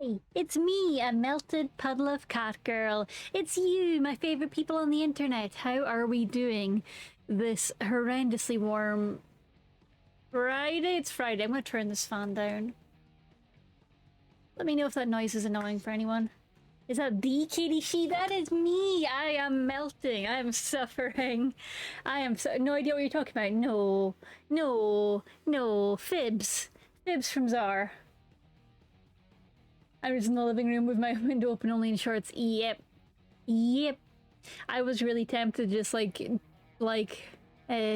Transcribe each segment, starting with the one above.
Hey, it's me, a melted puddle of cat girl. It's you, my favorite people on the internet. How are we doing this horrendously warm Friday? It's Friday. I'm going to turn this fan down. Let me know if that noise is annoying for anyone. Is that the Katie She? That is me. I am melting. I am suffering. I am no idea what you're talking about. No, no, no. Fibs. Fibs from Czar. I'm just in the living room with my window open, only in shorts. Yep. Yep. I was really tempted to just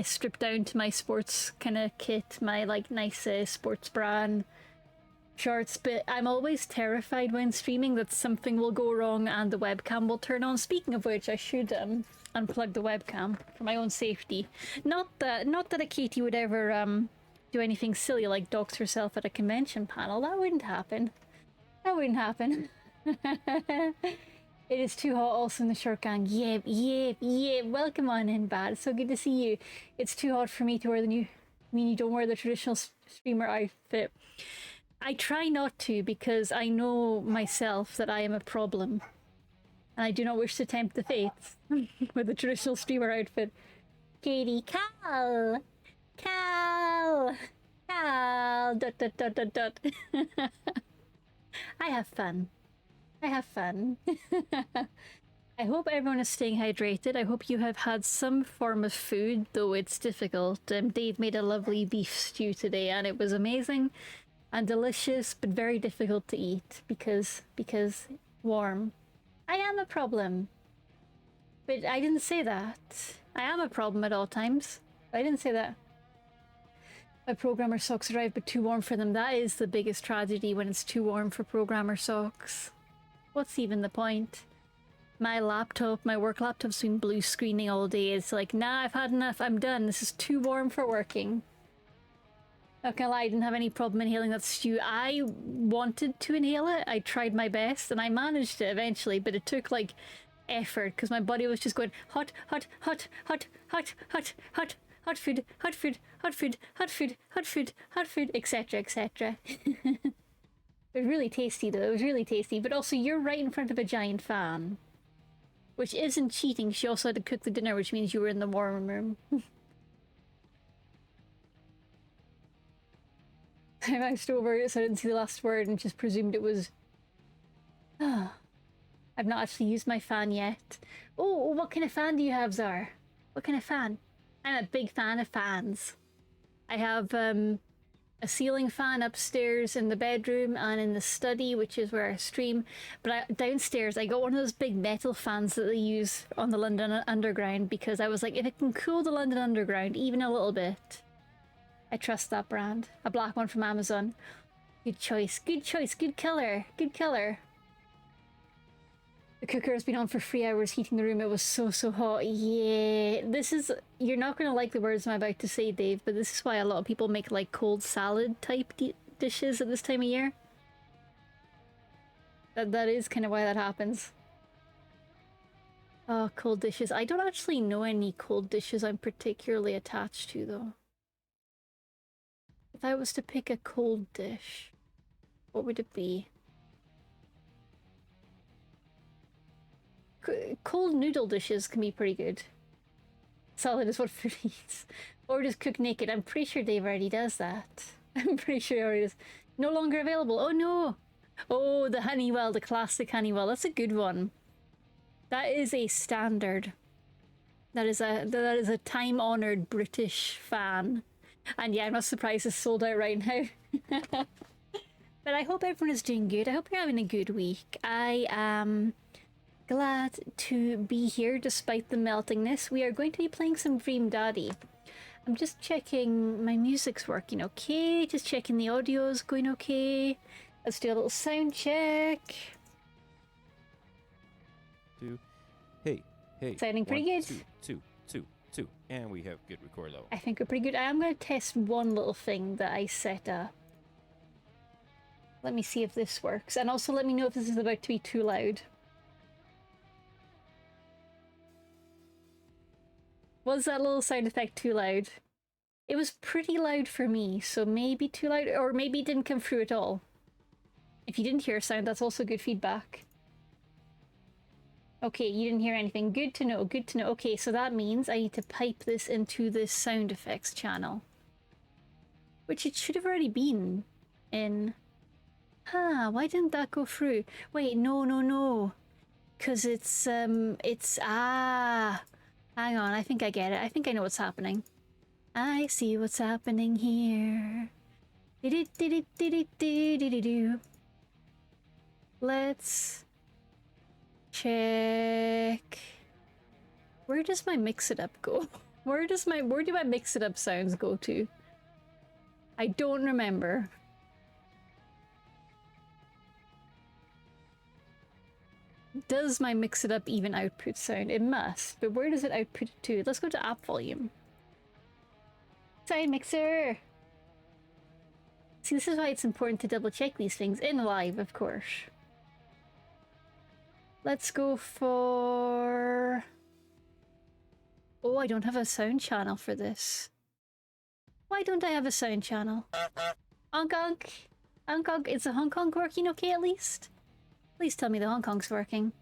strip down to my sports kind of kit, my nice sports bra and shorts, but I'm always terrified when streaming that something will go wrong and the webcam will turn on. Speaking of which, I should unplug the webcam for my own safety. Not that a Katie would ever do anything silly like dox herself at a convention panel. That wouldn't happen. That wouldn't happen. It is too hot also in the short gang. Yep, yep, yep. Welcome on in, Bad. It's so good to see you. It's too hot for me to wear the new... I mean, you don't wear the traditional streamer outfit. I try not to because I know myself that I am a problem. And I do not wish to tempt the fates with a traditional streamer outfit. Katie, Cal! Cal! Cal! Dot, dot, dot, dot, dot. I have fun. I have fun. I hope everyone is staying hydrated. I hope you have had some form of food, though it's difficult. Dave made a lovely beef stew today and it was amazing and delicious, but very difficult to eat because warm. I am a problem. But I didn't say that. I am a problem at all times. I didn't say that. My programmer socks arrived but too warm for them. That is the biggest tragedy, when it's too warm for programmer socks. What's even the point? My laptop, my work laptop's been blue screening all day. It's like, nah, I've had enough. I'm done. This is too warm for working. Not gonna lie, I didn't have any problem inhaling that stew. I wanted to inhale it. I tried my best and I managed it eventually, but it took like effort because my body was just going hot, hot, hot, hot, hot, hot, hot. Hot food, hot food, hot food, hot food, hot food, hot food, etc, etc. It was really tasty though, it was really tasty. But also, you're right in front of a giant fan. Which isn't cheating, she also had to cook the dinner, which means you were in the warm room. I moused over it so I didn't see the last word and just presumed it was... I've not actually used my fan yet. Oh, what kind of fan do you have, Zar? What kind of fan? I'm a big fan of fans. I have a ceiling fan upstairs in the bedroom and in the study, which is where I stream. But downstairs, I got one of those big metal fans that they use on the London Underground because I was like, if it can cool the London Underground even a little bit, I trust that brand. A black one from Amazon. Good choice, good choice, good killer, good killer. The cooker has been on for 3 hours heating the room. It was so hot. Yeah, this is... You're not going to like the words I'm about to say, Dave, but this is why a lot of people make like cold salad type dishes at this time of year. That is kind of why that happens. Oh, cold dishes. I don't actually know any cold dishes I'm particularly attached to, though. If I was to pick a cold dish, what would it be? Cold noodle dishes can be pretty good. Salad is what food eats. Or just cook naked. I'm pretty sure Dave already does that. I'm pretty sure he already does. No longer available. Oh no! Oh, the Honeywell, the classic Honeywell. That's a good one. That is a standard. That is a time-honoured British fan. And yeah, I'm not surprised it's sold out right now. But I hope everyone is doing good. I hope you're having a good week. I am... glad to be here despite the meltingness. We are going to be playing some Dream Daddy. I'm just checking my music's working okay, just checking the audio's going okay. Let's do a little sound check. Hey. Sounding pretty good. Two. And we have good record level. I think we're pretty good. I am going to test one little thing that I set up. Let me see if this works. And also let me know if this is about to be too loud. Was that little sound effect too loud? It was pretty loud for me, so maybe too loud, or maybe it didn't come through at all. If you didn't hear a sound, that's also good feedback. Okay, you didn't hear anything. Good to know, good to know. Okay, so that means I need to pipe this into this sound effects channel. Which it should have already been in. Huh, why didn't that go through? Wait, no. Because it's, hang on, I think I get it. I think I know what's happening. I see what's happening here. Let's check. Where does my mix it up go? Where do my mix it up sounds go to? I don't remember. Does my mix it up even output sound? It must, but where does it output to? Let's go to app volume. Side mixer! See, this is why it's important to double check these things in live, of course. Let's go for... Oh, I don't have a sound channel for this. Why don't I have a sound channel? Hong Kong! Hong Kong, is the Hong Kong working okay at least? Please tell me the Hong Kong's working.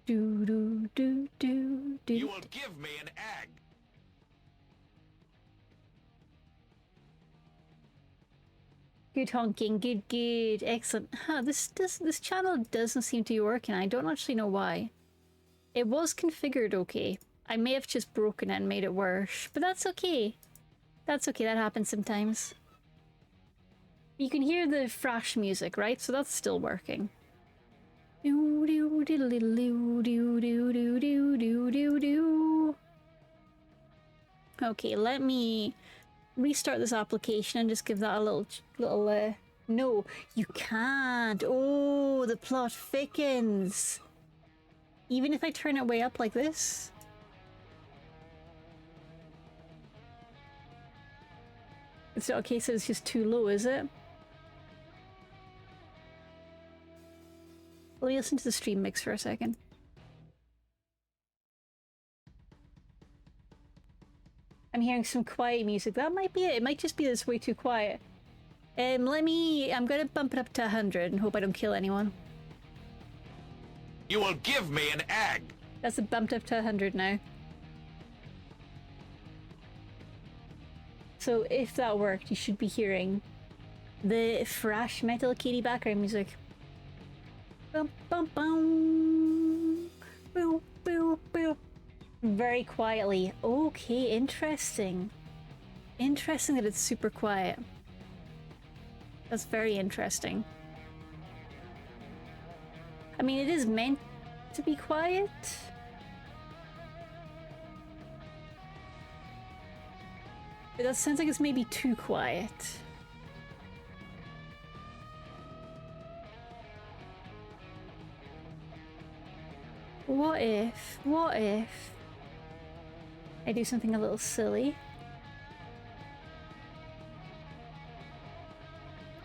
Do do do do do. You will give me an egg. Good honking, good, excellent. Huh, this channel doesn't seem to be working. I don't actually know why. It was configured okay. I may have just broken it and made it worse, but that's okay. That's okay, that happens sometimes. You can hear the thrash music, right? So that's still working. Okay, let me restart this application and just give that a little no, you can't. Oh, the plot thickens. Even if I turn it way up like this. It's not okay, so it's just too low, is it? Let me listen to the stream mix for a second. I'm hearing some quiet music. That might be it. It might just be that it's way too quiet. I'm gonna bump it up to 100 and hope I don't kill anyone. You will give me an egg. That's bumped up to 100 now. So if that worked, you should be hearing the thrash metal kitty background music. Bum, bum, bum. Boo, boo, boo. Very quietly. Okay, interesting. Interesting that it's super quiet. That's very interesting. I mean, it is meant to be quiet. But that sounds like it's maybe too quiet. What if I do something a little silly?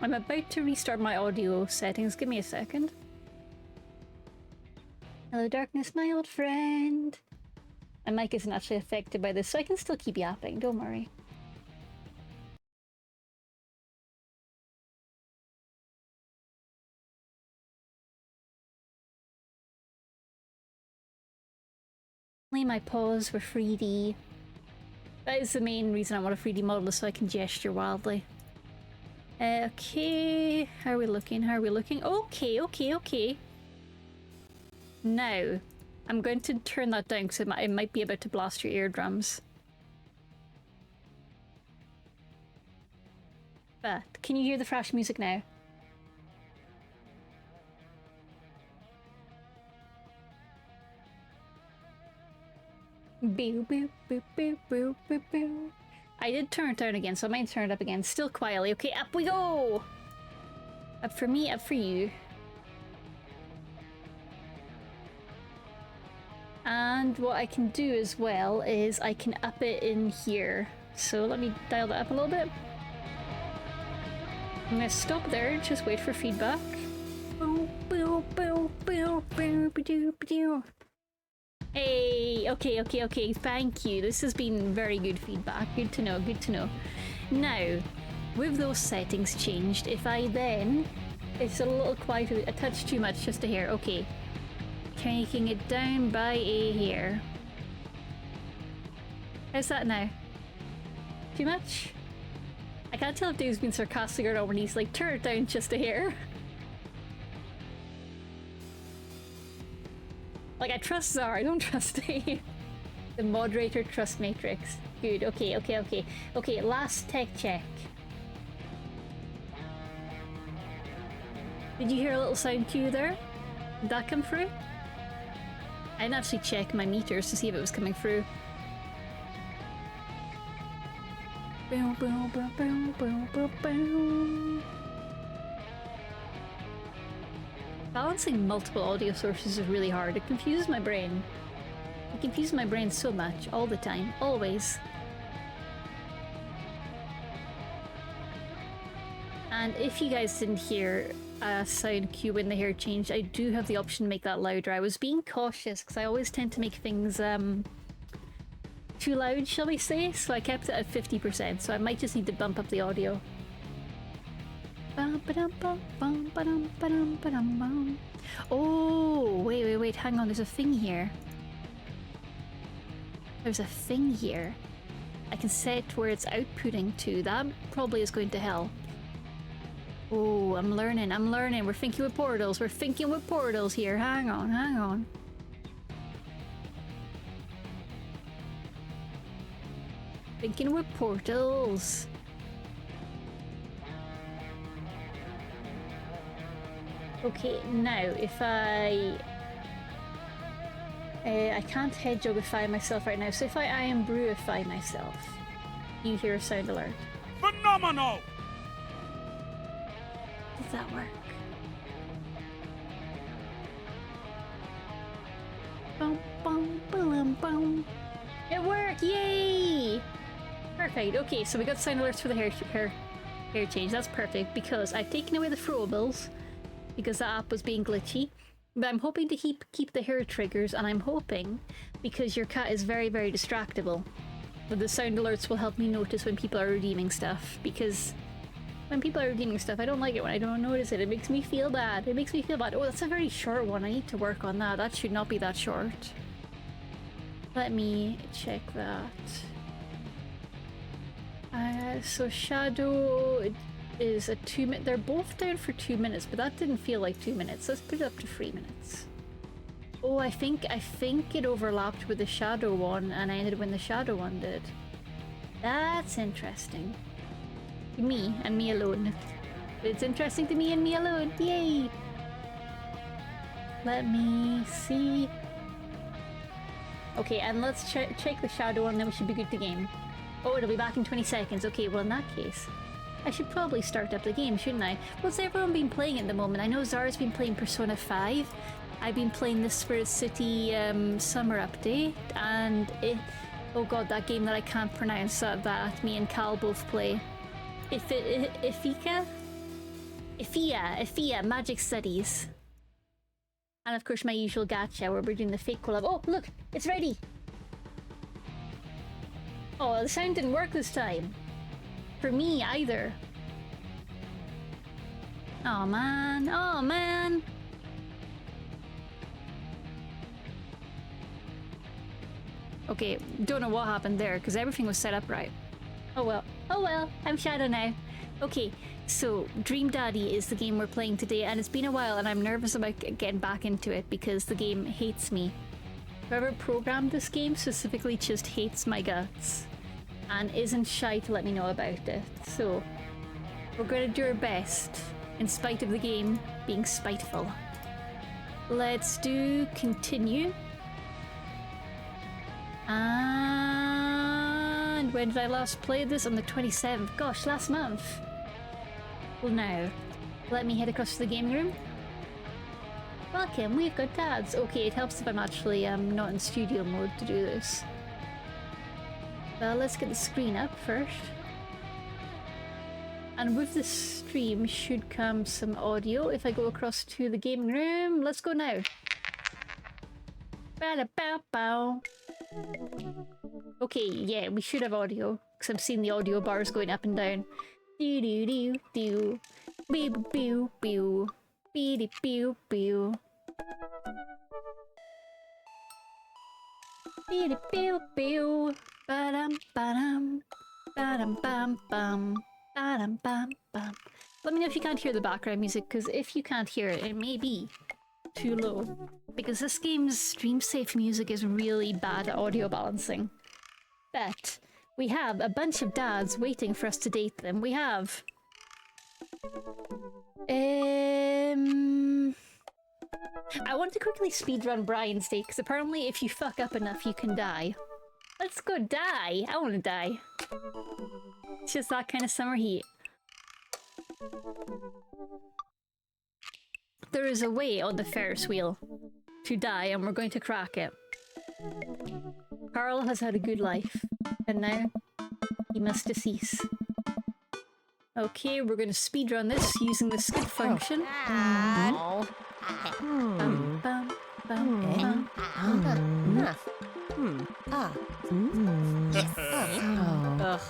I'm about to restart my audio settings. Give me a second. Hello, darkness, my old friend. My mic isn't actually affected by this, so I can still keep yapping. Don't worry. Only my paws were 3D. That is the main reason I want a 3D model, so I can gesture wildly. Okay, how are we looking? How are we looking? Okay. Now, I'm going to turn that down because it might be about to blast your eardrums. But, can you hear the thrash music now? Boo, boo, boo, boo, boo, boo, boo. I did turn it down again, so I might turn it up again. Still quietly. Okay, up we go! Up for me, up for you. And what I can do as well is I can up it in here. So let me dial that up a little bit. I'm gonna stop there, just wait for feedback. Hey, okay, thank you. This has been very good feedback. Good to know, good to know. Now, with those settings changed, if I then... It's a little quieter, a touch too much, just a hair. Okay. Taking it down by a hair. How's that now? Too much? I can't tell if Dave's been sarcastic or not when he's like, turn it down just a hair. Like, I trust Zara, I don't trust Dave. The moderator trust matrix. Good, okay. Okay, last tech check. Did you hear a little sound cue there? Did that come through? I didn't actually check my meters to see if it was coming through. Boom, boom, boom, boom, boom, boom, boom. Balancing multiple audio sources is really hard. It confuses my brain. It confuses my brain so much, all the time, always. And if you guys didn't hear a sound cue when the hair changed, I do have the option to make that louder. I was being cautious because I always tend to make things too loud, shall we say? So I kept it at 50%, so I might just need to bump up the audio. Oh, wait, hang on, there's a thing here. There's a thing here. I can set where it's outputting to. That probably is going to help. Oh, I'm learning. We're thinking with portals. We're thinking with portals here. Hang on. Thinking with portals. Okay, now if I can't hedgehogify myself right now, so if I am brewify myself, you hear a sound alert. Phenomenal! Does that work? Bum, bum, bum, bum. It worked! Yay! Perfect. Okay, so we got sound alerts for the hair change. That's perfect because I've taken away the throwables because the app was being glitchy. But I'm hoping to keep the hair triggers, and I'm hoping because your cat is very, very distractible, that the sound alerts will help me notice when people are redeeming stuff. Because when people are redeeming stuff, I don't like it when I don't notice it. It makes me feel bad. Oh, that's a very short one. I need to work on that. That should not be that short. Let me check that. So Shadow is a 2 minute. They're both down for 2 minutes, but that didn't feel like 2 minutes. Let's put it up to 3 minutes. Oh, I think it overlapped with the Shadow one, and I ended when the Shadow one did. That's interesting. To me and me alone. It's interesting to me and me alone. Yay! Let me see. Okay, and let's check the Shadow one, then we should be good to game. Oh, it'll be back in 20 seconds. Okay, well in that case, I should probably start up the game, shouldn't I? What's everyone been playing at the moment? I know Zara's been playing Persona 5. I've been playing the Spirit City summer update, and oh god, that game that I can't pronounce that me and Cal both play. Ifia, Magic Studies. And of course my usual gacha where we're doing the fake collab. Oh, look, it's ready! Oh, the sound didn't work this time. For me, either. Oh man. Okay, don't know what happened there, because everything was set up right. Oh well, I'm Shadow now. Okay, so Dream Daddy is the game we're playing today, and it's been a while, and I'm nervous about getting back into it, because the game hates me. Whoever programmed this game specifically just hates my guts and isn't shy to let me know about it. So we're going to do our best in spite of the game being spiteful. Let's do continue. And when did I last play this? On the 27th. Gosh, last month. Well, now let me head across to the game room. Welcome, we've got dads. Okay, it helps if I'm actually not in studio mode to do this. Well, let's get the screen up first. And with the stream should come some audio if I go across to the gaming room. Let's go now. Ba-da-bow-bow. Okay, yeah, we should have audio, because I'm seeing the audio bars going up and down. Do do do do. Beep pew pew. Beep pew pew. Beep pew pew. Ba-dum ba-dum. Ba-dum bum bum. Ba-dum bum bum. Let me know if you can't hear the background music, because if you can't hear it, it may be too low. Because this game's stream safe music is really bad at audio balancing. But we have a bunch of dads waiting for us to date them. We have... I want to quickly speedrun Brian's date, because apparently if you fuck up enough, you can die. Let's go die! I want to die. It's just that kind of summer heat. There is a way on the Ferris wheel to die, and we're going to crack it. Carl has had a good life, and now he must decease. Okay, we're going to speedrun this using the skip function. Bum, bum, bum, bum. Ugh.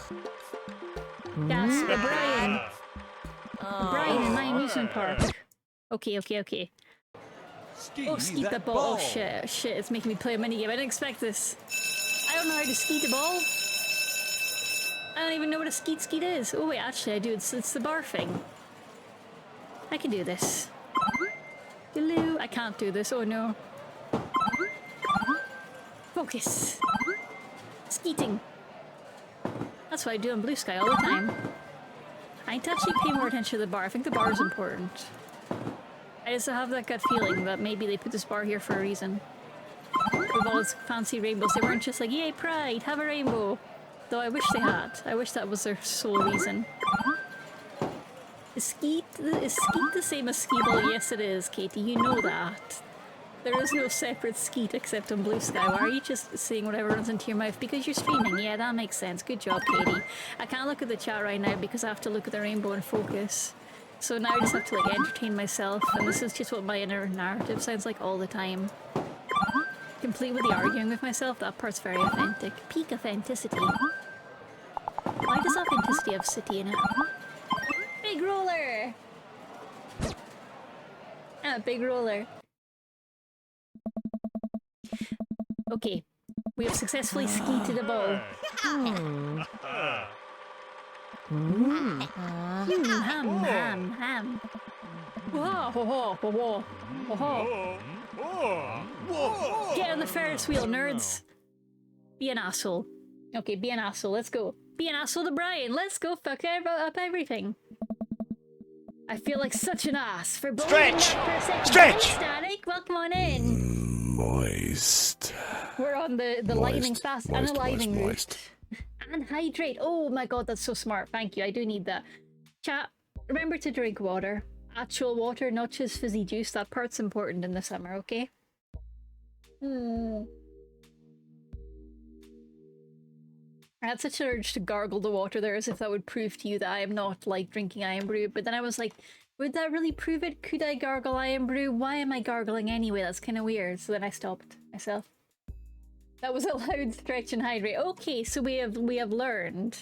Gasp, Brian! Brian in my amusement park. Okay. Oh, skeet the ball. Oh, shit, it's making me play a minigame. I didn't expect this. I don't know how to skeet a ball. I don't even know what a skeet is. Oh, wait, actually, I do. It's the barfing. I can do this. Hello. I can't do this. Oh, no. Focus. Skeeting. That's what I do in Blue Sky all the time. I need to actually pay more attention to the bar. I think the bar is important. I just have that gut feeling that maybe they put this bar here for a reason. With all its fancy rainbows, they weren't just like, yay, pride, have a rainbow. Though I wish they had. I wish that was their sole reason. Is skeet the same as skee ball? Yes, it is, Katie. You know that. There is no separate skeet except on Blue Sky. Why are you just saying whatever runs into your mouth? Because you're streaming. Yeah, that makes sense. Good job, Katie. I can't look at the chat right now because I have to look at the rainbow and focus. So now I just have to like entertain myself, and this is just what my inner narrative sounds like all the time. Complete with the arguing with myself, that part's very authentic. Peak authenticity. Why does authenticity have city in it? Big roller! Ah, big roller. Okay, we have successfully skeeted a ball. Ham. Whoa, whoa, whoa, whoa, whoa. Get on the Ferris wheel, nerds. Be an asshole. Okay, be an asshole. Let's go. Be an asshole to Brian. Let's go fuck up everything. I feel like such an ass for bowling for a second. Stretch! Static, welcome on in. Moist. We're on the lightning fast and a lightning route. And hydrate. Oh my god, that's so smart. Thank you. I do need that. Chat, remember to drink water. Actual water, not just fizzy juice. That part's important in the summer, okay? I had such an urge to gargle the water there as if that would prove to you that I am not like drinking Iron Brew, but then I was like, would that really prove it? Could I gargle Iron Brew? Why am I gargling anyway? That's kind of weird. So then I stopped myself. That was a loud stretch and hydrate. Okay, so we have learned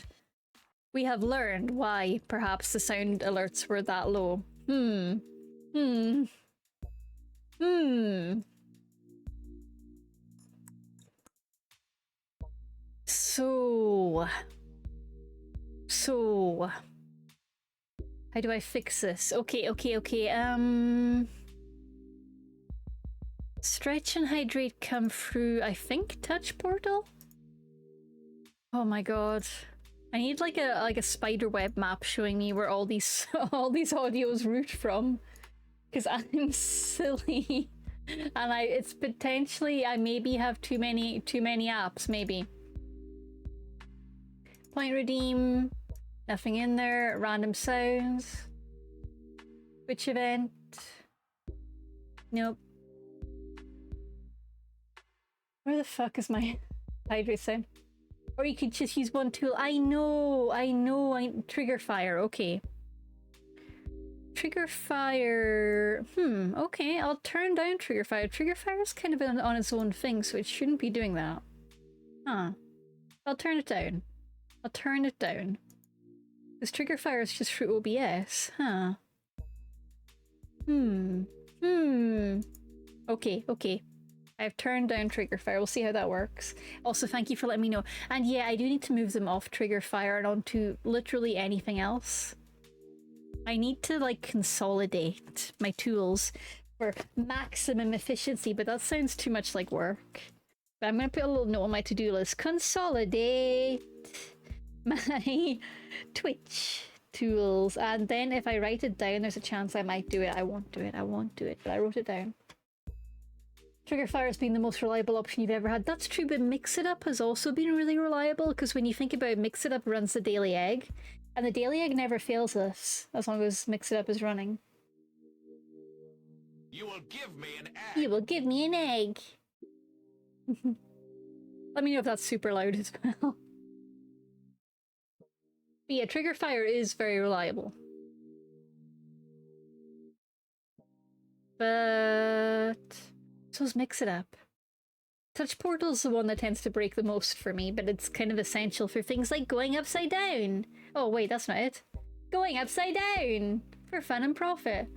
why perhaps the sound alerts were that low. So how do I fix this? Okay. Stretch and hydrate come through, I think, touch portal? Oh my god. I need like a spider web map showing me where all these audios root from. Because I'm silly. And it's potentially I maybe have too many apps, maybe. Point redeem. Nothing in there. Random sounds. Which event? Nope. Where the fuck is my hydrate sound? Or you could just use one tool. I know. Trigger fire. Okay. Trigger fire. Okay, I'll turn down trigger fire. Trigger fire is kind of on its own thing, so it shouldn't be doing that. Huh. I'll turn it down. This trigger fire is just through OBS, huh? Okay, okay. I've turned down trigger fire. We'll see how that works. Also, thank you for letting me know. And yeah, I do need to move them off trigger fire and onto literally anything else. I need to like consolidate my tools for maximum efficiency, but that sounds too much like work. But I'm going to put a little note on my to-do list. Consolidate my Twitch tools. And then if I write it down, there's a chance I might do it. I won't do it. I won't do it. But I wrote it down. Trigger fire has been the most reliable option you've ever had. That's true, but Mix It Up has also been really reliable, because when you think about it, Mix It Up runs the daily egg, and the daily egg never fails us as long as Mix It Up is running. You will give me an egg. You will give me an egg. Let me know if that's super loud as well. But yeah, trigger fire is very reliable. But so's Mix It Up. Touch Portal's the one that tends to break the most for me, but it's kind of essential for things like going upside down. Oh wait, that's not it. Going upside down! For fun and profit.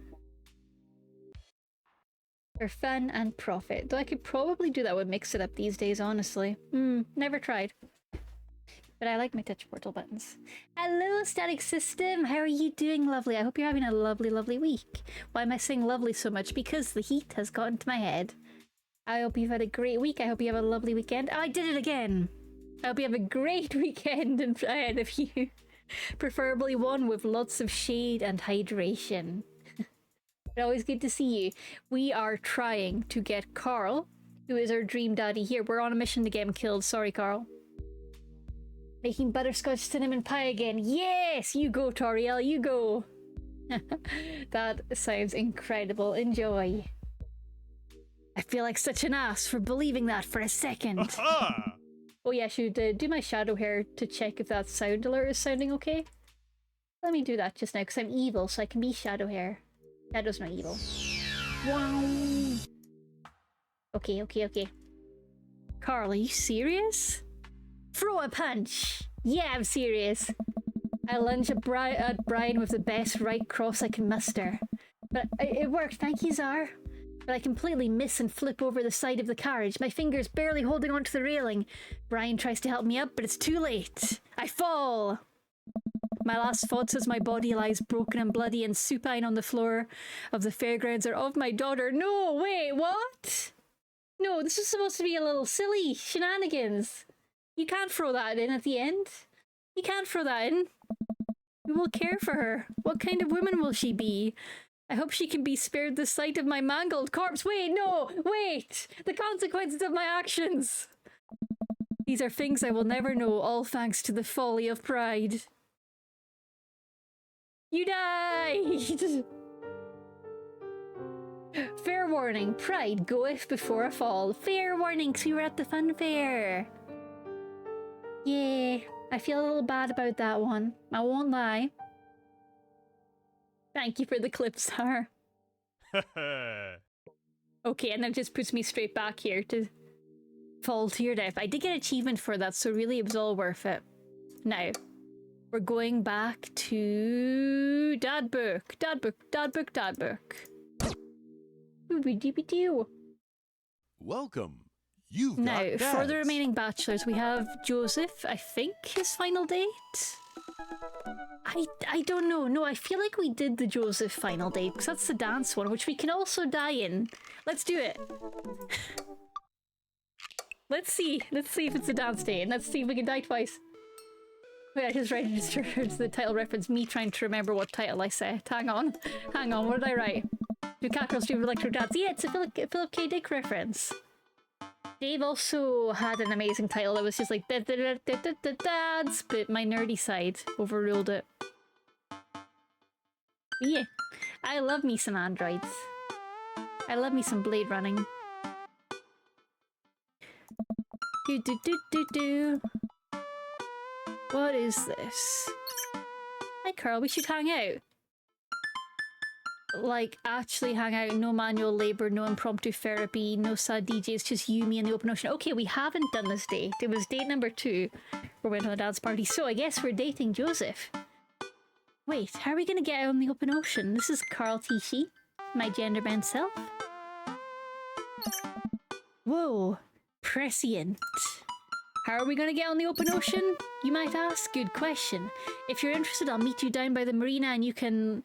For fun and profit. Though I could probably do that with Mix It Up these days, honestly. Never tried. But I like my touch portal buttons. Hello, Static System! How are you doing, lovely? I hope you're having a lovely, lovely week. Why am I saying lovely so much? Because the heat has gotten to my head. I hope you've had a great week. I hope you have a lovely weekend. Oh, I did it again! I hope you have a great weekend ahead of you. Preferably one with lots of shade and hydration. But always good to see you. We are trying to get Carl, who is our dream daddy here. We're on a mission to get him killed. Sorry, Carl. Making butterscotch cinnamon pie again. Yes! You go, Toriel, you go! That sounds incredible. Enjoy. I feel like such an ass for believing that for a second. Oh yeah, I should do my shadow hair to check if that sound alert is sounding okay. Let me do that just now, because I'm evil, so I can be shadow hair. Shadow's not evil. Wow! Okay, okay, okay. Carl, are you serious? Throw a punch! Yeah, I'm serious. I lunge at Brian with the best right cross I can muster. But it worked, thank you, Czar. But I completely miss and flip over the side of the carriage, my fingers barely holding onto the railing. Brian tries to help me up, but it's too late. I fall! My last thoughts as my body lies broken and bloody and supine on the floor of the fairgrounds are of my daughter. No, wait, what? No, this is supposed to be a little silly shenanigans. You can't throw that in at the end. You can't throw that in. We will care for her. What kind of woman will she be? I hope she can be spared the sight of my mangled corpse. Wait, no, wait! The consequences of my actions! These are things I will never know, all thanks to the folly of pride. You died! Fair warning, pride goeth before a fall. Fair warning, 'cause we were at the fun fair. Yeah, I feel a little bad about that one. I won't lie. Thank you for the clip, Star. Okay, and that just puts me straight back here to fall to your death. I did get achievement for that, so really it was all worth it. Now, we're going back to Dad Book. Dad Book, Dad Book, Dad Book. Doobie-doobie-doo. Welcome. You've Now, got for the dads. remaining bachelors, we have Joseph, I think, his final date? I don't know. No, I feel like we did the Joseph final date, because that's the dance one, which we can also die in. Let's do it. Let's see. Let's see if it's a dance date, and let's see if we can die twice. Wait, I just write the title reference, me trying to remember what title I said. Hang on. Hang on, what did I write? Do Catgirls Dream of Electric Dance? Yeah, it's a Philip K. Dick reference. Dave also had an amazing title that was just like dads, but my nerdy side overruled it. Yeah, I love me some androids. I love me some blade running. Do do do do do. What is this? Hi Carl, we should hang out. Like, actually hang out, no manual labour, no impromptu therapy, no sad DJs, just you, me, and the open ocean. Okay, we haven't done this date. It was date number 2. We went on a dance party, so I guess we're dating Joseph. Wait, how are we gonna get out on the open ocean? This is Carl Tichy, my gender-bent self. Whoa, prescient. How are we gonna get on the open ocean? You might ask. Good question. If you're interested, I'll meet you down by the marina and you can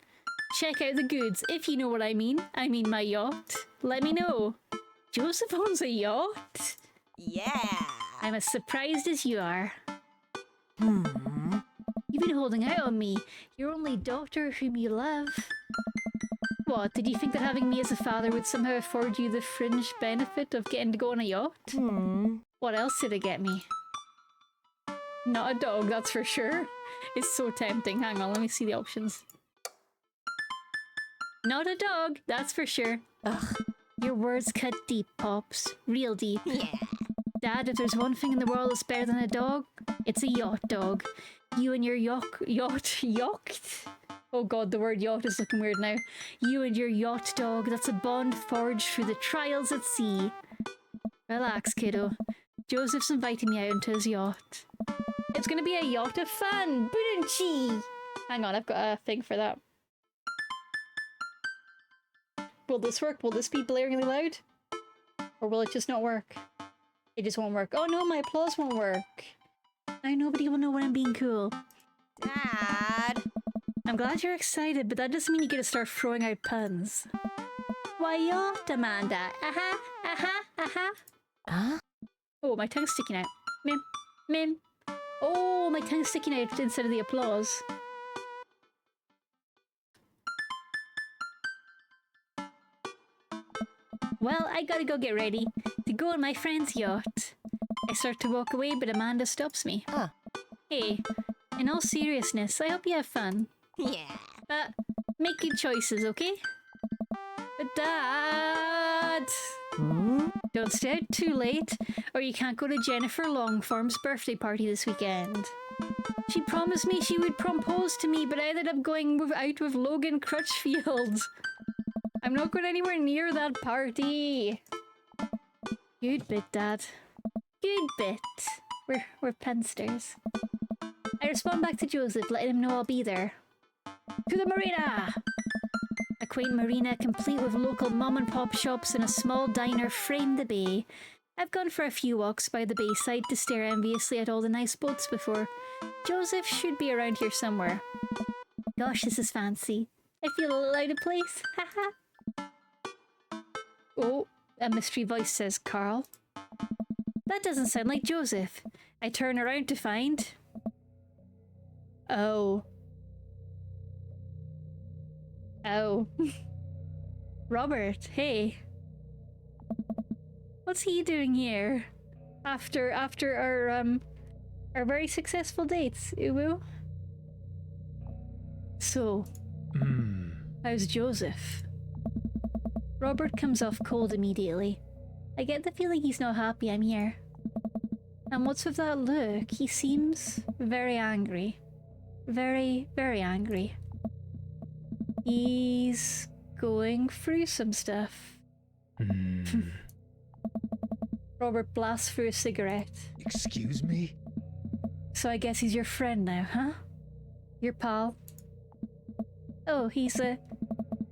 check out the goods, if you know what I mean. I mean my yacht. Let me know. Joseph owns a yacht? Yeah. I'm as surprised as you are. You've been holding out on me. Your only daughter whom you love. What, did you think that having me as a father would somehow afford you the fringe benefit of getting to go on a yacht? What else did it get me? Not a dog, that's for sure. It's so tempting. Hang on, let me see the options. Not a dog, that's for sure. Ugh. Your words cut deep, Pops. Real deep. Yeah. Dad, if there's one thing in the world that's better than a dog, it's a yacht dog. You and your yacht? Oh god, the word yacht is looking weird now. You and your yacht dog, that's a bond forged through the trials at sea. Relax, kiddo. Joseph's inviting me out into his yacht. It's gonna be a yacht of fun, Budanchi! Hang on, I've got a thing for that. Will this work? Will this be blaringly loud? Or will it just not work? It just won't work. Oh no, my applause won't work. Now nobody will know when I'm being cool. Dad. I'm glad you're excited, but that doesn't mean you get to start throwing out puns. Why yacht, Amanda? Huh? Oh, my tongue's sticking out. Mim. Mim. Oh, my tongue's sticking out instead of the applause. Well, I gotta go get ready to go on my friend's yacht. I start to walk away, but Amanda stops me. Huh. Hey, in all seriousness, I hope you have fun. Yeah. But make good choices, okay? But Dad! Don't stay out too late, or you can't go to Jennifer Longform's birthday party this weekend. She promised me she would propose to me, but I ended up going out with Logan Crutchfield. I'm not going anywhere near that party. Good bit, Dad. Good bit. We're pensters. I respond back to Joseph, letting him know I'll be there. To the marina! A quaint marina complete with local mom and pop shops and a small diner frame the bay. I've gone for a few walks by the bayside to stare enviously at all the nice boats before. Joseph should be around here somewhere. Gosh, this is fancy. I feel a little out of place. Haha. Oh, a mystery voice says Carl. That doesn't sound like Joseph. I turn around to find... Oh. Oh. Robert, hey. What's he doing here? After our very successful dates, Uwu? So, how's Joseph? Robert comes off cold immediately. I get the feeling he's not happy I'm here. And what's with that look? He seems very angry. Very, very angry. He's going through some stuff. Robert blasts through a cigarette. Excuse me? So I guess he's your friend now, huh? Your pal? Oh, he's a...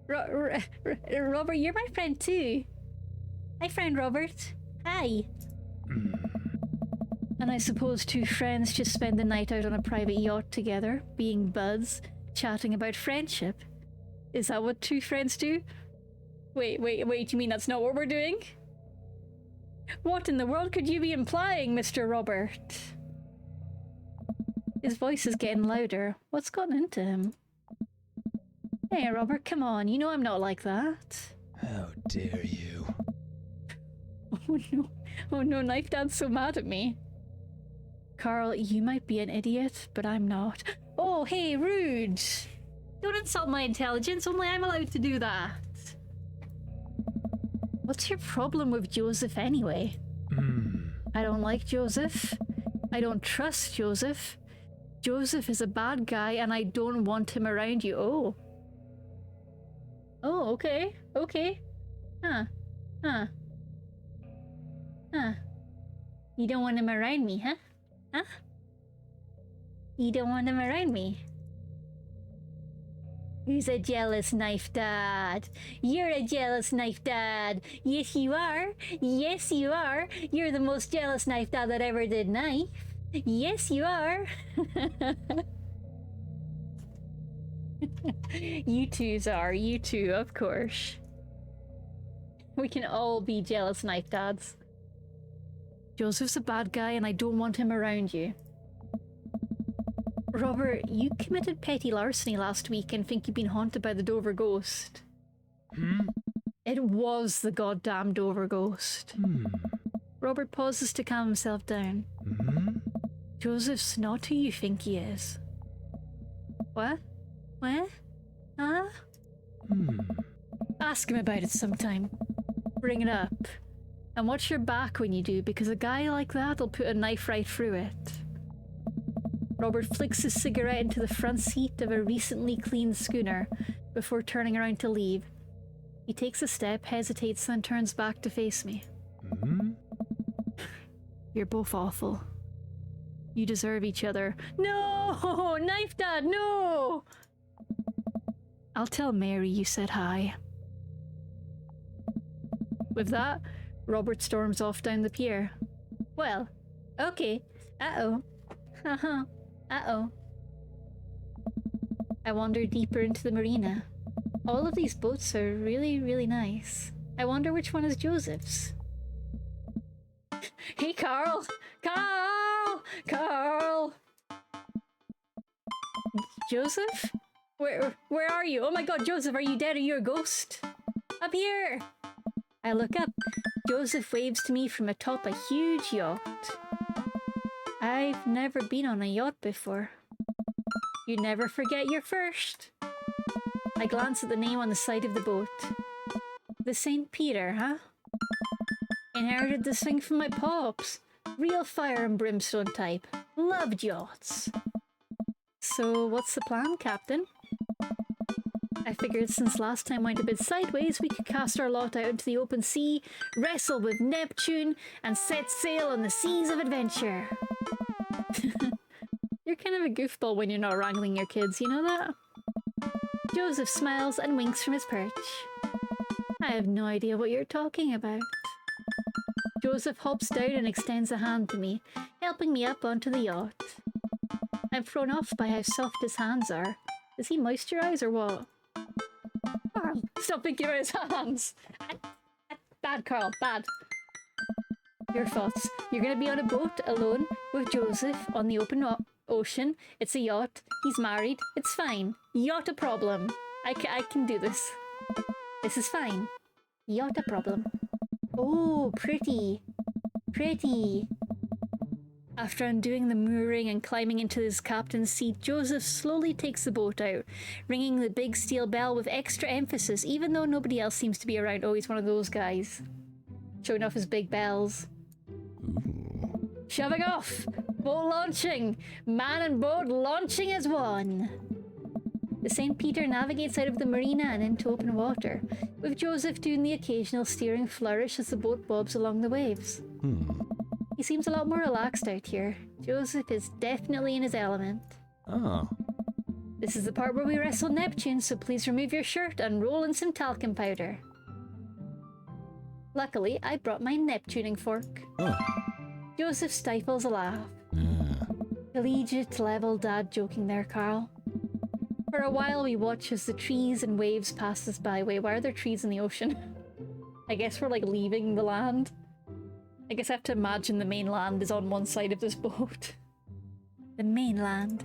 Robert, you're my friend too. Hi, friend Robert. Hi. And I suppose two friends just spend the night out on a private yacht together, being buds, chatting about friendship. Is that what two friends do? Wait, you mean that's not what we're doing? What in the world could you be implying, Mr. Robert? His voice is getting louder. What's gotten into him? Hey, Robert, come on. You know I'm not like that. How dare you? Oh no. Oh no, Knife Dad's so mad at me. Carl, you might be an idiot, but I'm not. Oh, hey, rude. Don't insult my intelligence. Only I'm allowed to do that. What's your problem with Joseph anyway? I don't like Joseph. I don't trust Joseph. Joseph is a bad guy and I don't want him around you. Oh. Oh, okay. Okay. Huh. You don't want him around me, huh? You don't want him around me. Who's a jealous knife dad? You're a jealous knife dad. Yes, you are. Yes, you are. You're the most jealous knife dad that ever did knife. Yes, you are. You twos are. You two, of course. We can all be jealous knife dads. Joseph's a bad guy and I don't want him around you. Robert, you committed petty larceny last week and think you've been haunted by the Dover ghost. It was the goddamn Dover ghost. Robert pauses to calm himself down. Joseph's not who you think he is. What? What? Huh? Ask him about it sometime. Bring it up. And watch your back when you do, because a guy like that'll put a knife right through it. Robert flicks his cigarette into the front seat of a recently cleaned schooner before turning around to leave. He takes a step, hesitates, then turns back to face me. You're both awful. You deserve each other. No! Knife Dad, no! I'll tell Mary you said hi. With that, Robert storms off down the pier. Well, okay. Uh-oh. Uh-huh. Uh-oh. I wander deeper into the marina. All of these boats are really, really nice. I wonder which one is Joseph's. Hey, Carl! Carl! Carl! Joseph? Where are you? Oh my god, Joseph, are you dead? Are you a ghost? Up here! I look up. Joseph waves to me from atop a huge yacht. I've never been on a yacht before. You never forget your first. I glance at the name on the side of the boat. The St. Peter, huh? Inherited this thing from my pops. Real fire and brimstone type. Loved yachts. So what's the plan, Captain? I figured since last time went a bit sideways, we could cast our lot out into the open sea, wrestle with Neptune, and set sail on the seas of adventure. You're kind of a goofball when you're not wrangling your kids, you know that? Joseph smiles and winks from his perch. I have no idea what you're talking about. Joseph hops down and extends a hand to me, helping me up onto the yacht. I'm thrown off by how soft his hands are. Does he moisturize or what? Carl, stop thinking about his hands! Bad, Carl, bad. Your thoughts. You're gonna be on a boat alone with Joseph on the open ocean. It's a yacht. He's married. It's fine. Yacht a problem. I can do this. This is fine. Yacht a problem. Oh, pretty. Pretty. After undoing the mooring and climbing into his captain's seat, Joseph slowly takes the boat out, ringing the big steel bell with extra emphasis, even though nobody else seems to be around. Oh, he's one of those guys. Showing off his big bells. Shoving off! Boat launching! Man and boat launching as one! The St. Peter navigates out of the marina and into open water, with Joseph doing the occasional steering flourish as the boat bobs along the waves. He seems a lot more relaxed out here. Joseph is definitely in his element. Oh. This is the part where we wrestle Neptune, so please remove your shirt and roll in some talcum powder. Luckily, I brought my Neptuning fork. Oh. Joseph stifles a laugh. Collegiate level dad joking there, Carl. For a while we watch as the trees and waves pass us by. Wait, why are there trees in the ocean? I guess we're like leaving the land. I guess I have to imagine the mainland is on one side of this boat. The mainland.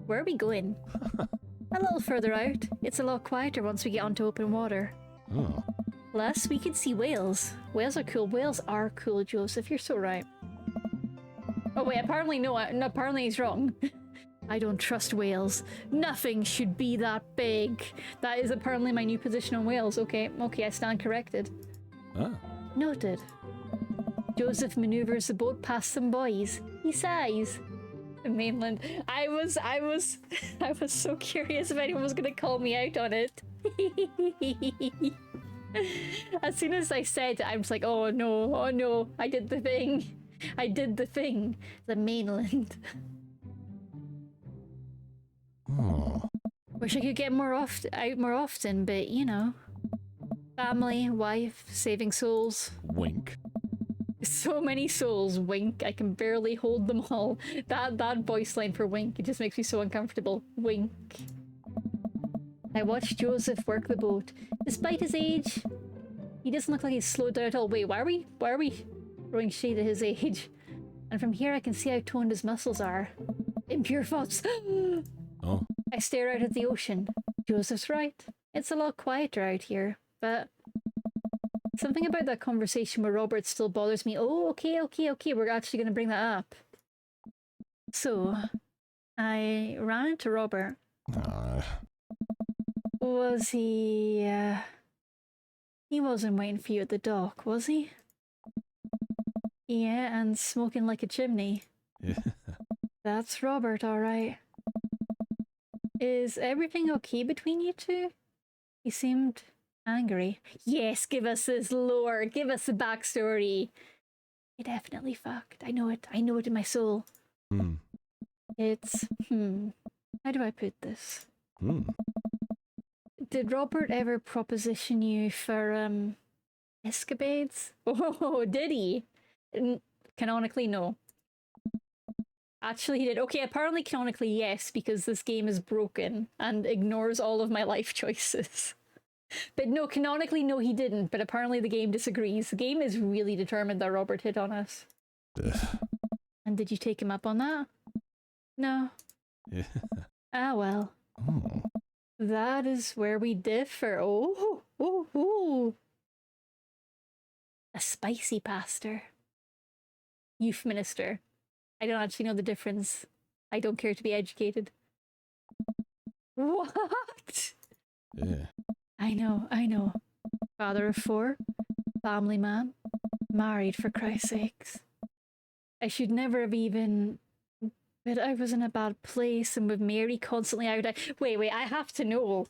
Where are we going? A little further out. It's a lot quieter once we get onto open water. Oh. Plus, we can see whales. Whales are cool. Whales are cool, Joseph. You're so right. Oh wait, apparently no, apparently he's wrong. I don't trust whales. Nothing should be that big. That is apparently my new position on whales. Okay, I stand corrected. Ah. Noted. Joseph maneuvers the boat past some boys. He sighs. The mainland. I was so curious if anyone was gonna call me out on it. As soon as I said it, I was like, oh no, I did the thing. The mainland. Oh. Wish I could get out more often, but you know. Family, wife, saving souls. Wink. So many souls, wink. I can barely hold them all. That voice line for wink, it just makes me so uncomfortable. Wink. I watched Joseph work the boat. Despite his age, he doesn't look like he's slowed down at all. Wait, why are we throwing shade at his age? And from here I can see how toned his muscles are. Impure thoughts. Oh. I stare out at the ocean. Joseph's right. It's a lot quieter out here, but something about that conversation with Robert still bothers me. Oh, okay. We're actually going to bring that up. So, I ran into Robert. Was he, he wasn't waiting for you at the dock, was he? Yeah, and smoking like a chimney. Yeah. That's Robert, alright. Is everything okay between you two? He seemed angry. Yes, give us this lore. Give us the backstory. He definitely fucked. I know it. I know it in my soul. It's, how do I put this? Did Robert ever proposition you for, escapades? Oh, did he? Canonically, no. Actually, he did. Okay, apparently canonically, yes, because this game is broken and ignores all of my life choices. But no, canonically, no, he didn't. But apparently the game disagrees. The game is really determined that Robert hit on us. And did you take him up on that? No. Yeah. Ah, well. Oh. That is where we differ. Oh. A spicy pastor. Youth minister. I don't actually know the difference. I don't care to be educated. What? Yeah. I know. Father of 4, family man, married for Christ's sakes. I should never have even... But I was in a bad place, and with Mary constantly out. Wait, I have to know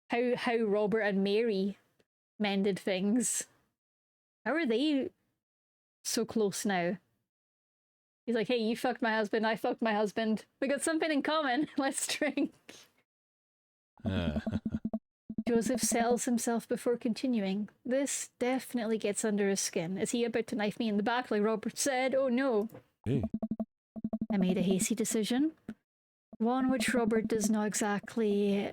how Robert and Mary mended things. How are they so close now? He's like, hey, you fucked my husband, I fucked my husband. We got something in common. Let's drink. Joseph settles himself before continuing. This definitely gets under his skin. Is he about to knife me in the back like Robert said? Oh no. Hey. I made a hasty decision. One which Robert does not exactly...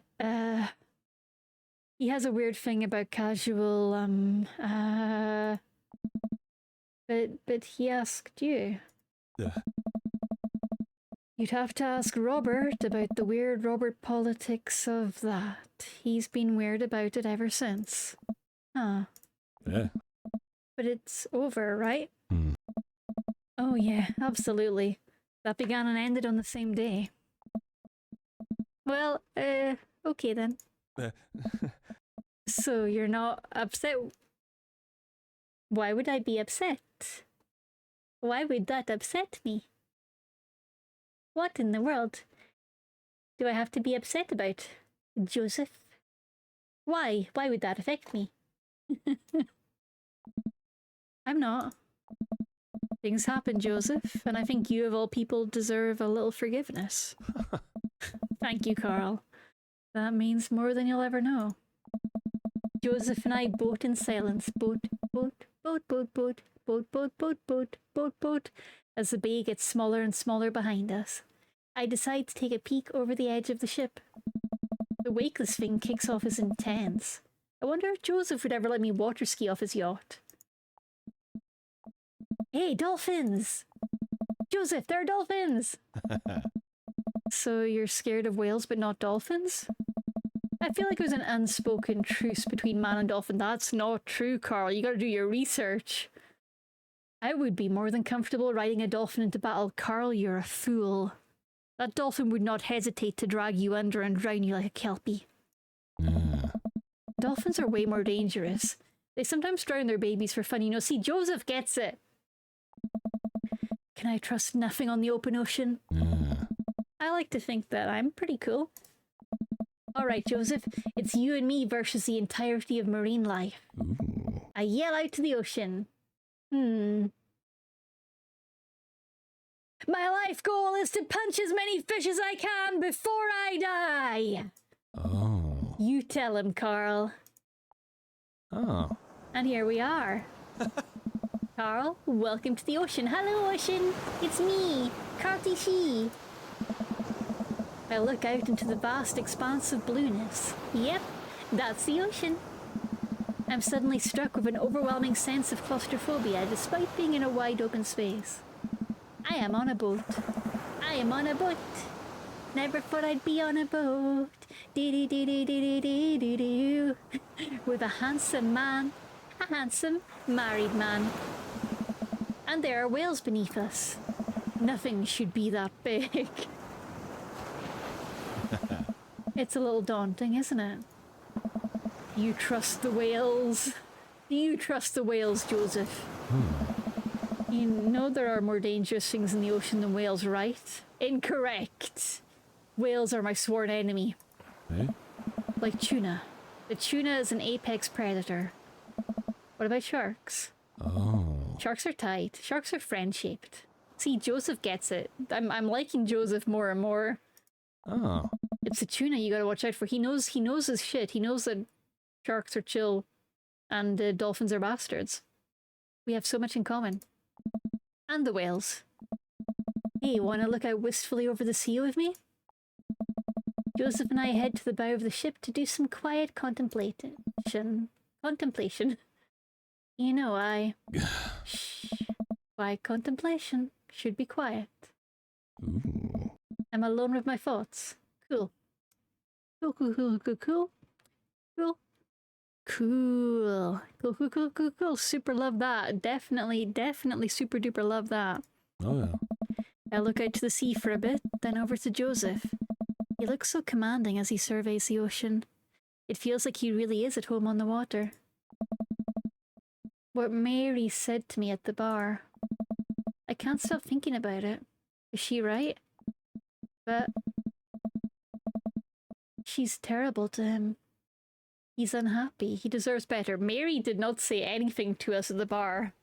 He has a weird thing about casual, But he asked you. You'd have to ask Robert about the weird Robert politics of that. He's been weird about it ever since. Huh. Yeah. But it's over, right? Oh yeah, absolutely. That began and ended on the same day. Well, okay then. So you're not upset? Why would I be upset? Why would that upset me? What in the world do I have to be upset about, Joseph? Why? Why would that affect me? I'm not. Things happen, Joseph, and I think you of all people deserve a little forgiveness. Thank you, Carl. That means more than you'll ever know. Joseph and I boat in silence. Boat, as the bay gets smaller and smaller behind us. I decide to take a peek over the edge of the ship. The wakeless thing kicks off is intense. I wonder if Joseph would ever let me water ski off his yacht. Hey, dolphins! Joseph, there are dolphins! So you're scared of whales but not dolphins? I feel like it was an unspoken truce between man and dolphin. That's not true, Carl. You gotta do your research. I would be more than comfortable riding a dolphin into battle. Carl, you're a fool. That dolphin would not hesitate to drag you under and drown you like a kelpie. Dolphins are way more dangerous. They sometimes drown their babies for fun. You know, see, Joseph gets it. Can I trust nothing on the open ocean? I like to think that I'm pretty cool. Alright, Joseph, it's you and me versus the entirety of marine life. I yell out to the ocean. My life goal is to punch as many fish as I can before I die. Oh. You tell him, Carl. Oh. And here we are. Carl, welcome to the ocean. Hello, ocean. It's me, Carty She. I look out into the vast expanse of blueness. Yep, that's the ocean. I'm suddenly struck with an overwhelming sense of claustrophobia despite being in a wide open space. I am on a boat. I am on a boat. Never thought I'd be on a boat. Do-do-do-do-do-do-do-do. With a handsome man. A handsome married man. And there are whales beneath us. Nothing should be that big. It's a little daunting, isn't it? You trust the whales? Do you trust the whales, Joseph? You know there are more dangerous things in the ocean than whales, right? Incorrect. Whales are my sworn enemy. Eh? Like tuna. The tuna is an apex predator. What about sharks? Oh. Sharks are tight. Sharks are friend-shaped. See, Joseph gets it. I'm liking Joseph more and more. Oh. It's a tuna you gotta watch out for. He knows his shit. He knows that sharks are chill and dolphins are bastards. We have so much in common. And the whales. Hey, wanna look out wistfully over the sea with me? Joseph and I head to the bow of the ship to do some quiet contemplation. You know, Shh. Quiet contemplation. Should be quiet. Ooh. I'm alone with my thoughts. Cool. Cool, cool, cool, cool, cool. Cool. Cool. Cool, cool, cool, cool, cool. Super love that. Definitely super duper love that. Oh, yeah. I look out to the sea for a bit, then over to Joseph. He looks so commanding as he surveys the ocean. It feels like he really is at home on the water. What Mary said to me at the bar. I can't stop thinking about it. Is she right? But she's terrible to him. He's unhappy. He deserves better. Mary did not say anything to us at the bar.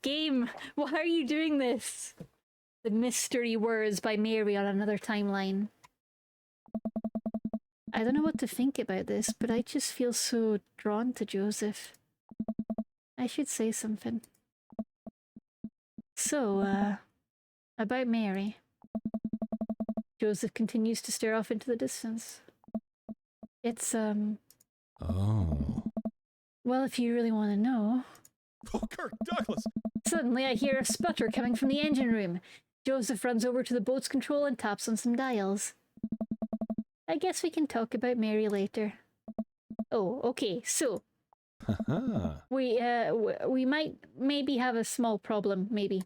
Game, why are you doing this? The mystery words by Mary on another timeline. I don't know what to think about this, but I just feel so drawn to Joseph. I should say something. So, about Mary. Joseph continues to stare off into the distance. It's, Oh. well, if you really want to know. Oh, Kirk Douglas! Suddenly I hear a sputter coming from the engine room. Joseph runs over to the boat's control and taps on some dials. I guess we can talk about Mary later. Oh, okay, so Haha. we might maybe have a small problem, maybe.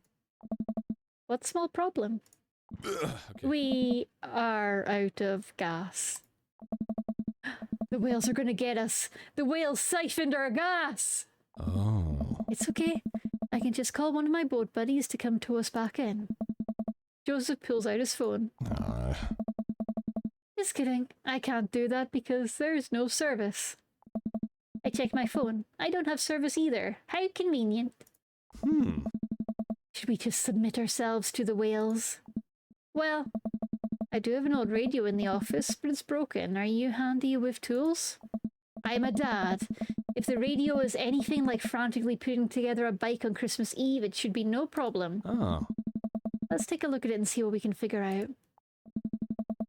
What small problem? Okay. We are out of gas. The whales are gonna get us. The whales siphoned our gas. Oh. It's okay. I can just call one of my boat buddies to come tow us back in. Joseph pulls out his phone. Just kidding. I can't do that because there's no service. I check my phone. I don't have service either. How convenient. Should we just submit ourselves to the whales? Well, I do have an old radio in the office, but it's broken. Are you handy with tools? I'm a dad. If the radio is anything like frantically putting together a bike on Christmas Eve, it should be no problem. Oh. Let's take a look at it and see what we can figure out.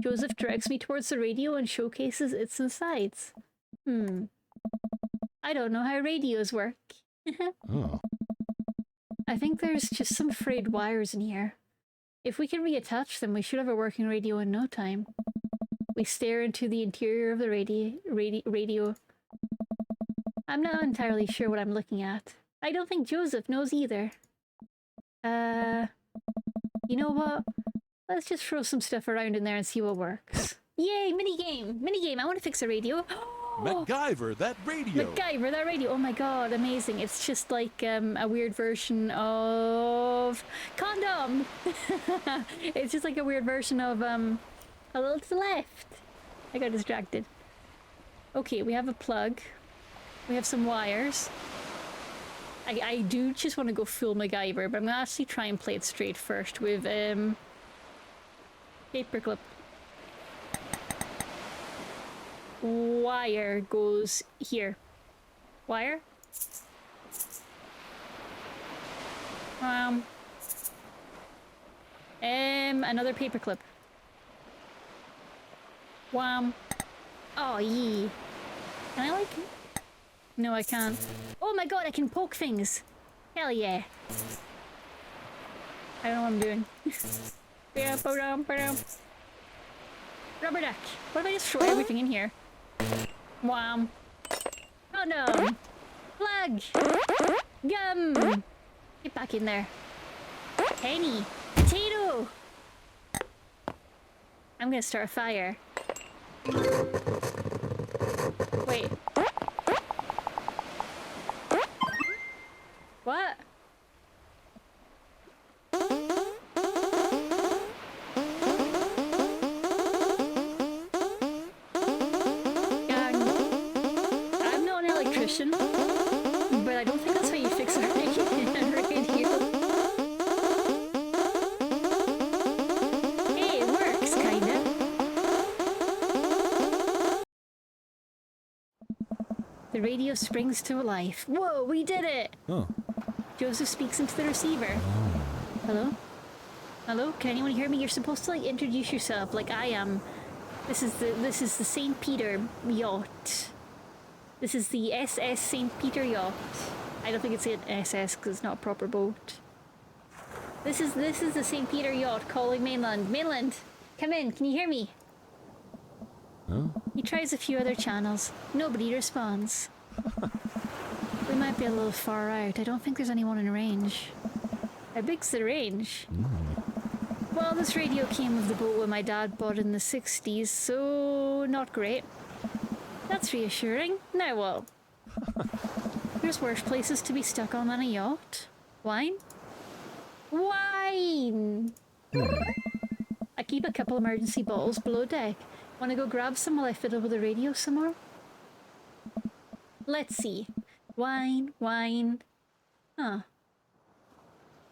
Joseph directs me towards the radio and showcases its insides. I don't know how radios work. Oh. I think there's just some frayed wires in here. If we can reattach them, we should have a working radio in no time. We stare into the interior of the radio. I'm not entirely sure what I'm looking at. I don't think Joseph knows either. You know what? Let's just throw some stuff around in there and see what works. Yay, minigame! Minigame, I want to fix a radio. MacGyver, that radio! MacGyver, that radio. Oh my god, amazing. It's just like a weird version of condom. It's just like a weird version of a little to the left. I got distracted. Okay, we have a plug. We have some wires. I do just want to go full MacGyver, but I'm gonna actually try and play it straight first with paperclip. wire goes here. Wire? Another paperclip. Wham. Oh, yee. Can I like... No, I can't. Oh my god, I can poke things. Hell yeah. I don't know what I'm doing. Rubber duck. What if I just throw everything in here? Wham. Condom. Plug. Gum. Get back in there. Penny. Potato. I'm gonna start a fire. Wait. What? I'm not an electrician, but I don't think that's how you fix a radio. Hey, it works, kinda. The radio springs to life. Whoa, we did it! Oh. Joseph speaks into the receiver. Hello? Hello? Can anyone hear me? You're supposed to like introduce yourself like I am. This is the St. Peter yacht. This is the SS St. Peter yacht. I don't think it's an SS because it's not a proper boat. This is the St. Peter yacht calling mainland. Mainland! Come in, can you hear me? Huh? He tries a few other channels. Nobody responds. We might be a little far out. I don't think there's anyone in range. How big's the range? Well, this radio came with the boat when my dad bought it in the 60s, so not great. That's reassuring. Now what? There's worse places to be stuck on than a yacht. Wine? Wine! I keep a couple emergency bottles below deck. Wanna go grab some while I fiddle with the radio some more? Let's see. Wine, wine. Huh.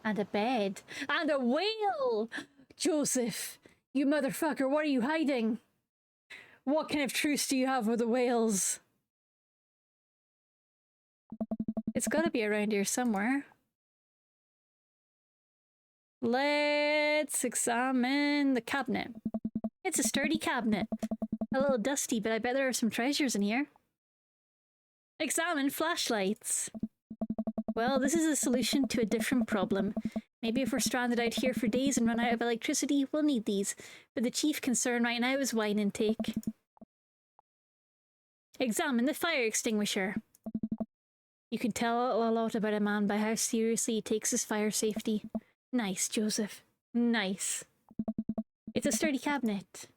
And a bed. And a whale! Joseph, you motherfucker, what are you hiding? What kind of truce do you have with the whales? It's gotta be around here somewhere. Let's examine the cabinet. It's a sturdy cabinet. A little dusty, but I bet there are some treasures in here. Examine flashlights. Well, this is a solution to a different problem. Maybe if we're stranded out here for days and run out of electricity, we'll need these. But the chief concern right now is wine intake. Examine the fire extinguisher. You can tell a lot about a man by how seriously he takes his fire safety. Nice, Joseph. Nice. It's a sturdy cabinet.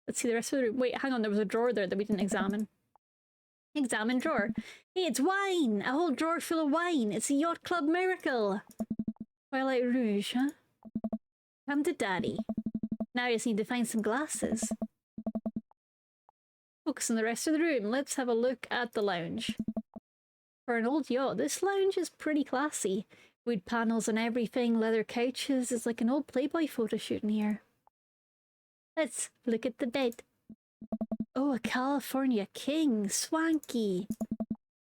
Let's see the rest of the room. Wait, hang on, there was a drawer there that we didn't examine. Examine drawer. Hey, it's wine! A whole drawer full of wine! It's a yacht club miracle! Twilight Rouge, huh? Come to daddy. Now I just need to find some glasses. Focus on the rest of the room. Let's have a look at the lounge. For an old yacht, this lounge is pretty classy. Wood panels and everything, leather couches. It's like an old Playboy photo shoot in here. Let's look at the bed. Oh, a California king. Swanky.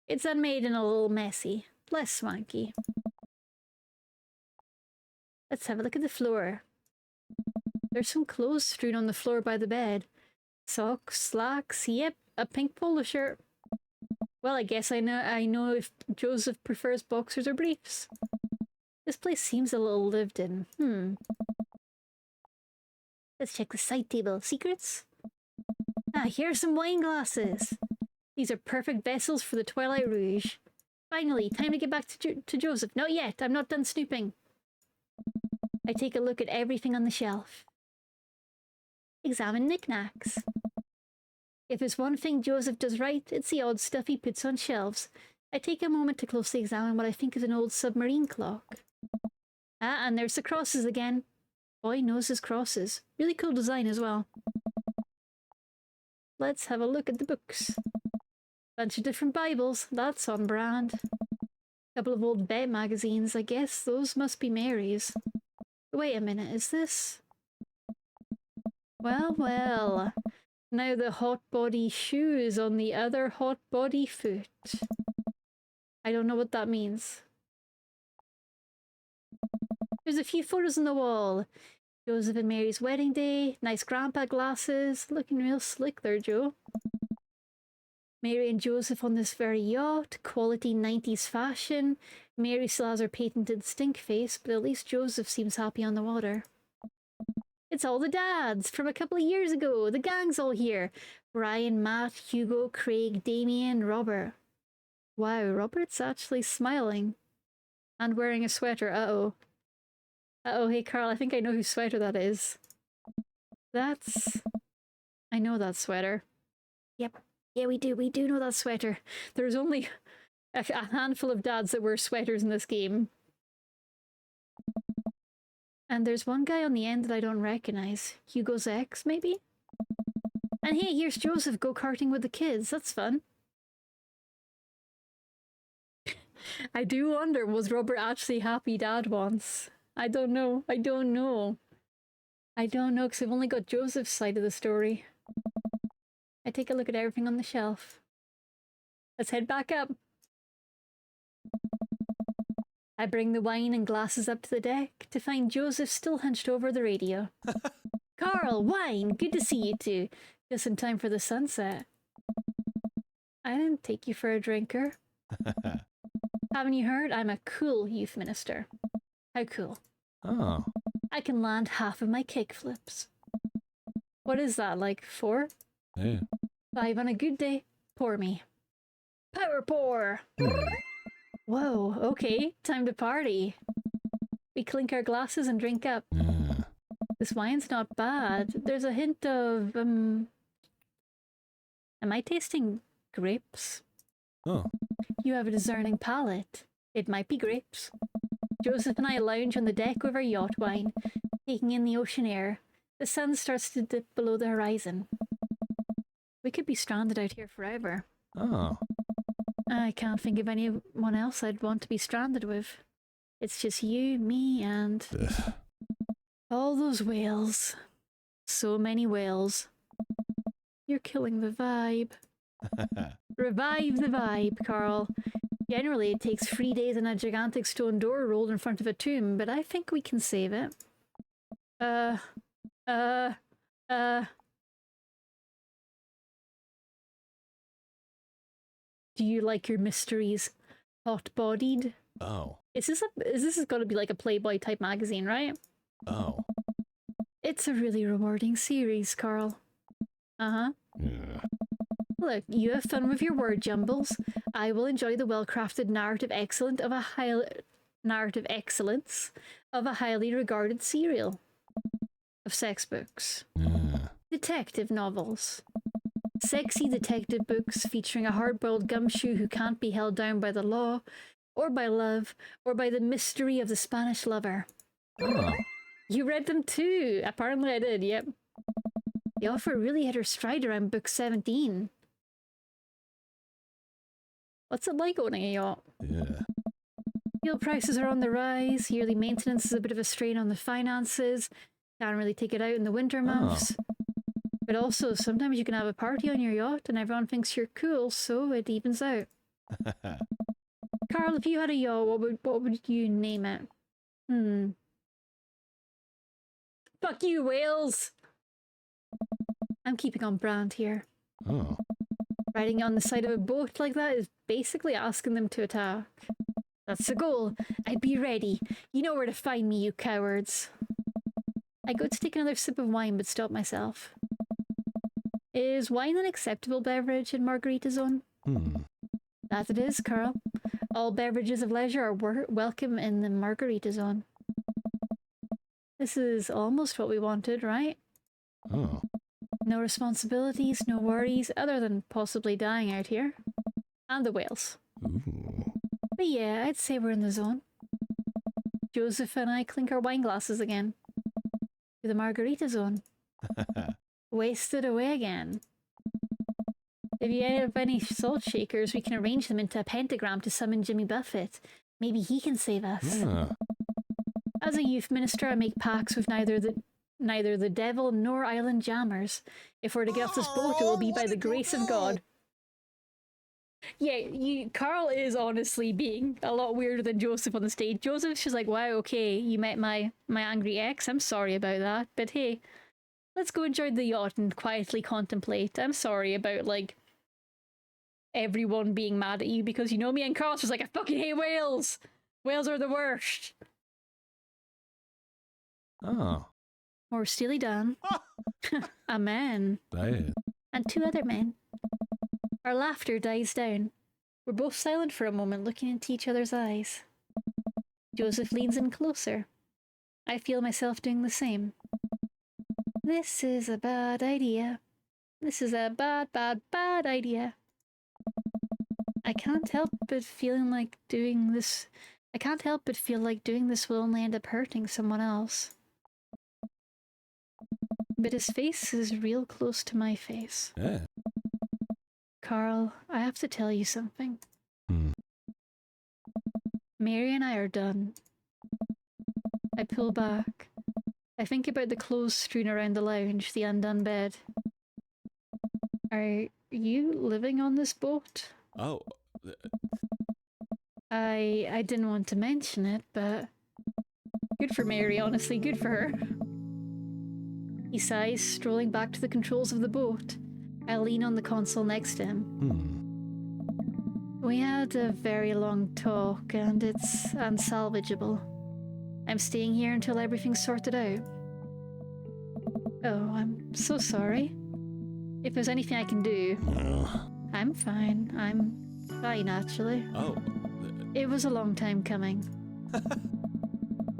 It's unmade and a little messy. Less swanky. Let's have a look at the floor. There's some clothes strewn on the floor by the bed. Socks, slacks, yep, a pink polo shirt. Well, I guess I know if Joseph prefers boxers or briefs. This place seems a little lived in. Let's check the side table. Secrets? Ah, here are some wine glasses. These are perfect vessels for the Twilight Rouge. Finally, time to get back to Joseph. Not yet, I'm not done snooping. I take a look at everything on the shelf. Examine knickknacks. If there's one thing Joseph does right, it's the odd stuff he puts on shelves. I take a moment to closely examine what I think is an old submarine clock. Ah, and there's the crosses again. Boy knows his crosses. Really cool design as well. Let's have a look at the books. Bunch of different Bibles. That's on brand. Couple of old vet magazines. I guess those must be Mary's. Wait a minute, is this? Well, well. Now the hot body shoe is on the other hot body foot. I don't know what that means. There's a few photos on the wall. Joseph and Mary's wedding day. Nice grandpa glasses. Looking real slick there, Joe. Mary and Joseph on this very yacht. Quality 90s fashion. Mary still has her patented stink face, but at least Joseph seems happy on the water. It's all the dads from a couple of years ago. The gang's all here. Brian, Matt, Hugo, Craig, Damien, Robert. Wow, Robert's actually smiling. And wearing a sweater. Uh-oh. Uh-oh, hey Carl, I think I know whose sweater that is. I know that sweater. Yep. Yeah, we do know that sweater. There's only a handful of dads that wear sweaters in this game. And there's one guy on the end that I don't recognize. Hugo's ex, maybe? And hey, here's Joseph go-karting with the kids. That's fun. I do wonder, was Robert actually happy dad once? I don't know. I don't know, because I've only got Joseph's side of the story. I take a look at everything on the shelf. Let's head back up. I bring the wine and glasses up to the deck to find Joseph still hunched over the radio. Carl, wine! Good to see you two. Just in time for the sunset. I didn't take you for a drinker. Haven't you heard? I'm a cool youth minister. How cool. Oh. I can land half of my kickflips. What is that, like 4? Yeah. 5 on a good day. Pour me. Power pour! Whoa, okay, time to party. We clink our glasses and drink up. Yeah. This wine's not bad. There's a hint of, am I tasting grapes? Oh. You have a discerning palate. It might be grapes. Joseph and I lounge on the deck with our yacht wine, taking in the ocean air. The sun starts to dip below the horizon. We could be stranded out here forever. Oh. I can't think of anyone else I'd want to be stranded with. It's just you, me, and Ugh. all those whales. So many whales. You're killing the vibe. Revive the vibe, Carl. Generally, it takes 3 days and a gigantic stone door rolled in front of a tomb, but I think we can save it. Do you like your mysteries hot-bodied? Oh. This has got to be like a Playboy type magazine, right? Oh. It's a really rewarding series, Carl. Uh-huh. Yeah. Look, you have fun with your word jumbles. I will enjoy the well-crafted narrative excellence of a highly regarded serial of sex books. Yeah. Detective novels. Sexy detective books featuring a hard-boiled gumshoe who can't be held down by the law, or by love, or by the mystery of the Spanish lover. Oh. You read them too. Apparently I did, yep. The author really hit her stride around book 17. What's it like owning a yacht? Yeah. Fuel prices are on the rise, yearly maintenance is a bit of a strain on the finances, can't really take it out in the winter months. But also, sometimes you can have a party on your yacht and everyone thinks you're cool, so it evens out. Carl, if you had a yacht, what would you name it? Fuck you, whales! I'm keeping on brand here. Oh. Riding on the side of a boat like that is basically asking them to attack. That's the goal. I'd be ready. You know where to find me, you cowards. I go to take another sip of wine, but stop myself. Is wine an acceptable beverage in Margarita Zone? That it is, Carl. All beverages of leisure are welcome in the Margarita Zone. This is almost what we wanted, right? Oh. No responsibilities, no worries, other than possibly dying out here. And the whales. Ooh. But yeah, I'd say we're in the zone. Joseph and I clink our wine glasses again. To the Margarita Zone. Wasted away again. If you have any salt shakers, we can arrange them into a pentagram to summon Jimmy Buffett. Maybe he can save us. Ah. As a youth minister, I make pacts with neither neither the devil nor island jammers. If we're to get off this boat, it will be by the grace of God. Yeah, Carl is honestly being a lot weirder than Joseph on the stage. Joseph's just like, wow, okay, you met my angry ex. I'm sorry about that. But hey, let's go enjoy the yacht and quietly contemplate. I'm sorry about, like, everyone being mad at you because you know me. And Carl's just like, I fucking hate whales. Whales are the worst. Oh. Or Steely Dan. A man. Bad. And two other men. Our laughter dies down. We're both silent for a moment, looking into each other's eyes. Joseph leans in closer. I feel myself doing the same. This is a bad idea. This is a bad, bad, bad idea. I can't help but feeling like doing this. I can't help but feel like doing this will only end up hurting someone else. But his face is real close to my face. Yeah. Carl, I have to tell you something. Hmm. Mary and I are done. I pull back. I think about the clothes strewn around the lounge, the undone bed. Are you living on this boat? Oh, I didn't want to mention it, but good for Mary, honestly, good for her. He sighs, strolling back to the controls of the boat. I lean on the console next to him. We had a very long talk, and it's unsalvageable. I'm staying here until everything's sorted out. Oh, I'm so sorry. If there's anything I can do... I'm fine. I'm fine, actually. oh. It was a long time coming.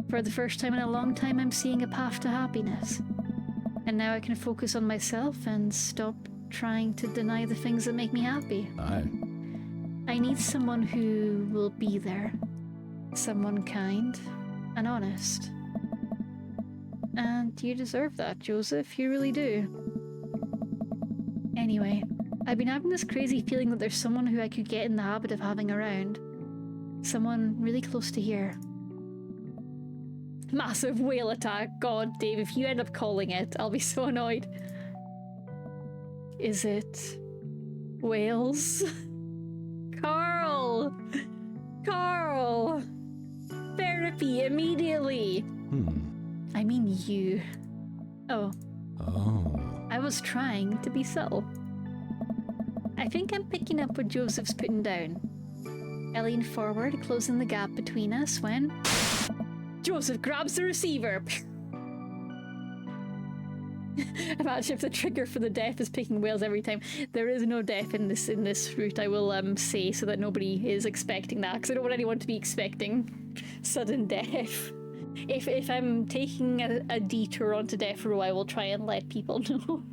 For the first time in a long time, I'm seeing a path to happiness. And now I can focus on myself and stop trying to deny the things that make me happy. Aye. I need someone who will be there. Someone kind and honest. And you deserve that, Joseph. You really do. Anyway, I've been having this crazy feeling that there's someone who I could get in the habit of having around. Someone really close to here. Massive whale attack. God, Dave, if you end up calling it, I'll be so annoyed. Is it whales? Carl! Carl! Therapy immediately! I mean you. Oh, Oh. I was trying to be subtle. I think I'm picking up what Joseph's putting down. I lean forward, closing the gap between us when... Joseph grabs the receiver! Imagine if the trigger for the death is picking whales every time. There is no death in this route, I will say, so that nobody is expecting that, because I don't want anyone to be expecting sudden death. If I'm taking a detour onto death row, I will try and let people know.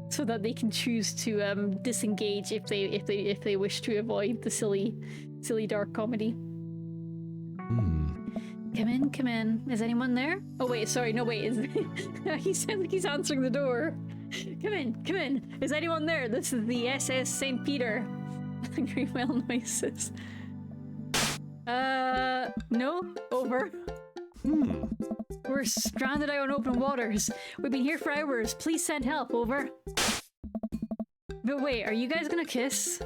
So that they can choose to disengage if they wish to avoid the silly dark comedy. Come in. Is anyone there? Oh wait, sorry, no wait. He sounds like he's answering the door. Come in. Is anyone there? This is the SS St. Peter. Angry whale noises. No. Over. We're stranded out on open waters. We've been here for hours. Please send help. Over. But wait, are you guys gonna kiss?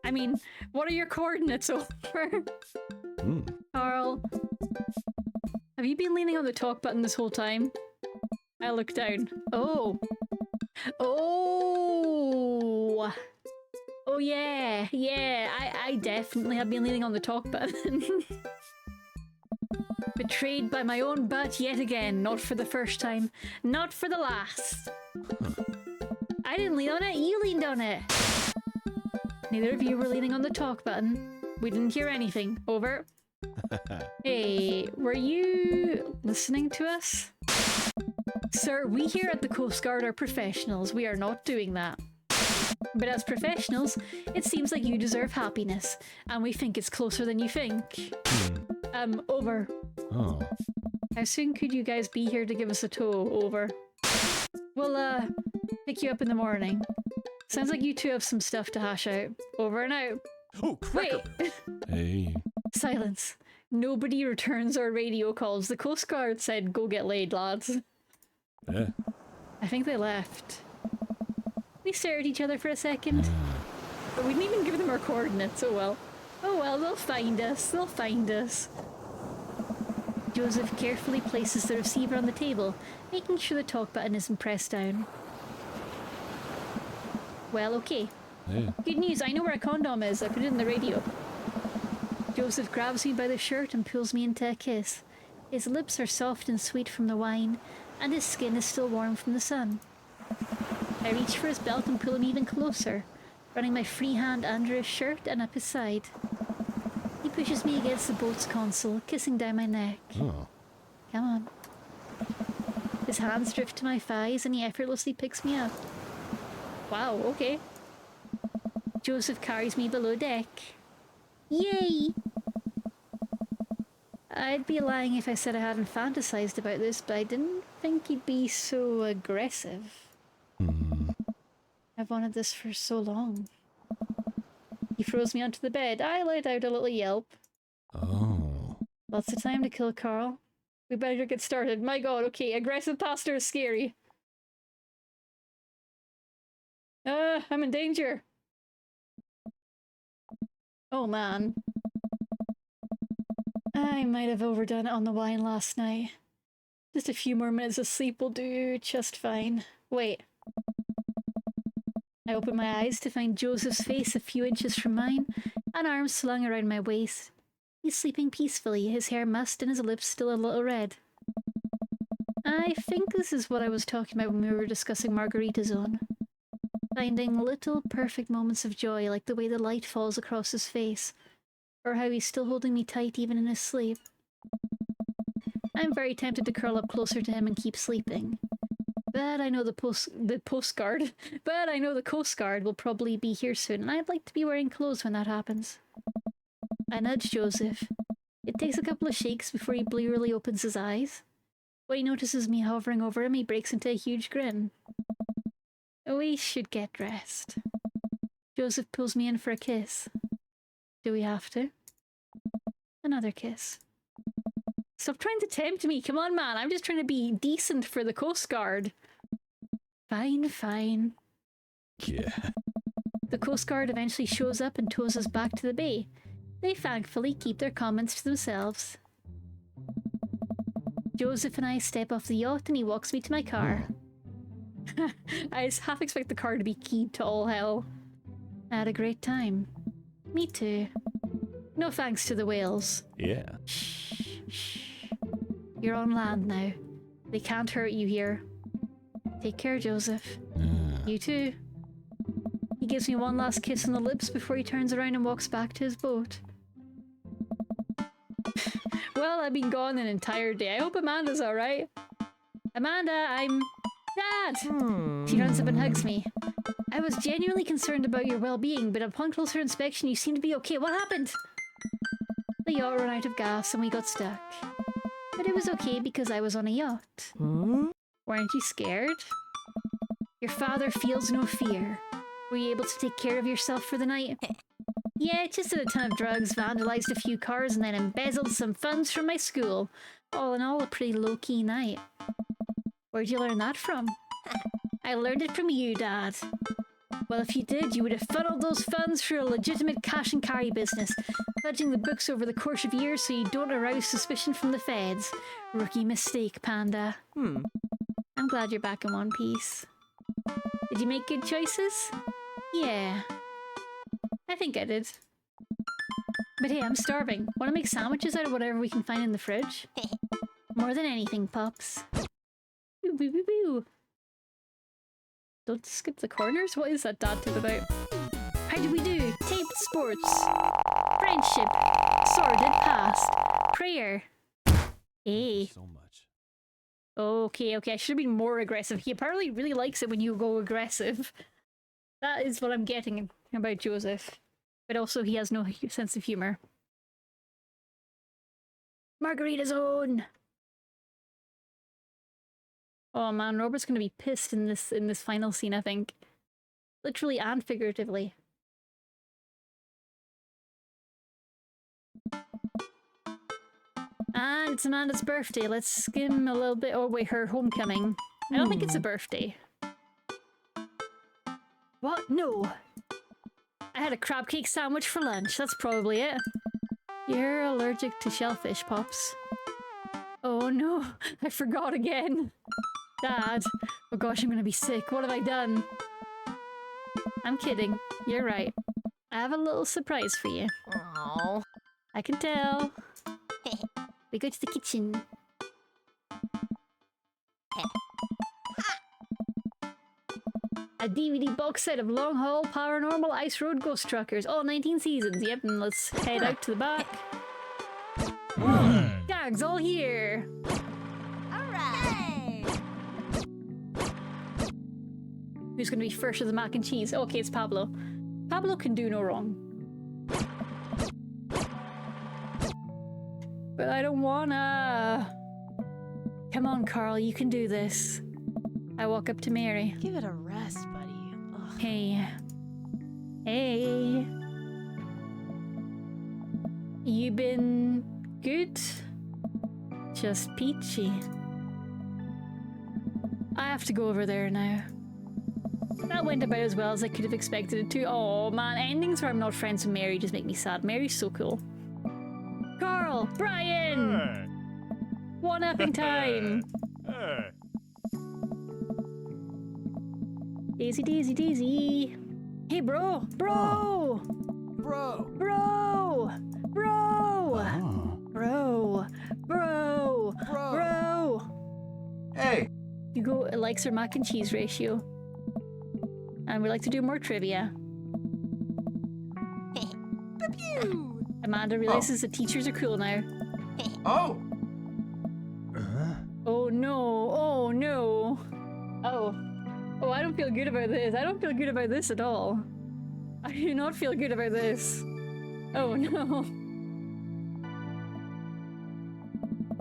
I mean, what are your coordinates? Over. Carl, have you been leaning on the talk button this whole time? I look down. Oh, yeah. I definitely have been leaning on the talk button. Betrayed by my own butt yet again. Not for the first time. Not for the last. I didn't lean on it. You leaned on it. Neither of you were leaning on the talk button. We didn't hear anything. Over. Hey, were you listening to us? Sir, we here at the Coast Guard are professionals. We are not doing that. But as professionals, it seems like you deserve happiness, and we think it's closer than you think. Over. Oh. How soon could you guys be here to give us a tow? Over. We'll, pick you up in the morning. Sounds like you two have some stuff to hash out. Over and out. Oh, cracker Wait. barrel. Hey. Silence. Nobody returns our radio calls. The Coast Guard said, go get laid, lads. Yeah. I think they left. We stared at each other for a second. But we didn't even give them our coordinates. Oh well. Oh well, they'll find us. They'll find us. Joseph carefully places the receiver on the table, making sure the talk button isn't pressed down. Well, okay. Yeah. Good news, I know where a condom is. I put it in the radio. Joseph grabs me by the shirt and pulls me into a kiss. His lips are soft and sweet from the wine, and his skin is still warm from the sun. I reach for his belt and pull him even closer, running my free hand under his shirt and up his side. He pushes me against the boat's console, kissing down my neck. Oh. Come on. His hands drift to my thighs and he effortlessly picks me up. Wow, okay. Joseph carries me below deck. Yay! I'd be lying if I said I hadn't fantasized about this, but I didn't think he'd be so aggressive. I've wanted this for so long. He throws me onto the bed. I let out a little yelp. Oh. Lots of time to kill, Carl. We better get started. My god, okay, aggressive pastor is scary. I'm in danger. Oh man. I might have overdone it on the wine last night. Just a few more minutes of sleep will do just fine. Wait. I open my eyes to find Joseph's face a few inches from mine, an arm slung around my waist. He's sleeping peacefully, his hair mussed and his lips still a little red. I think this is what I was talking about when we were discussing Margarita Zone. Finding little perfect moments of joy, like the way the light falls across his face, or how he's still holding me tight even in his sleep. I'm very tempted to curl up closer to him and keep sleeping. But I know the Coast Guard will probably be here soon, and I'd like to be wearing clothes when that happens. I nudge Joseph. It takes a couple of shakes before he blearily opens his eyes. When he notices me hovering over him, he breaks into a huge grin. We should get dressed. Joseph pulls me in for a kiss. Do we have to? Another kiss. Stop trying to tempt me. Come on, man. I'm just trying to be decent for the Coast Guard. Fine, fine. Yeah. The Coast Guard eventually shows up and tows us back to the bay. They thankfully keep their comments to themselves. Joseph and I step off the yacht and he walks me to my car. I half expect the car to be keyed to all hell. I had a great time. Me too. No thanks to the whales. Yeah. Shh, shh. You're on land now. They can't hurt you here. Take care, Joseph. You too. He gives me one last kiss on the lips before he turns around and walks back to his boat. Well, I've been gone an entire day. I hope Amanda's alright. Amanda, I'm... Dad! She runs up and hugs me. I was genuinely concerned about your well-being, but upon closer inspection you seem to be okay. What happened? The yacht ran out of gas and we got stuck. But it was okay because I was on a yacht. Weren't you scared? Your father feels no fear. Were you able to take care of yourself for the night? Yeah, just did a ton of drugs, vandalized a few cars, and then embezzled some funds from my school. All in all, a pretty low-key night. Where'd you learn that from? I learned it from you, Dad. Well, if you did, you would have funneled those funds through a legitimate cash and carry business, fudging the books over the course of years so you don't arouse suspicion from the feds. Rookie mistake, Panda. I'm glad you're back in one piece. Did you make good choices? Yeah. I think I did. But hey, I'm starving. Want to make sandwiches out of whatever we can find in the fridge? More than anything, Pops. Boo, boo, boo, boo. Don't skip the corners? What is that dad tip about? How do we do? Taped sports. Friendship. Sordid past. Prayer. Hey. So much. Okay, I should have been more aggressive. He apparently really likes it when you go aggressive. That is what I'm getting about Joseph. But also he has no sense of humor. Margarita Zone! Oh man, Robert's gonna be pissed in this final scene, I think. Literally and figuratively. And it's Amanda's birthday. Let's skim a little bit. Oh wait, her homecoming. I don't think it's a birthday. What? No. I had a crab cake sandwich for lunch. That's probably it. You're allergic to shellfish, Pops. Oh no, I forgot again. Dad. Oh gosh, I'm gonna be sick. What have I done? I'm kidding. You're right. I have a little surprise for you. Oh. I can tell. We go to the kitchen. A DVD box set of Long Haul Paranormal Ice Road Ghost Truckers, all 19 seasons. Yep, and let's head out to the back. Gag's all here. Alright. Who's gonna be first with the mac and cheese? Okay, it's Pablo. Pablo can do no wrong. But I don't wanna. Come on, Carl, you can do this. I walk up to Mary. Give it a rest, buddy. Ugh. Hey. Hey. You been good? Just peachy. I have to go over there now. That went about as well as I could have expected it to. Oh man, endings where I'm not friends with Mary just make me sad. Mary's so cool. Carl! Brian! One-upping time! Daisy, Daisy, Daisy! Hey bro! Bro! Bro. Bro! Bro! Oh. Bro! Bro! Bro. Bro! Hey. Hugo likes her mac and cheese ratio. And we like to do more trivia. Pew! Amanda realizes that teachers are cool now. Oh. Oh no! Oh no! Oh. Oh, I don't feel good about this. I don't feel good about this at all. I do not feel good about this. Oh no.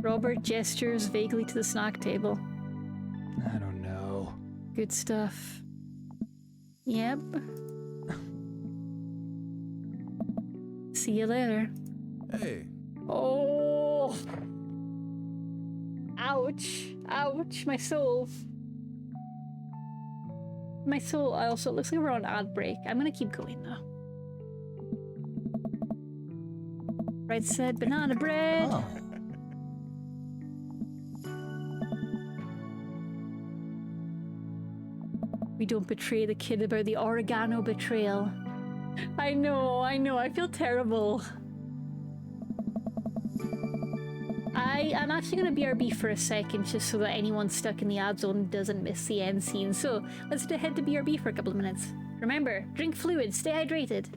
Robert gestures vaguely to the snack table. I don't know. Good stuff. Yep. See you later. Hey. Oh! Ouch! Ouch! My soul. My soul. Also, it looks like we're on ad break. I'm gonna keep going though. Right said banana bread. Oh. We don't betray the kid about the oregano betrayal. I know, I feel terrible. I'm actually gonna BRB for a second just so that anyone stuck in the ad zone doesn't miss the end scene. So let's head to BRB for a couple of minutes. Remember, drink fluid, stay hydrated.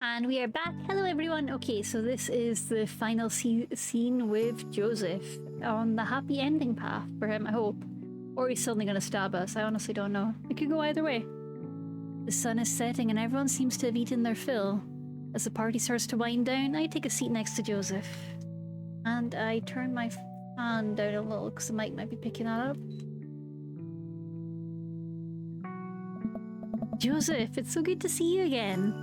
And we are back. Hello everyone. Okay, so this is the final scene with Joseph on the happy ending path for him, I hope. Or he's suddenly gonna stab us. I honestly don't know. It could go either way. The sun is setting and everyone seems to have eaten their fill. As the party starts to wind down, I take a seat next to Joseph. And I turn my fan down a little because the mic might be picking that up. Joseph, it's so good to see you again.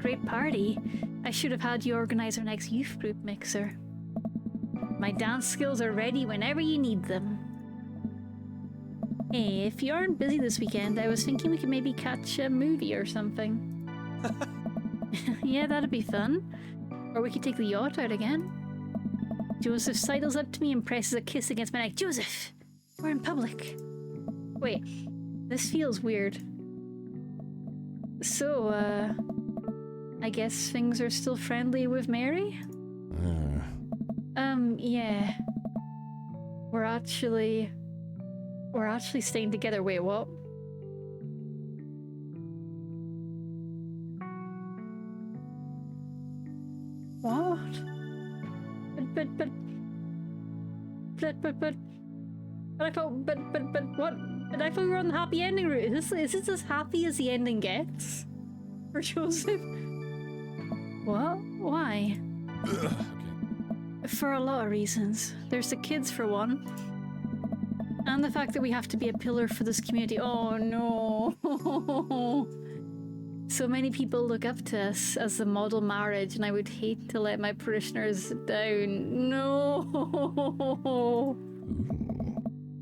Great party. I should have had you organize our next youth group mixer. My dance skills are ready whenever you need them. Hey, if you aren't busy this weekend, I was thinking we could maybe catch a movie or something. Yeah, that'd be fun. Or we could take the yacht out again. Joseph sidles up to me and presses a kiss against my neck. Joseph! We're in public. Wait, this feels weird. So, I guess things are still friendly with Mary? Yeah. We're actually staying together. Wait, what? What? But I thought, but what? But I thought we were on the happy ending route. Is this as happy as the ending gets? For Joseph? What? Why? Okay. For a lot of reasons. There's the kids for one. And the fact that we have to be a pillar for this community. Oh no. So many people look up to us as the model marriage, and I would hate to let my parishioners down. No! Ooh.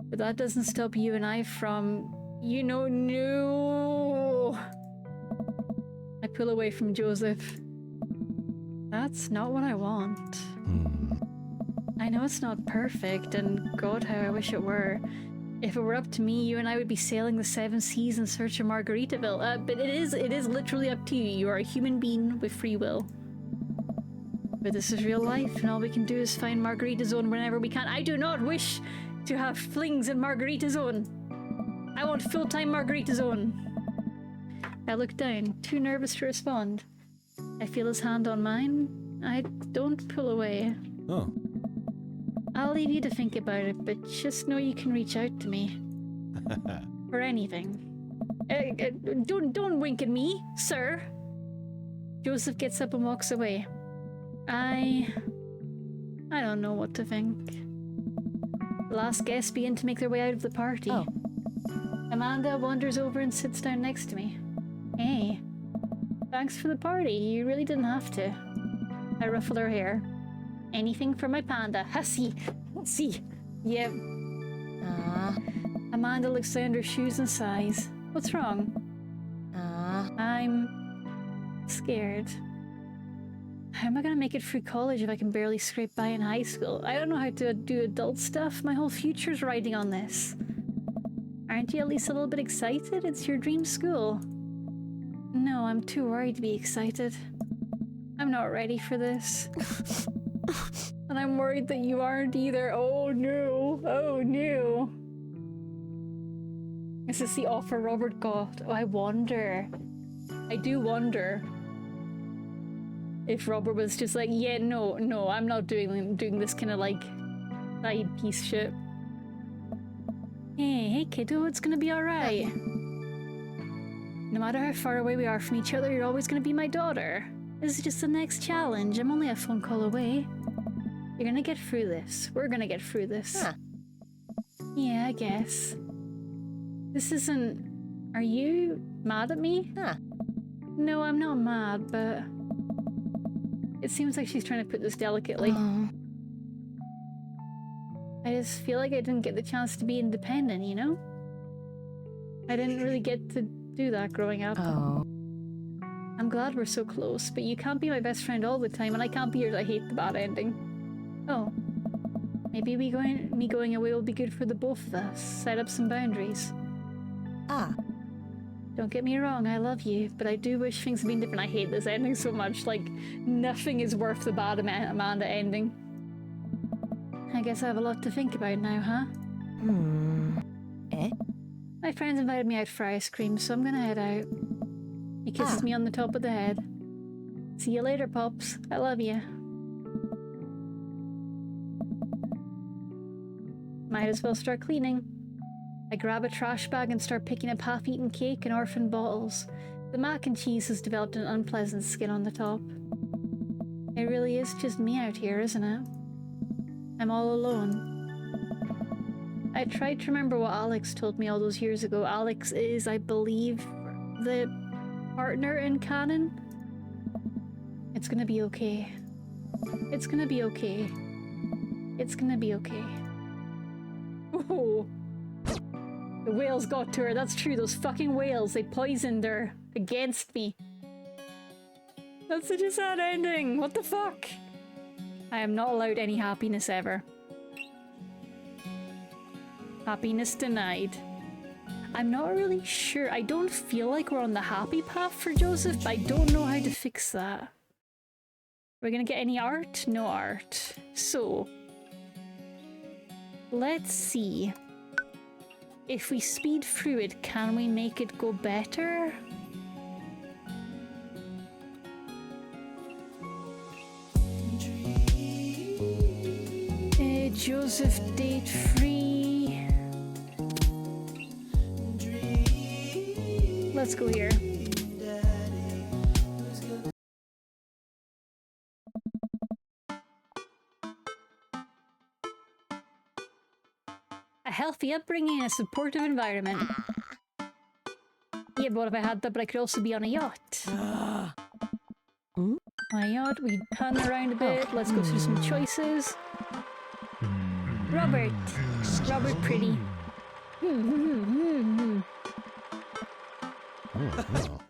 But that doesn't stop you and I from, you know, no! I pull away from Joseph. That's not what I want. I know it's not perfect, and God, how I wish it were. If it were up to me, you and I would be sailing the 7 seas in search of Margaritaville. But it is literally up to you. You are a human being with free will. But this is real life, and all we can do is find Margarita Zone whenever we can. I do not wish to have flings in Margarita Zone. I want full-time Margarita Zone. I look down, too nervous to respond. I feel his hand on mine. I don't pull away. Oh. I'll leave you to think about it, but just know you can reach out to me. For anything. Don't wink at me, sir. Joseph gets up and walks away. I don't know what to think. The last guests begin to make their way out of the party. Oh. Amanda wanders over and sits down next to me. Hey, thanks for the party. You really didn't have to. I ruffle her hair. Anything for my panda. Hussy. See. Yep. Amanda looks down her shoes and sighs. What's wrong? I'm scared. How am I gonna make it through college if I can barely scrape by in high school? I don't know how to do adult stuff. My whole future's riding on this. Aren't you at least a little bit excited? It's your dream school. No, I'm too worried to be excited. I'm not ready for this. And I'm worried that you aren't either. Oh no. Oh no. Is this the offer Robert got? Oh, I wonder. I do wonder if Robert was just like, yeah, no, I'm not doing this kind of like side piece shit. Hey kiddo, it's gonna be alright. No matter how far away we are from each other, you're always gonna be my daughter. This is just the next challenge. I'm only a phone call away. You're gonna get through this. We're gonna get through this. Huh. Yeah, I guess. This isn't... Are you mad at me? Huh. No, I'm not mad, but... It seems like she's trying to put this delicately. I just feel like I didn't get the chance to be independent, you know? I didn't really get to do that growing up. Oh. I'm glad we're so close, but you can't be my best friend all the time, and I can't be yours. I hate the bad ending. Oh. Maybe me going away will be good for the both of us. Set up some boundaries. Don't get me wrong, I love you, but I do wish things had been different. I hate this ending so much. Like, nothing is worth the bad Amanda ending. I guess I have a lot to think about now, huh? My friends invited me out for ice cream, so I'm gonna head out. He kisses me on the top of the head. See you later, Pops. I love you. Might as well start cleaning. I grab a trash bag and start picking up half-eaten cake and orphan bottles. The mac and cheese has developed an unpleasant skin on the top. It really is just me out here, isn't it? I'm all alone. I tried to remember what Alex told me all those years ago. Alex is, I believe, the partner in canon. It's gonna be okay. It's gonna be okay. It's gonna be okay. Ooh. The whales got to her. That's true. Those fucking whales. They poisoned her against me. That's such a sad ending. What the fuck? I am not allowed any happiness ever. Happiness denied. I'm not really sure. I don't feel like we're on the happy path for Joseph, but I don't know how to fix that. Are we gonna get any art? No art. So, let's see. If we speed through it, can we make it go better? Joseph date free. Let's go here. A healthy upbringing and a supportive environment. Yeah, but what if I had that, but I could also be on a yacht? My yacht, we turn around a bit. Let's go through some choices. Robert. Robert Pretty. Oh, wow.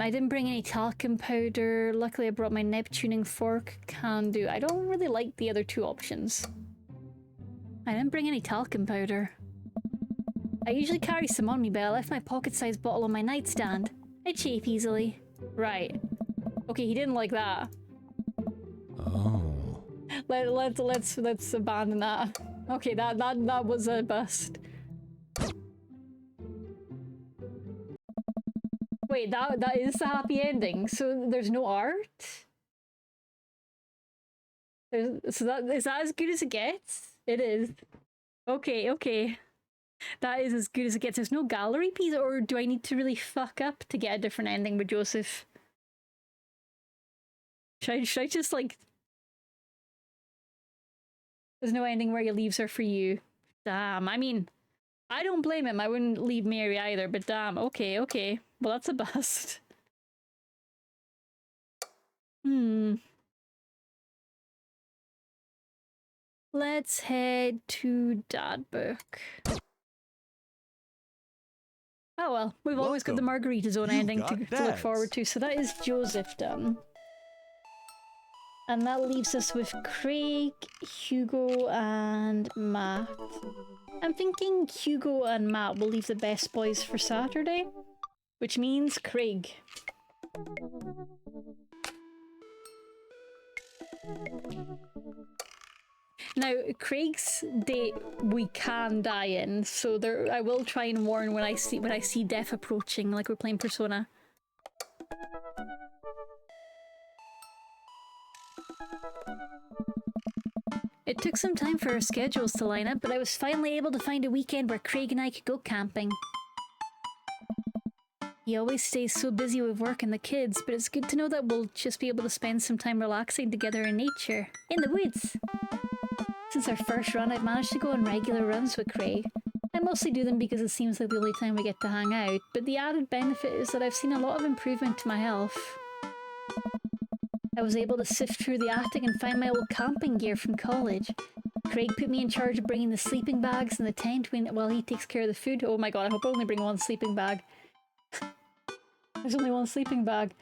I didn't bring any talcum powder. Luckily I brought my nib tuning fork. Can do. I don't really like the other two options. I didn't bring any talcum powder. I usually carry some on me, but I left my pocket-sized bottle on my nightstand. I chafe easily. Right. Okay, he didn't like that. Oh. Let's abandon that. Okay, that was a bust. Wait, that is the happy ending. So there's no art? Is that as good as it gets? It is. Okay. That is as good as it gets. There's no gallery piece, or do I need to really fuck up to get a different ending with Joseph? Should I just like... There's no ending where he leaves her for you. Damn, I mean, I don't blame him. I wouldn't leave Mary either, but damn, okay. Well, that's a bust. Let's head to Dad Book. Oh well, we've always got the Margarita Zone ending to look forward to, so that is Joseph done. And that leaves us with Craig, Hugo, and Matt. I'm thinking Hugo and Matt will leave the best boys for Saturday, which means Craig. Now, Craig's date we can die in, so there I will try and warn when I see death approaching, like we're playing Persona. It took some time for our schedules to line up, but I was finally able to find a weekend where Craig and I could go camping. He always stays so busy with work and the kids, but it's good to know that we'll just be able to spend some time relaxing together in nature, in the woods. Since our first run, I've managed to go on regular runs with Craig. I mostly do them because it seems like the only time we get to hang out, but the added benefit is that I've seen a lot of improvement to my health. I was able to sift through the attic and find my old camping gear from college. Craig put me in charge of bringing the sleeping bags and the tent while he takes care of the food. Oh my god, I hope I only bring one sleeping bag. There's only one sleeping bag.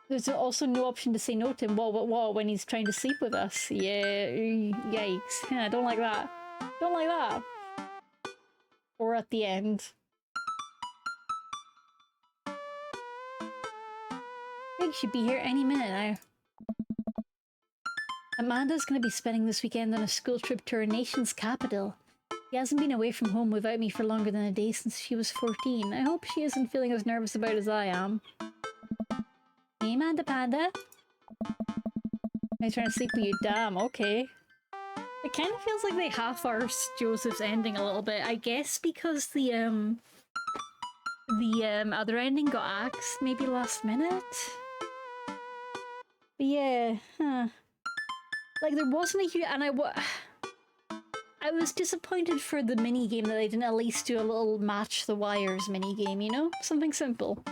There's also no option to say no to him when he's trying to sleep with us. Yeah, yikes. Yeah, I don't like that. Don't like that. Or at the end. Craig should be here any minute now. Amanda's going to be spending this weekend on a school trip to our nation's capital. She hasn't been away from home without me for longer than a day since she was 14. I hope she isn't feeling as nervous about it as I am. Hey, Amanda Panda. I'm trying to sleep with you. Damn, okay. It kind of feels like they half-arsed Joseph's ending a little bit. I guess because the other ending got axed maybe last minute. But yeah, like there wasn't a huge... And I was disappointed for the minigame that they didn't at least do a little match the wires minigame, you know? Something simple.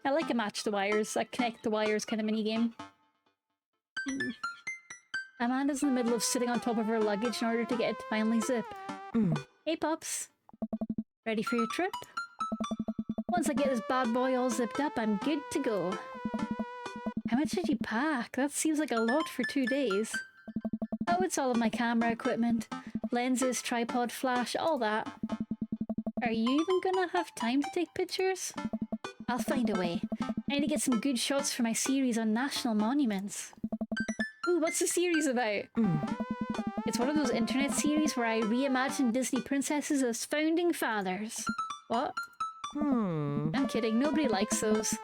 I like a match the wires, a connect the wires kind of minigame. Amanda's in the middle of sitting on top of her luggage in order to get it to finally zip. Hey Pops. Ready for your trip? Once I get this bad boy all zipped up, I'm good to go. How much did you pack? That seems like a lot for 2 days. Oh, it's all of my camera equipment. Lenses, tripod, flash, all that. Are you even gonna have time to take pictures? I'll find a way. I need to get some good shots for my series on national monuments. Ooh, what's the series about? It's one of those internet series where I reimagine Disney princesses as founding fathers. What? I'm kidding, nobody likes those.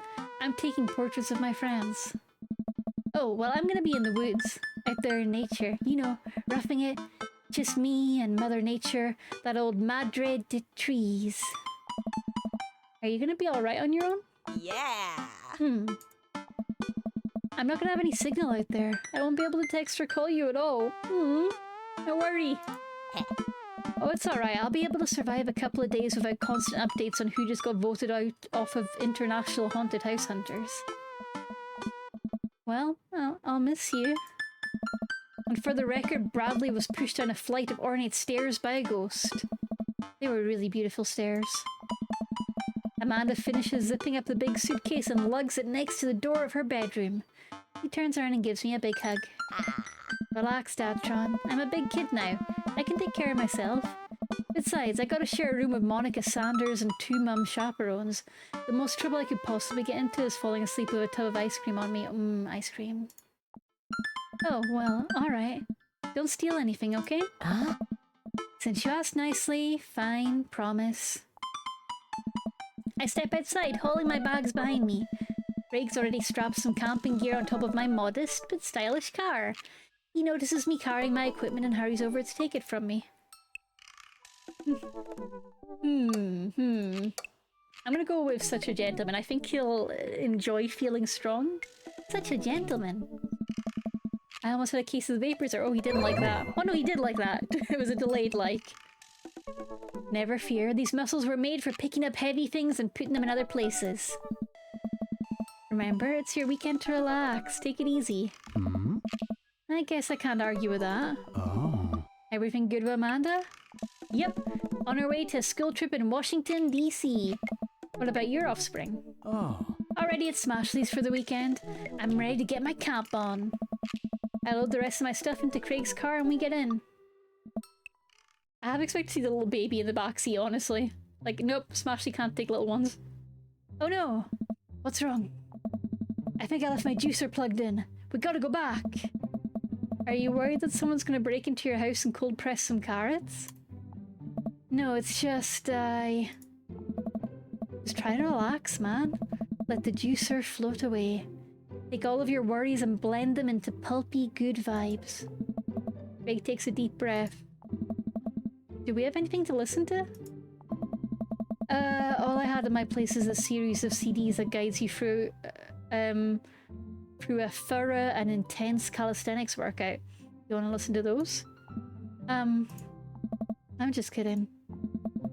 I'm taking portraits of my friends. Oh, well, I'm gonna be in the woods, out there in nature, you know, roughing it. Just me and Mother Nature, that old Madre de trees. Are you gonna be alright on your own? Yeah. I'm not gonna have any signal out there. I won't be able to text or call you at all. Don't worry. Oh, it's alright. I'll be able to survive a couple of days without constant updates on who just got voted out off of International Haunted House Hunters. Well, I'll miss you. And for the record, Bradley was pushed down a flight of ornate stairs by a ghost. They were really beautiful stairs. Amanda finishes zipping up the big suitcase and lugs it next to the door of her bedroom. He turns around and gives me a big hug. Relax, Dadtron. I'm a big kid now. I can take care of myself. Besides, I gotta share a room with Monica Sanders and 2 mum chaperones. The most trouble I could possibly get into is falling asleep with a tub of ice cream on me. Ice cream. Oh, well, alright. Don't steal anything, okay? Huh? Since you asked nicely, fine, promise. I step outside, hauling my bags behind me. Craig's already strapped some camping gear on top of my modest but stylish car. He notices me carrying my equipment and hurries over to take it from me. I'm gonna go with such a gentleman. I think he'll enjoy feeling strong. Such a gentleman. I almost had a case of the vapors, or oh, he didn't like that. Oh no, he did like that. It was a delayed like. Never fear, these muscles were made for picking up heavy things and putting them in other places. Remember, it's your weekend to relax. Take it easy. I guess I can't argue with that. Oh. Everything good with Amanda? Yep. On her way to a school trip in Washington, D.C. What about your offspring? Oh. Already at Smashley's for the weekend. I'm ready to get my camp on. I load the rest of my stuff into Craig's car and we get in. I have expected to see the little baby in the backseat, honestly. Like, nope, Smashley can't take little ones. Oh no! What's wrong? I think I left my juicer plugged in. We gotta go back! Are you worried that someone's gonna break into your house and cold press some carrots? No, it's just, Just try to relax, man. Let the juicer float away. Take all of your worries and blend them into pulpy, good vibes. Craig takes a deep breath. Do we have anything to listen to? All I had in my place is a series of CDs that guides you through a thorough and intense calisthenics workout. You want to listen to those? I'm just kidding.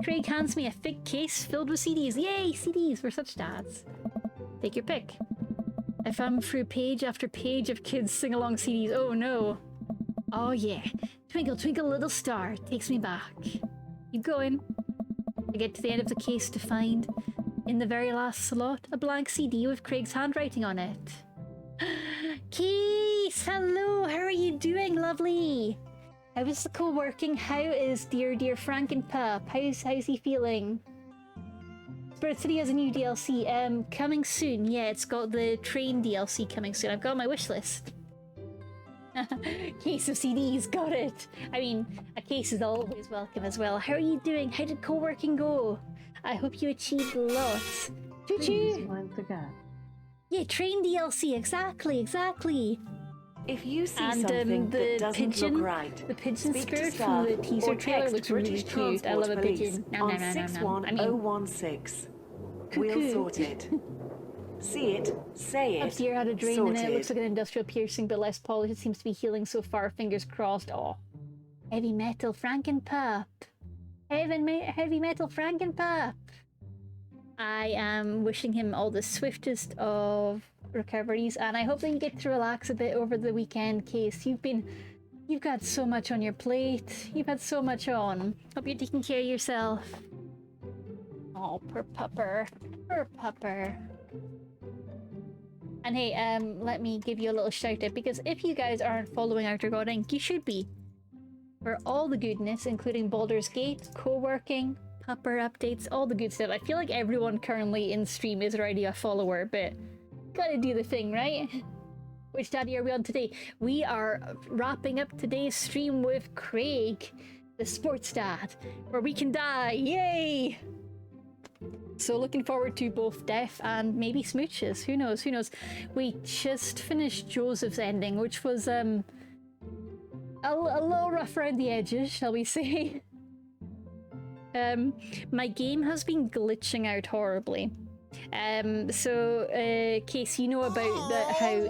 Craig hands me a thick case filled with CDs. Yay, CDs! We're such dads. Take your pick. I found through page after page of kids sing-along CDs. Oh no. Oh yeah. Twinkle, twinkle, little star takes me back. Keep going. I get to the end of the case to find, in the very last slot, a blank CD with Craig's handwriting on it. Keith! Hello! How are you doing, lovely? How is the co-working? How is dear Frankenpup? How's he feeling? Spirit City has a new DLC, coming soon. Yeah, it's got the train DLC coming soon. I've got it on my wish list. Case of CDs, got it. I mean, a case is always welcome as well. How are you doing? How did co-working go? I hope you achieved lots. Choo-choo! Yeah, train DLC, exactly. If you see and something the that doesn't pigeon, look right, the pigeon speak to spirit staff from the teaser or trailer text looks British really cute. I love a Transport pigeon. Police on 61016. We'll Cuckoo. sort it. See it, say Up it, here had a drain in it. sorted. Looks like an industrial piercing, but less polished. It seems to be healing so far. Fingers crossed. Oh, heavy metal Frankenpup. Heavy metal Frankenpup. I am wishing him all the swiftest of recoveries, and I hope that you get to relax a bit over the weekend, Case. You've got so much on your plate. You've had so much on. Hope you're taking care of yourself. Oh, poor pupper. Poor pupper. And hey, let me give you a little shout out, because if you guys aren't following Outer God Inc., you should be. For all the goodness, including Baldur's Gate, co-working, pupper updates, all the good stuff. I feel like everyone currently in stream is already a follower, but gotta do the thing, right? Which daddy are we on today? We are wrapping up today's stream with Craig, the sports dad, where we can die. Yay! So looking forward to both death and maybe smooches. Who knows? We just finished Joseph's ending, which was a little rough around the edges, shall we say. My game has been glitching out horribly. Case, you know about how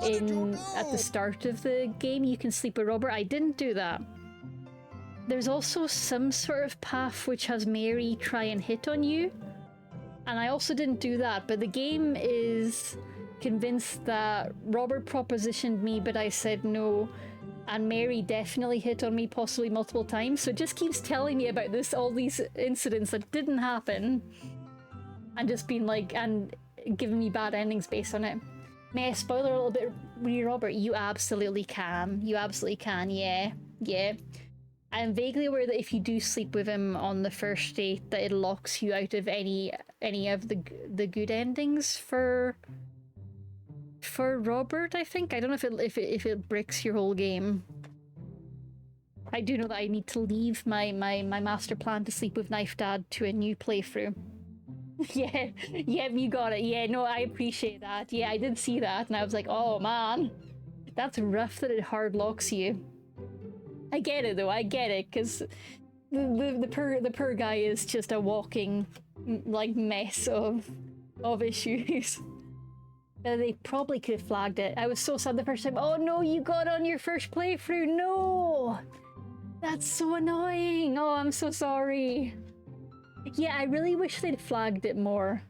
at the start of the game you can sleep with Robert? I didn't do that. There's also some sort of path which has Mary try and hit on you. And I also didn't do that, but the game is convinced that Robert propositioned me, but I said no. And Mary definitely hit on me, possibly multiple times. So it just keeps telling me about all these incidents that didn't happen. And just being like, and giving me bad endings based on it. May I spoiler a little bit, Robert? You absolutely can. You absolutely can, yeah. Yeah. I'm vaguely aware that if you do sleep with him on the first date, that it locks you out of any of the good endings for Robert, I think. I don't know if it bricks your whole game. I do know that I need to leave my master plan to sleep with Knife Dad to a new playthrough. Yeah, you got it. Yeah, no, I appreciate that. Yeah, I did see that, and I was like, oh man, that's rough that it hard locks you. I get it though. I get it, because the poor guy is just a walking like mess of issues. They probably could have flagged it. I was so sad the first time. Oh no, you got on your first playthrough. No, that's so annoying. Oh, I'm so sorry. Yeah, I really wish they'd flagged it more.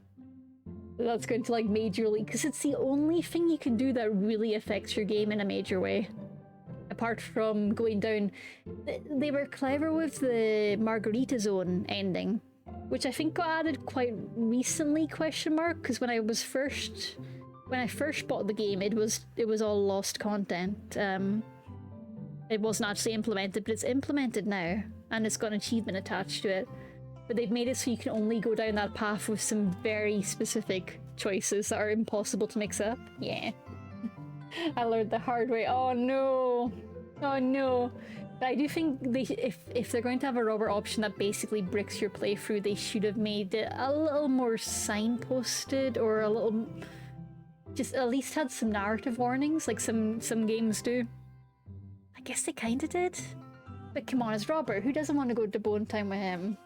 That's going to like majorly, because it's the only thing you can do that really affects your game in a major way. Apart from going down, they were clever with the Margarita Zone ending, which I think got added quite recently, question mark, because when I first bought the game, it was all lost content. It wasn't actually implemented, but it's implemented now, and it's got an achievement attached to it. But they've made it so you can only go down that path with some very specific choices that are impossible to mix up. Yeah. I learned the hard way. Oh no. Oh no. But I do think if they're going to have a Robert option that basically bricks your playthrough, they should have made it a little more signposted, or a little... just at least had some narrative warnings, like some games do. I guess they kinda did. But come on, it's Robert. Who doesn't want to go to Bone Time with him?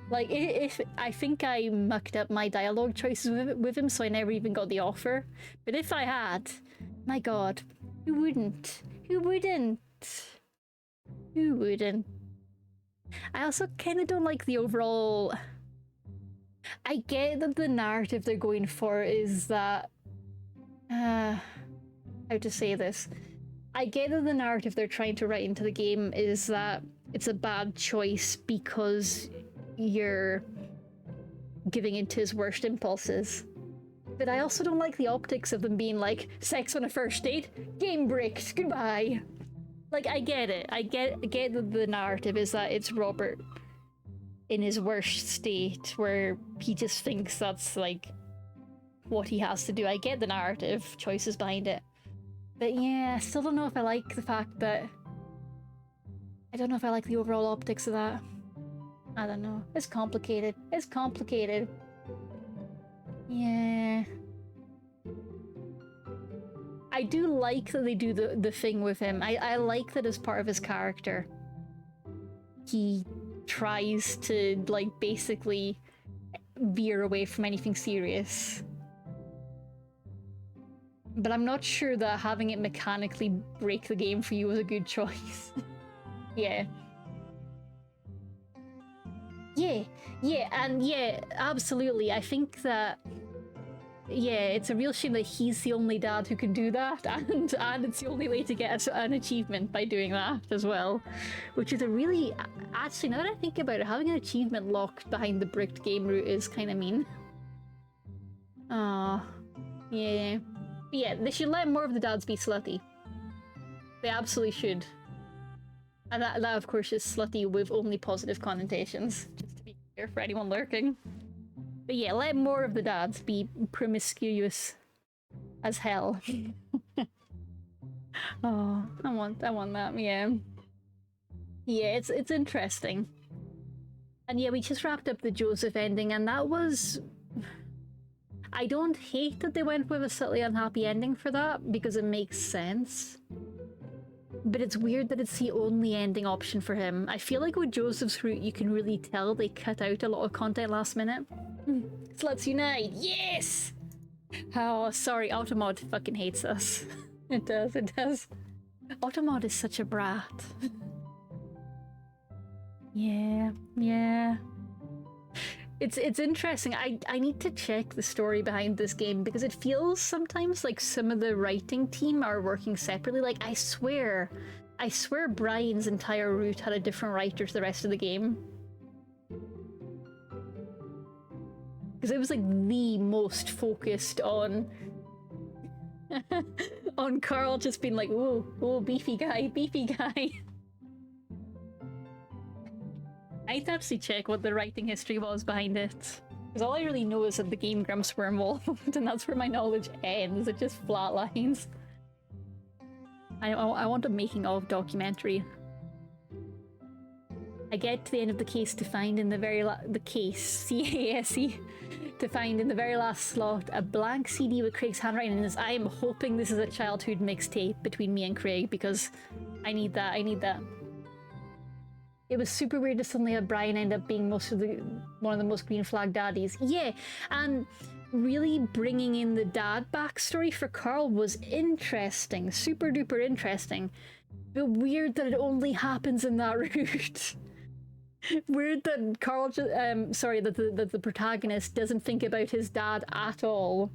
Like, if I think I mucked up my dialogue choices with him, so I never even got the offer. But if I had, my god, who wouldn't? Who wouldn't? Who wouldn't? I also kind of don't like the overall... I get that the narrative they're going for is that... how to say this? I get that the narrative they're trying to write into the game is that it's a bad choice because you're giving into his worst impulses. But I also don't like the optics of them being like, sex on a first date, game bricked, goodbye. Like, I get it. I get that the narrative is that it's Robert in his worst state, where he just thinks that's like what he has to do. I get the narrative choices behind it. But yeah, I still don't know if I like the fact that... I don't know if I like the overall optics of that. I don't know. It's complicated. It's complicated. Yeah. I do like that they do the thing with him. I like that as part of his character, he tries to, like, basically veer away from anything serious. But I'm not sure that having it mechanically break the game for you was a good choice. Yeah. Yeah, and yeah, absolutely. I think that, yeah, it's a real shame that he's the only dad who can do that, and it's the only way to get an achievement by doing that as well. Which is a really, actually, now that I think about it, having an achievement locked behind the bricked game route is kind of mean. Aw, yeah. But yeah, they should let more of the dads be slutty. They absolutely should. And that of course is slutty with only positive connotations, just to be clear for anyone lurking. But yeah, let more of the dads be promiscuous as hell. Oh, I want that, yeah. Yeah, it's interesting. And yeah, we just wrapped up the Joseph ending, and that was... I don't hate that they went with a slightly unhappy ending for that, because it makes sense. But it's weird that it's the only ending option for him. I feel like with Joseph's route, you can really tell they cut out a lot of content last minute. So let's unite, yes! Oh, sorry, Automod fucking hates us. It does. Automod is such a brat. Yeah, yeah. It's interesting. I need to check the story behind this game because it feels sometimes like some of the writing team are working separately. Like I swear Brian's entire route had a different writer to the rest of the game. Because it was like the most focused on on Carl just being like, oh, beefy guy. I need to actually check what the writing history was behind it. Because all I really know is that the Game Grumps were involved, and that's where my knowledge ends. It just flatlines. I want a making of documentary. I get to the end of the case to find in the very the case, C-A-S-E, to find in the very last slot a blank CD with Craig's handwriting in this. I am hoping this is a childhood mixtape between me and Craig because I need that. It was super weird to suddenly have Brian end up being one of the most green flag daddies. Yeah, and really bringing in the dad backstory for Carl was interesting, super duper interesting, but weird that it only happens in that route. Weird that Carl, that the protagonist doesn't think about his dad at all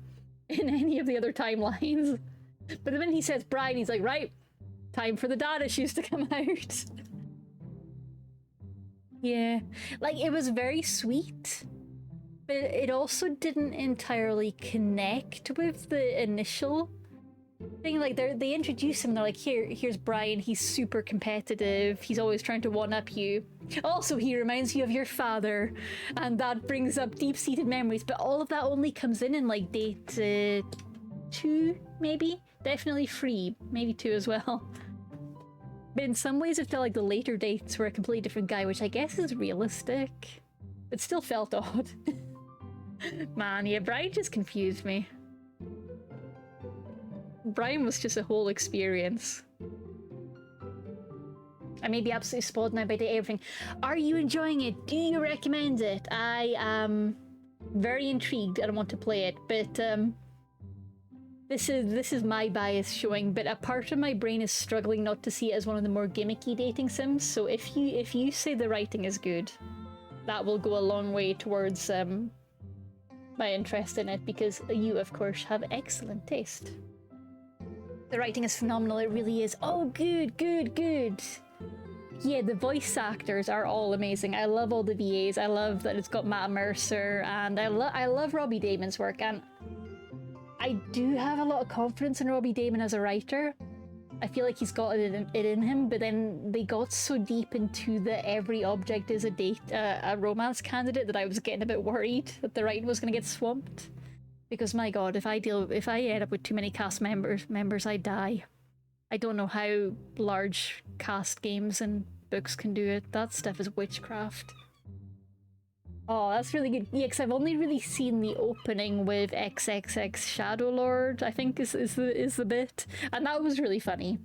in any of the other timelines. But then he says Brian, he's like, right, time for the dad issues to come out. Yeah, like it was very sweet, but it also didn't entirely connect with the initial thing. Like they introduce him, they're like, here's Brian, he's super competitive, he's always trying to one-up you. Also, he reminds you of your father, and that brings up deep-seated memories, but all of that only comes in like date 2, maybe? Definitely 3, maybe 2 as well. But in some ways it felt like the later dates were a completely different guy, which I guess is realistic. It still felt odd. Man, yeah, Brian just confused me. Brian was just a whole experience. I may be absolutely spoiled now by everything. Are you enjoying it? Do you recommend it? I am very intrigued. I don't want to play it, but this is my bias showing. But a part of my brain is struggling not to see it as one of the more gimmicky dating sims. So if you say the writing is good, that will go a long way towards my interest in it, because you, of course, have excellent taste. The writing is phenomenal. It really is. Oh, good. Yeah, the voice actors are all amazing. I love all the VAs. I love that it's got Matt Mercer, and I love Robbie Damon's work. And I do have a lot of confidence in Robbie Damon as a writer. I feel like he's got it in him, but then they got so deep into the every object is a romance candidate that I was getting a bit worried that the writing was going to get swamped. Because my god, if I end up with too many cast members, I die. I don't know how large cast games and books can do it. That stuff is witchcraft. Oh, that's really good. Yeah, because I've only really seen the opening with XXX Shadowlord, I think is the bit. And that was really funny.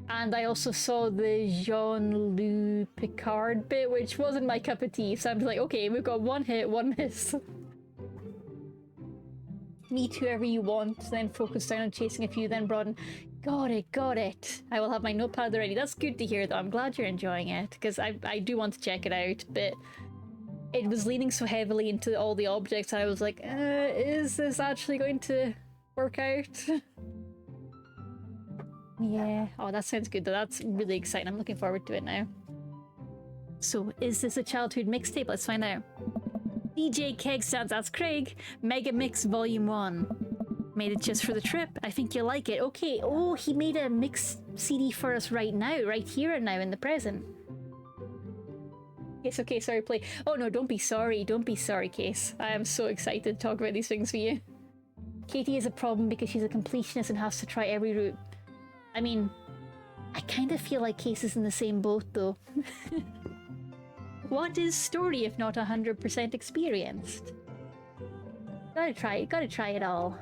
And I also saw the Jean-Louis Picard bit, which wasn't my cup of tea. So I'm just like, okay, we've got one hit, one miss. Meet whoever you want, then focus down on chasing a few, then broaden. Got it. I will have my notepad ready. That's good to hear, though. I'm glad you're enjoying it, because I do want to check it out, but it was leaning so heavily into all the objects, I was like, is this actually going to work out? Yeah. Oh, that sounds good, though. That's really exciting. I'm looking forward to it now. So, is this a childhood mixtape? Let's find out. DJ Keg Stands, that's Craig. Mega Mix Volume 1. Made it just for the trip. I think you'll like it. Okay, oh, he made a mix CD for us right now, right here and now in the present. Yes, okay, sorry, play. Oh no, don't be sorry, Case. I am so excited to talk about these things for you. Katie is a problem because she's a completionist and has to try every route. I mean, I kind of feel like Case is in the same boat though. What is story if not 100% experienced? Gotta try it all.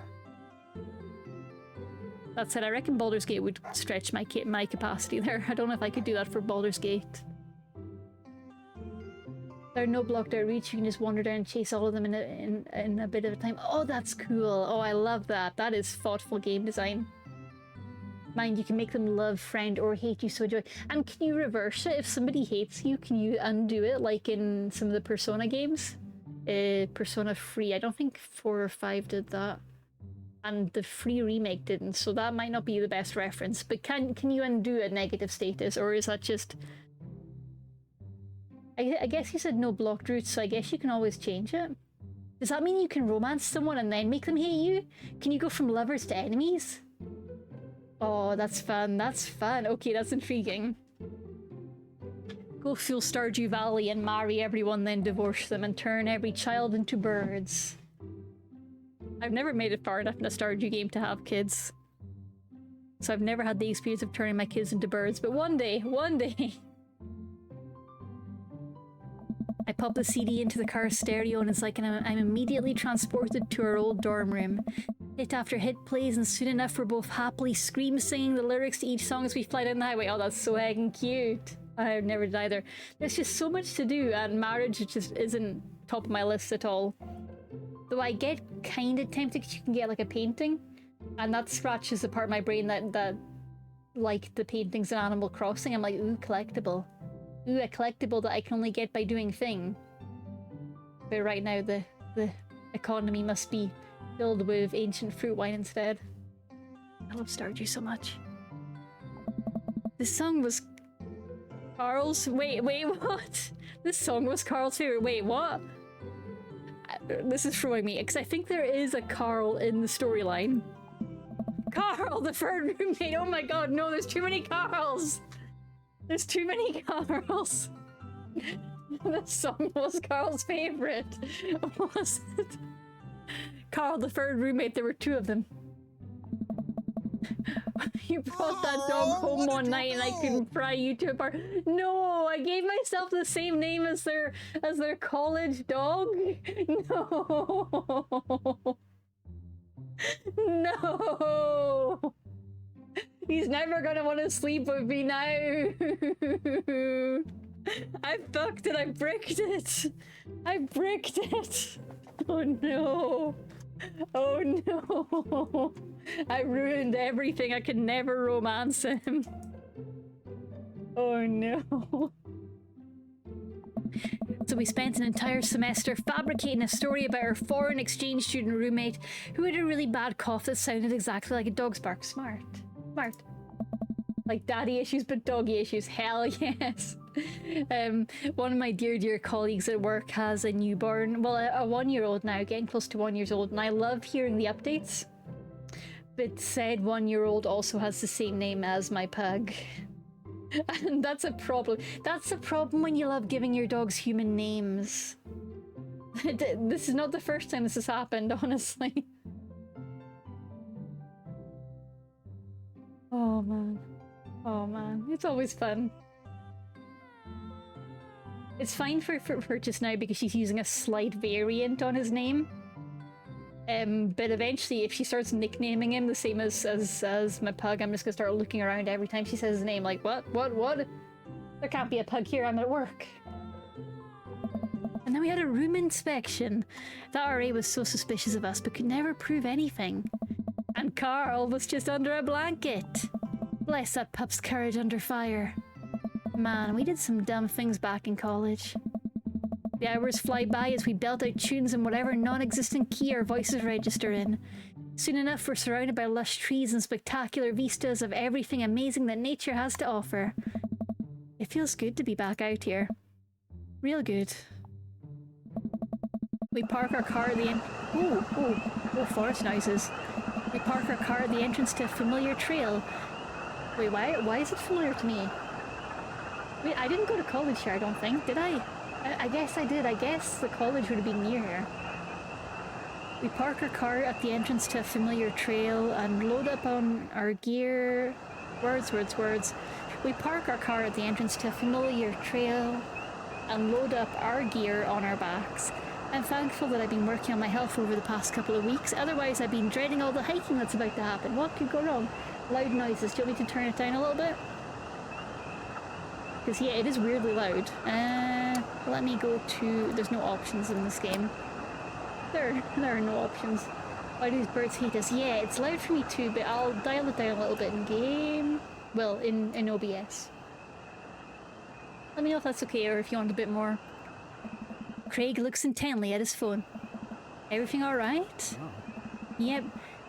That said, I reckon Baldur's Gate would stretch my capacity there. I don't know if I could do that for Baldur's Gate. There are no blocked out routes, you can just wander down and chase all of them in a bit of a time. Oh, that's cool. Oh, I love that. That is thoughtful game design. Mind, you can make them love, friend, or hate you so joy. And can you reverse it? If somebody hates you, can you undo it like in some of the Persona games? Persona 3. I don't think 4 or 5 did that. And the 3 remake didn't, so that might not be the best reference. But can you undo a negative status, or is that just... I guess you said no blocked routes, so I guess you can always change it. Does that mean you can romance someone and then make them hate you? Can you go from lovers to enemies? Oh, that's fun. That's fun. Okay, that's intriguing. Go full Stardew Valley and marry everyone, then divorce them and turn every child into birds. I've never made it far enough in a Stardew game to have kids. So I've never had the experience of turning my kids into birds, but one day. I pop the CD into the car stereo and it's like I'm immediately transported to our old dorm room. Hit after hit plays and soon enough we're both happily scream singing the lyrics to each song as we fly down the highway. Oh, that's so heckin' cute. I've never did either. There's just so much to do and marriage just isn't top of my list at all. Though I get kind of tempted because you can get like a painting and that scratches the part of my brain that like the paintings in Animal Crossing. I'm like, ooh, collectible. Ooh, a collectible that I can only get by doing thing. But right now the economy must be filled with ancient fruit wine instead. I love Stardew so much. This song was Carl's... Wait, what? This song was Carl's favorite. Wait, what? This is throwing me, because I think there is a Carl in the storyline. Carl, the third roommate! Oh my god, no, there's too many Carls! There's too many Carls! This song was Carl's favorite. Was it? Carl, the third roommate, there were 2 of them. You brought that dog home one night and I couldn't pry you two apart. No, I gave myself the same name as their college dog. No. No. He's never gonna want to sleep with me now. I fucked it. I bricked it. I bricked it. Oh no. Oh no. I ruined everything. I could never romance him. Oh no. So we spent an entire semester fabricating a story about our foreign exchange student roommate who had a really bad cough that sounded exactly like a dog's bark. Smart. Smart. Like daddy issues, but doggy issues. Hell yes. One of my dear colleagues at work has a newborn, well, a 1-year-old now, getting close to 1 year old, and I love hearing the updates. But said 1-year-old also has the same name as my pug. And that's a problem. That's a problem when you love giving your dogs human names. This is not the first time this has happened, honestly. Oh man. Oh man. It's always fun. It's fine for purchase now because she's using a slight variant on his name. But eventually, if she starts nicknaming him the same as my pug, I'm just gonna start looking around every time she says his name, like, what? There can't be a pug here, I'm at work. And then we had a room inspection. That RA was so suspicious of us, but could never prove anything. And Carl was just under a blanket. Bless that pup's courage under fire. Man, we did some dumb things back in college. The hours fly by as we belt out tunes in whatever non-existent key our voices register in. Soon enough, we're surrounded by lush trees and spectacular vistas of everything amazing that nature has to offer. It feels good to be back out here. Real good. We park our car at the end. Oh, forest noises. We park our car at the entrance to a familiar trail. Wait, why is it familiar to me? Wait, I didn't go to college here, I don't think, did I? I guess I did. I guess the college would have been near here. We park our car at the entrance to a familiar trail and load up on our gear. Words. We park our car at the entrance to a familiar trail and load up our gear on our backs. I'm thankful that I've been working on my health over the past couple of weeks, otherwise I've been dreading all the hiking that's about to happen. What could go wrong? Loud noises. Do you want me to turn it down a little bit? Because yeah, it is weirdly loud. Let me go to... There's no options in this game. There are no options. Why do these birds hate us? Yeah, it's loud for me too, but I'll dial it down a little bit in game. Well, in OBS. Let me know if that's okay or if you want a bit more. Craig looks intently at his phone. Everything alright? Oh. Yep.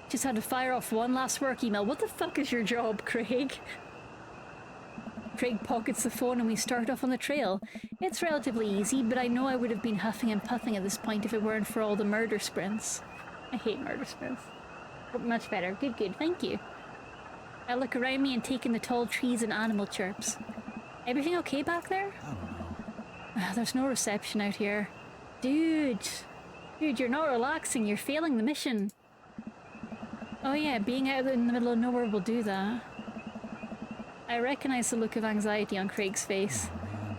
Just had to fire off one last work email. What the fuck is your job, Craig? Craig pockets the phone and we start off on the trail. It's relatively easy, but I know I would have been huffing and puffing at this point if it weren't for all the murder sprints. I hate murder sprints. Oh, much better. Good, good. Thank you. I look around me and take in the tall trees and animal chirps. Everything okay back there? I don't know. There's no reception out here. Dude, you're not relaxing. You're failing the mission. Oh yeah, being out in the middle of nowhere will do that. I recognize the look of anxiety on Craig's face. Oh, man.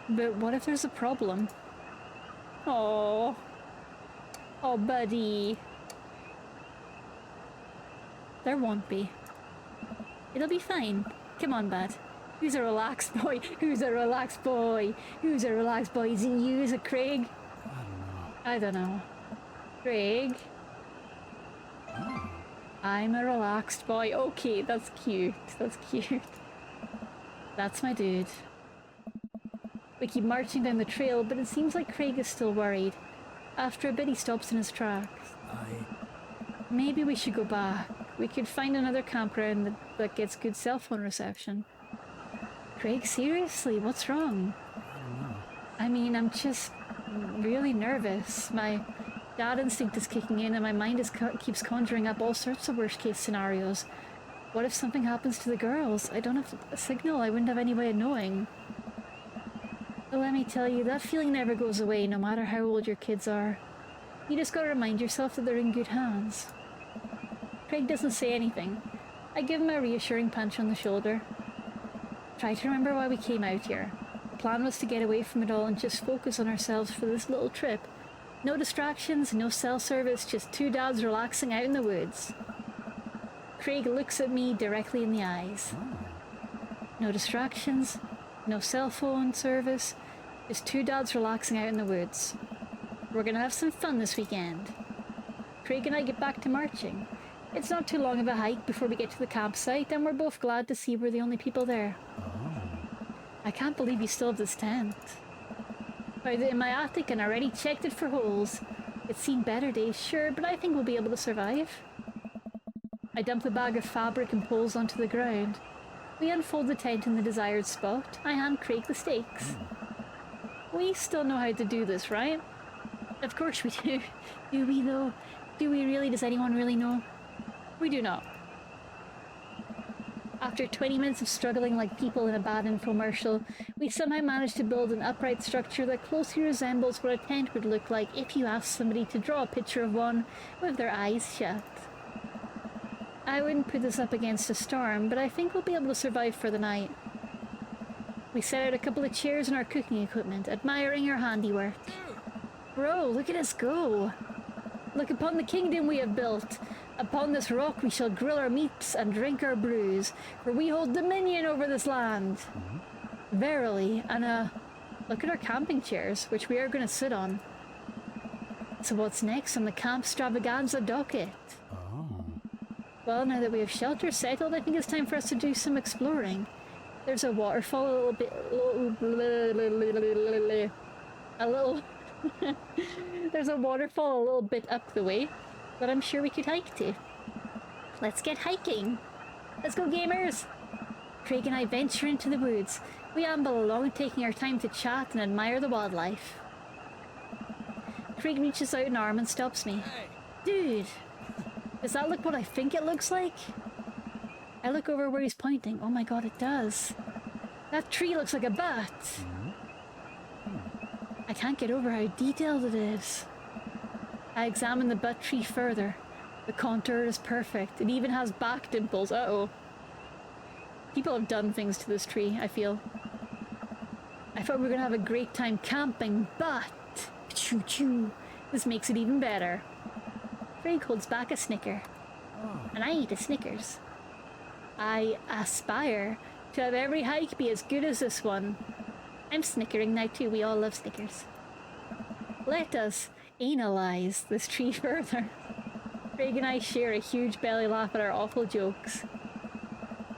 But what if there's a problem? Oh, buddy. There won't be. It'll be fine. Come on, bud. Who's a relaxed boy? Who's a relaxed boy? Who's a relaxed boy? Is it you? Is it Craig? I don't know. Craig? Oh. I'm a relaxed boy. Okay, that's cute. That's cute. That's my dude. We keep marching down the trail, but it seems like Craig is still worried. After a bit, he stops in his tracks. Maybe we should go back. We could find another campground that gets good cell phone reception. Craig, seriously, what's wrong? I don't know. I mean, I'm just really nervous. My dad instinct is kicking in and my mind keeps conjuring up all sorts of worst case scenarios. What if something happens to the girls? I don't have a signal. I wouldn't have any way of knowing. But let me tell you, that feeling never goes away no matter how old your kids are. You just gotta remind yourself that they're in good hands. Craig doesn't say anything. I give him a reassuring punch on the shoulder. Try to remember why we came out here. The plan was to get away from it all and just focus on ourselves for this little trip. No distractions, no cell service, just two dads relaxing out in the woods. Craig looks at me directly in the eyes. No distractions, no cell phone service, just two dads relaxing out in the woods. We're gonna have some fun this weekend. Craig and I get back to marching. It's not too long of a hike before we get to the campsite, and we're both glad to see we're the only people there. I can't believe you still have this tent. Found it in my attic and already checked it for holes. It's seen better days, sure, but I think we'll be able to survive. I dump the bag of fabric and poles onto the ground. We unfold the tent in the desired spot. I hand Craig the stakes. We still know how to do this, right? Of course we do. Do we though? Do we really? Does anyone really know? We do not. After 20 minutes of struggling like people in a bad infomercial, we somehow managed to build an upright structure that closely resembles what a tent would look like if you asked somebody to draw a picture of one with their eyes shut. I wouldn't put this up against a storm, but I think we'll be able to survive for the night. We set out a couple of chairs and our cooking equipment, admiring our handiwork. Bro, look at us go! Look upon the kingdom we have built. Upon this rock we shall grill our meats and drink our brews, for we hold dominion over this land. Verily, and look at our camping chairs, which we are going to sit on. So what's next on the camp stravaganza docket? Well, now that we have shelter settled, I think it's time for us to do some exploring. There's a waterfall There's a waterfall a little bit up the way that I'm sure we could hike to. Let's get hiking. Let's go, gamers. Craig and I venture into the woods. We amble along, taking our time to chat and admire the wildlife. Craig reaches out an arm and stops me. Dude, does that look what I think it looks like? I look over where he's pointing. Oh my god, it does. That tree looks like a bat. I can't get over how detailed it is. I examine the butt tree further. The contour is perfect. It even has back dimples. Uh-oh. People have done things to this tree, I feel. I thought we were going to have a great time camping, but... Choo-choo. This makes it even better. Craig holds back a snicker. And I eat a Snickers. I aspire to have every hike be as good as this one. I'm snickering now too. We all love Snickers. Let us analyze this tree further. Craig and I share a huge belly laugh at our awful jokes.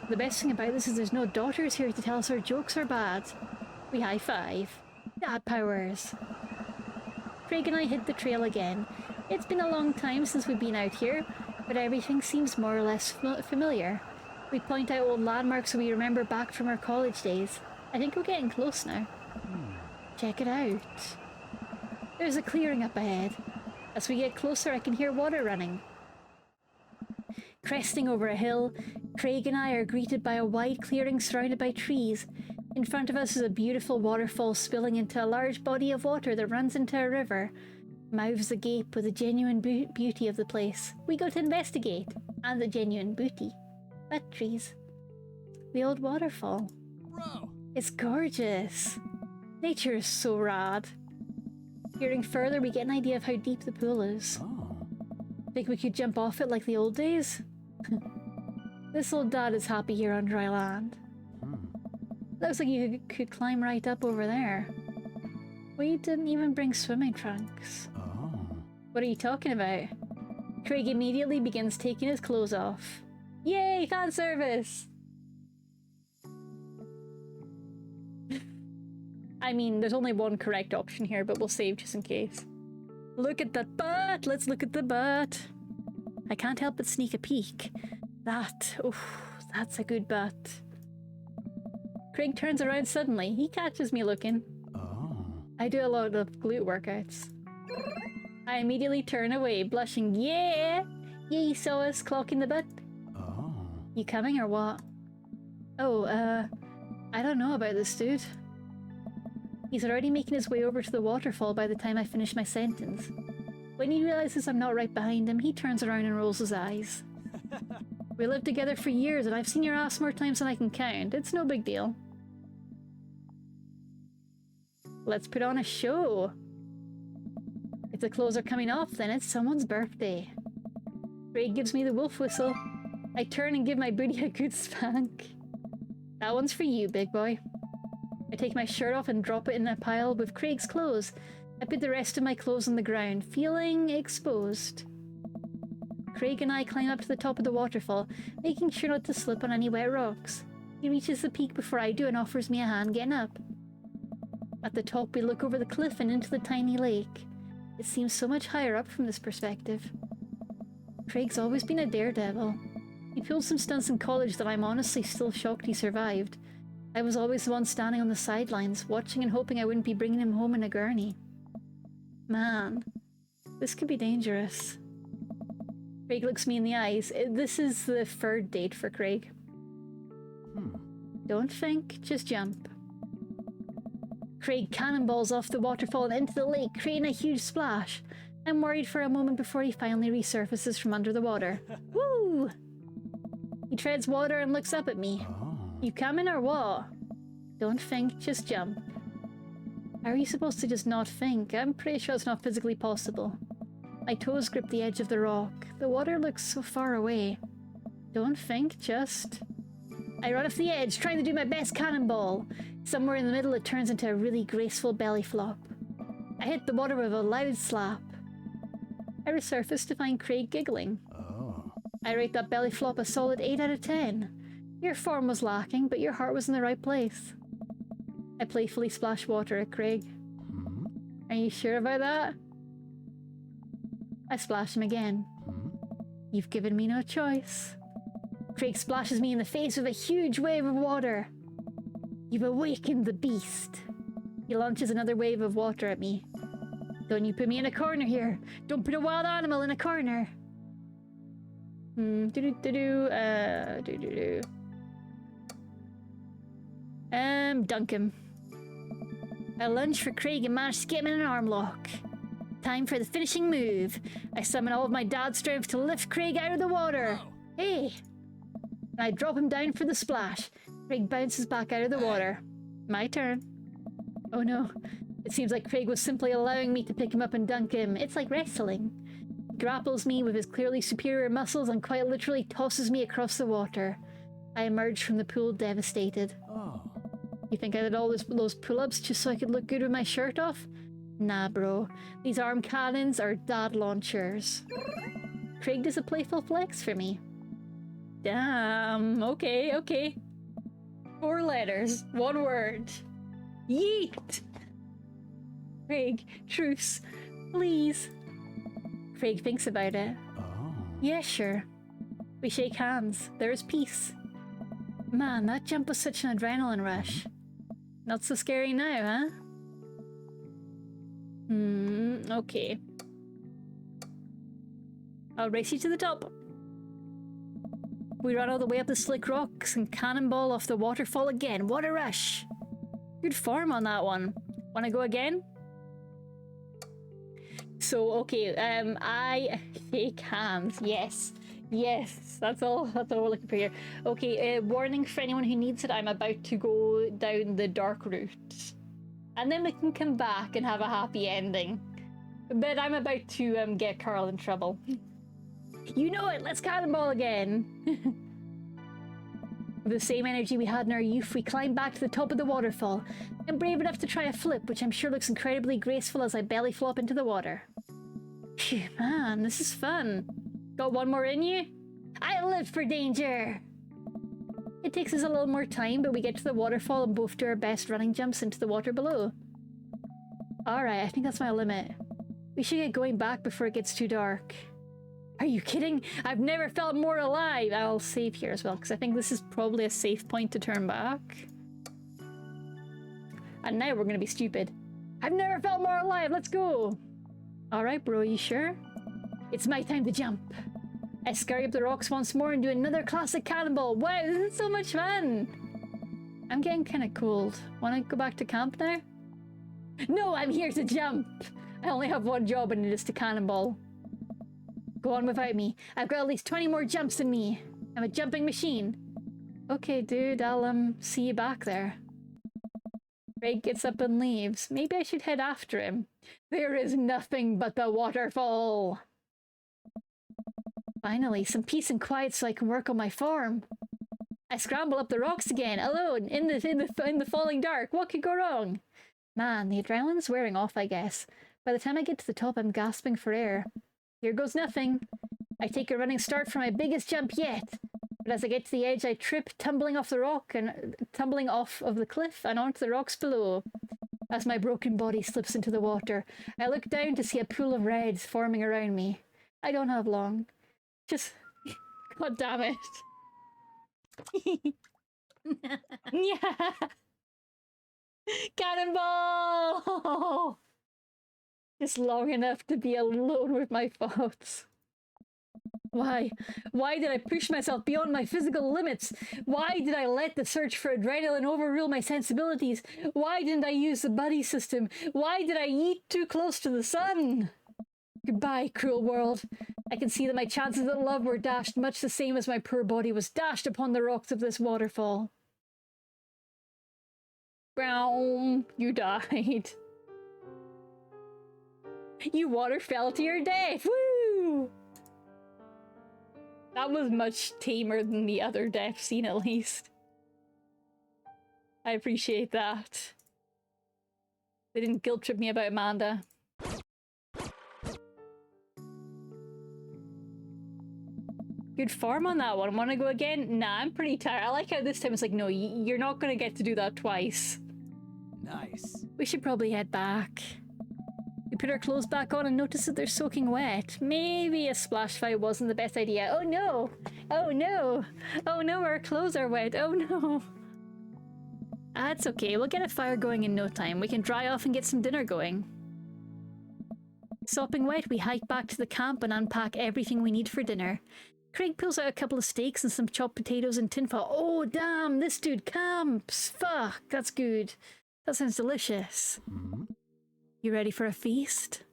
The best thing about this is there's no daughters here to tell us our jokes are bad. We high five. Dad powers. Craig and I hit the trail again. It's been a long time since we've been out here, but everything seems more or less familiar. We point out old landmarks that we remember back from our college days. I think we're getting close now. Check it out. There's a clearing up ahead. As we get closer, I can hear water running. Cresting over a hill, Craig and I are greeted by a wide clearing surrounded by trees. In front of us is a beautiful waterfall spilling into a large body of water that runs into a river. Mouths agape with the genuine beauty of the place. We go to investigate. And the genuine booty. But trees. The old waterfall. Bro. It's gorgeous. Nature is so rad. Peering further, we get an idea of how deep the pool is. Oh. Think we could jump off it like the old days? This old dad is happy here on dry land. Looks like you could climb right up over there. We didn't even bring swimming trunks. Oh. What are you talking about? Craig immediately begins taking his clothes off. Yay, fan service! I mean, there's only one correct option here, but we'll save just in case. Look at that butt! Let's look at the butt! I can't help but sneak a peek. That's a good butt. Craig turns around suddenly. He catches me looking. Oh. I do a lot of glute workouts. I immediately turn away, blushing. Yeah! Yeah, you saw us clocking the butt. Oh. You coming or what? Oh, I don't know about this dude. He's already making his way over to the waterfall by the time I finish my sentence. When he realizes I'm not right behind him, he turns around and rolls his eyes. We lived together for years and I've seen your ass more times than I can count. It's no big deal. Let's put on a show. If the clothes are coming off, then it's someone's birthday. Craig gives me the wolf whistle. I turn and give my booty a good spank. That one's for you, big boy. I take my shirt off and drop it in a pile with Craig's clothes. I put the rest of my clothes on the ground, feeling exposed. Craig and I climb up to the top of the waterfall, making sure not to slip on any wet rocks. He reaches the peak before I do and offers me a hand getting up. At the top, we look over the cliff and into the tiny lake. It seems so much higher up from this perspective. Craig's always been a daredevil. He pulled some stunts in college that I'm honestly still shocked he survived. I was always the one standing on the sidelines, watching and hoping I wouldn't be bringing him home in a gurney. Man, this could be dangerous. Craig looks me in the eyes. This is the third date for Craig. Don't think, just jump. Craig cannonballs off the waterfall and into the lake, creating a huge splash. I'm worried for a moment before he finally resurfaces from under the water. Woo! He treads water and looks up at me. Oh. You coming or what? Don't think, just jump. How are you supposed to just not think? I'm pretty sure it's not physically possible. My toes grip the edge of the rock. The water looks so far away. Don't think, just... I run off the edge, trying to do my best cannonball. Somewhere in the middle it turns into a really graceful belly flop. I hit the water with a loud slap. I resurface to find Craig giggling. Oh. I rate that belly flop a solid 8 out of 10. Your form was lacking, but your heart was in the right place. I playfully splash water at Craig. Are you sure about that? I splash him again. You've given me no choice. Craig splashes me in the face with a huge wave of water. You've awakened the beast. He launches another wave of water at me. Don't you put me in a corner here. Don't put a wild animal in a corner. Dunk him. I lunge for Craig and manage to get him in an arm lock. Time for the finishing move. I summon all of my dad's strength to lift Craig out of the water. Hey! And I drop him down for the splash. Craig bounces back out of the water. My turn. Oh no. It seems like Craig was simply allowing me to pick him up and dunk him. It's like wrestling. He grapples me with his clearly superior muscles and quite literally tosses me across the water. I emerge from the pool devastated. Oh. You think I did all those pull-ups just so I could look good with my shirt off? Nah, bro. These arm cannons are dad launchers. Craig does a playful flex for me. Damn, okay, okay. 4 letters, 1 word. Yeet! Craig, truce, please. Craig thinks about it. Oh. Yeah, sure. We shake hands. There is peace. Man, that jump was such an adrenaline rush. Not so scary now, huh? Okay. I'll race you to the top. We run all the way up the slick rocks and cannonball off the waterfall again. What a rush! Good form on that one. Wanna go again? So, okay, I shake hands. Yes. Yes, that's all we're looking for here. Okay, warning for anyone who needs it, I'm about to go down the dark route. And then we can come back and have a happy ending. But I'm about to get Carl in trouble. You know it, let's cannonball again! With the same energy we had in our youth, we climb back to the top of the waterfall. I'm brave enough to try a flip, which I'm sure looks incredibly graceful as I belly flop into the water. Phew, man, this is fun. Got one more in you? I live for danger! It takes us a little more time, but we get to the waterfall and both do our best running jumps into the water below. Alright, I think that's my limit. We should get going back before it gets too dark. Are you kidding? I've never felt more alive! I'll save here as well, because I think this is probably a safe point to turn back. And now we're gonna be stupid. I've never felt more alive, let's go! Alright bro, you sure? It's my time to jump. I scurry up the rocks once more and do another classic cannonball. Wow, this is so much fun! I'm getting kinda cold. Wanna go back to camp now? No, I'm here to jump! I only have one job and it is to cannonball. Go on without me. I've got at least 20 more jumps than me. I'm a jumping machine. Okay, dude, I'll see you back there. Craig gets up and leaves. Maybe I should head after him. There is nothing but the waterfall. Finally, some peace and quiet so I can work on my farm. I scramble up the rocks again, alone, in the falling dark. What could go wrong? Man, the adrenaline's wearing off, I guess. By the time I get to the top, I'm gasping for air. Here goes nothing. I take a running start for my biggest jump yet. But as I get to the edge, I trip, tumbling off of the cliff and onto the rocks below. As my broken body slips into the water, I look down to see a pool of reds forming around me. I don't have long. Just... God damn it. Yeah! Cannonball! Just long enough to be alone with my thoughts. Why? Why did I push myself beyond my physical limits? Why did I let the search for adrenaline overrule my sensibilities? Why didn't I use the buddy system? Why did I yeet too close to the sun? Goodbye, cruel world. I can see that my chances at love were dashed much the same as my poor body was dashed upon the rocks of this waterfall. Brown, you died. You water fell to your death. Woo! That was much tamer than the other death scene, at least. I appreciate that. They didn't guilt trip me about Amanda. Good farm on that one. Wanna go again? Nah, I'm pretty tired. I like how this time it's like, no, you're not gonna get to do that twice. Nice. We should probably head back. We put our clothes back on and notice that they're soaking wet. Maybe a splash fight wasn't the best idea. Oh no! Oh no! Oh no, our clothes are wet. Oh no! That's okay, we'll get a fire going in no time. We can dry off and get some dinner going. Sopping wet, we hike back to the camp and unpack everything we need for dinner. Craig pulls out a couple of steaks and some chopped potatoes and tinfoil. Oh damn, this dude camps! Fuck, that's good. That sounds delicious. Mm-hmm. You ready for a feast?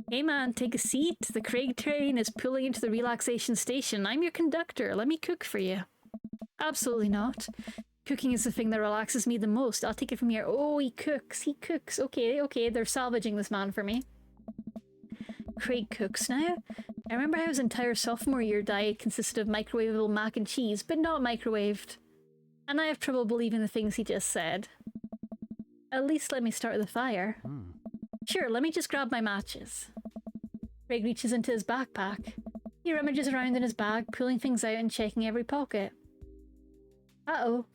Hey man, take a seat. The Craig train is pulling into the relaxation station. I'm your conductor. Let me cook for you. Absolutely not. Cooking is the thing that relaxes me the most. I'll take it from here. Oh, he cooks. He cooks. Okay, okay. They're salvaging this man for me. Craig cooks now. I remember how his entire sophomore year diet consisted of microwavable mac and cheese, but not microwaved. And I have trouble believing the things he just said. At least let me start the fire. Sure, let me just grab my matches. Craig reaches into his backpack. He rummages around in his bag, pulling things out and checking every pocket. Uh-oh.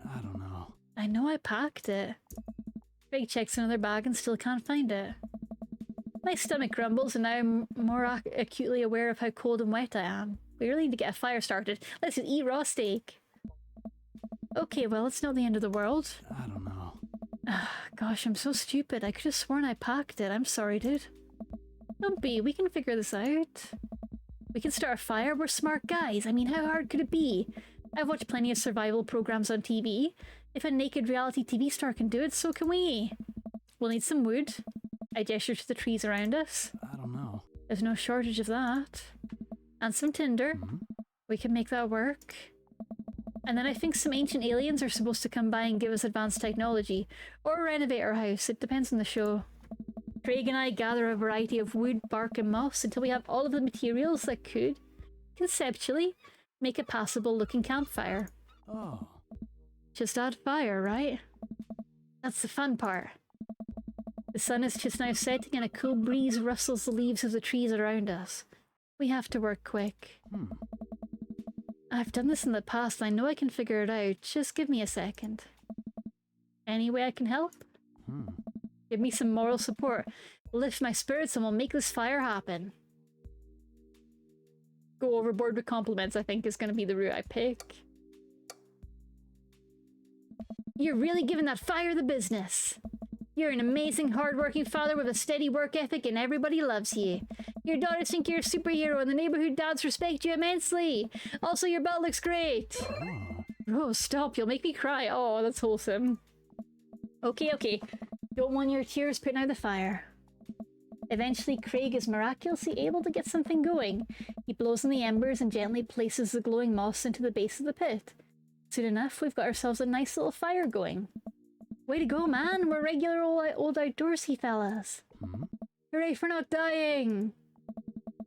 I don't know. I know I packed it. Craig checks another bag and still can't find it. My stomach grumbles and now I'm more acutely aware of how cold and wet I am. We really need to get a fire started. Let's just eat raw steak. Okay, well, it's not the end of the world. I don't know. Gosh, I'm so stupid. I could have sworn I packed it. I'm sorry, dude. Don't be. We can figure this out. We can start a fire. We're smart guys. I mean, how hard could it be? I've watched plenty of survival programs on TV. If a naked reality TV star can do it, so can we. We'll need some wood. I gesture to the trees around us. I don't know. There's no shortage of that. And some tinder. We can make that work. And then I think some ancient aliens are supposed to come by and give us advanced technology. Or renovate our house. It depends on the show. Craig and I gather a variety of wood, bark and moss until we have all of the materials that could, conceptually, make a passable looking campfire. Oh. Just add fire, right? That's the fun part. The sun is just now setting and a cool breeze rustles the leaves of the trees around us. We have to work quick. I've done this in the past and I know I can figure it out. Just give me a second. Any way I can help? Give me some moral support. Lift my spirits and we'll make this fire happen. Go overboard with compliments, I think, is going to be the route I pick. You're really giving that fire the business. You're an amazing, hard-working father with a steady work ethic and everybody loves you. Your daughters think you're a superhero and the neighborhood dads respect you immensely. Also, your belt looks great. Oh, stop. You'll make me cry. Oh, that's wholesome. Okay. Don't want your tears putting out the fire. Eventually, Craig is miraculously able to get something going. He blows on the embers and gently places the glowing moss into the base of the pit. Soon enough, we've got ourselves a nice little fire going. Way to go, man! We're regular old outdoorsy fellas. Hooray for not dying!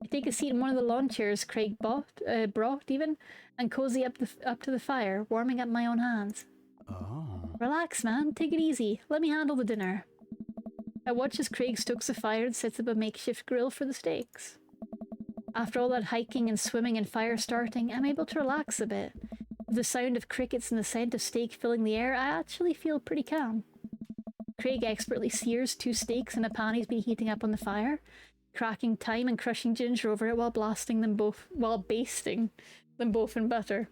I take a seat in one of the lawn chairs Craig brought even, and cozy up to the fire, warming up my own hands. Oh. Relax, man. Take it easy. Let me handle the dinner. I watch as Craig stokes the fire and sets up a makeshift grill for the steaks. After all that hiking and swimming and fire starting, I'm able to relax a bit. With the sound of crickets and the scent of steak filling the air, I actually feel pretty calm. Craig expertly sears 2 steaks in a pan he's been heating up on the fire, cracking thyme and crushing ginger over it while basting them both in butter.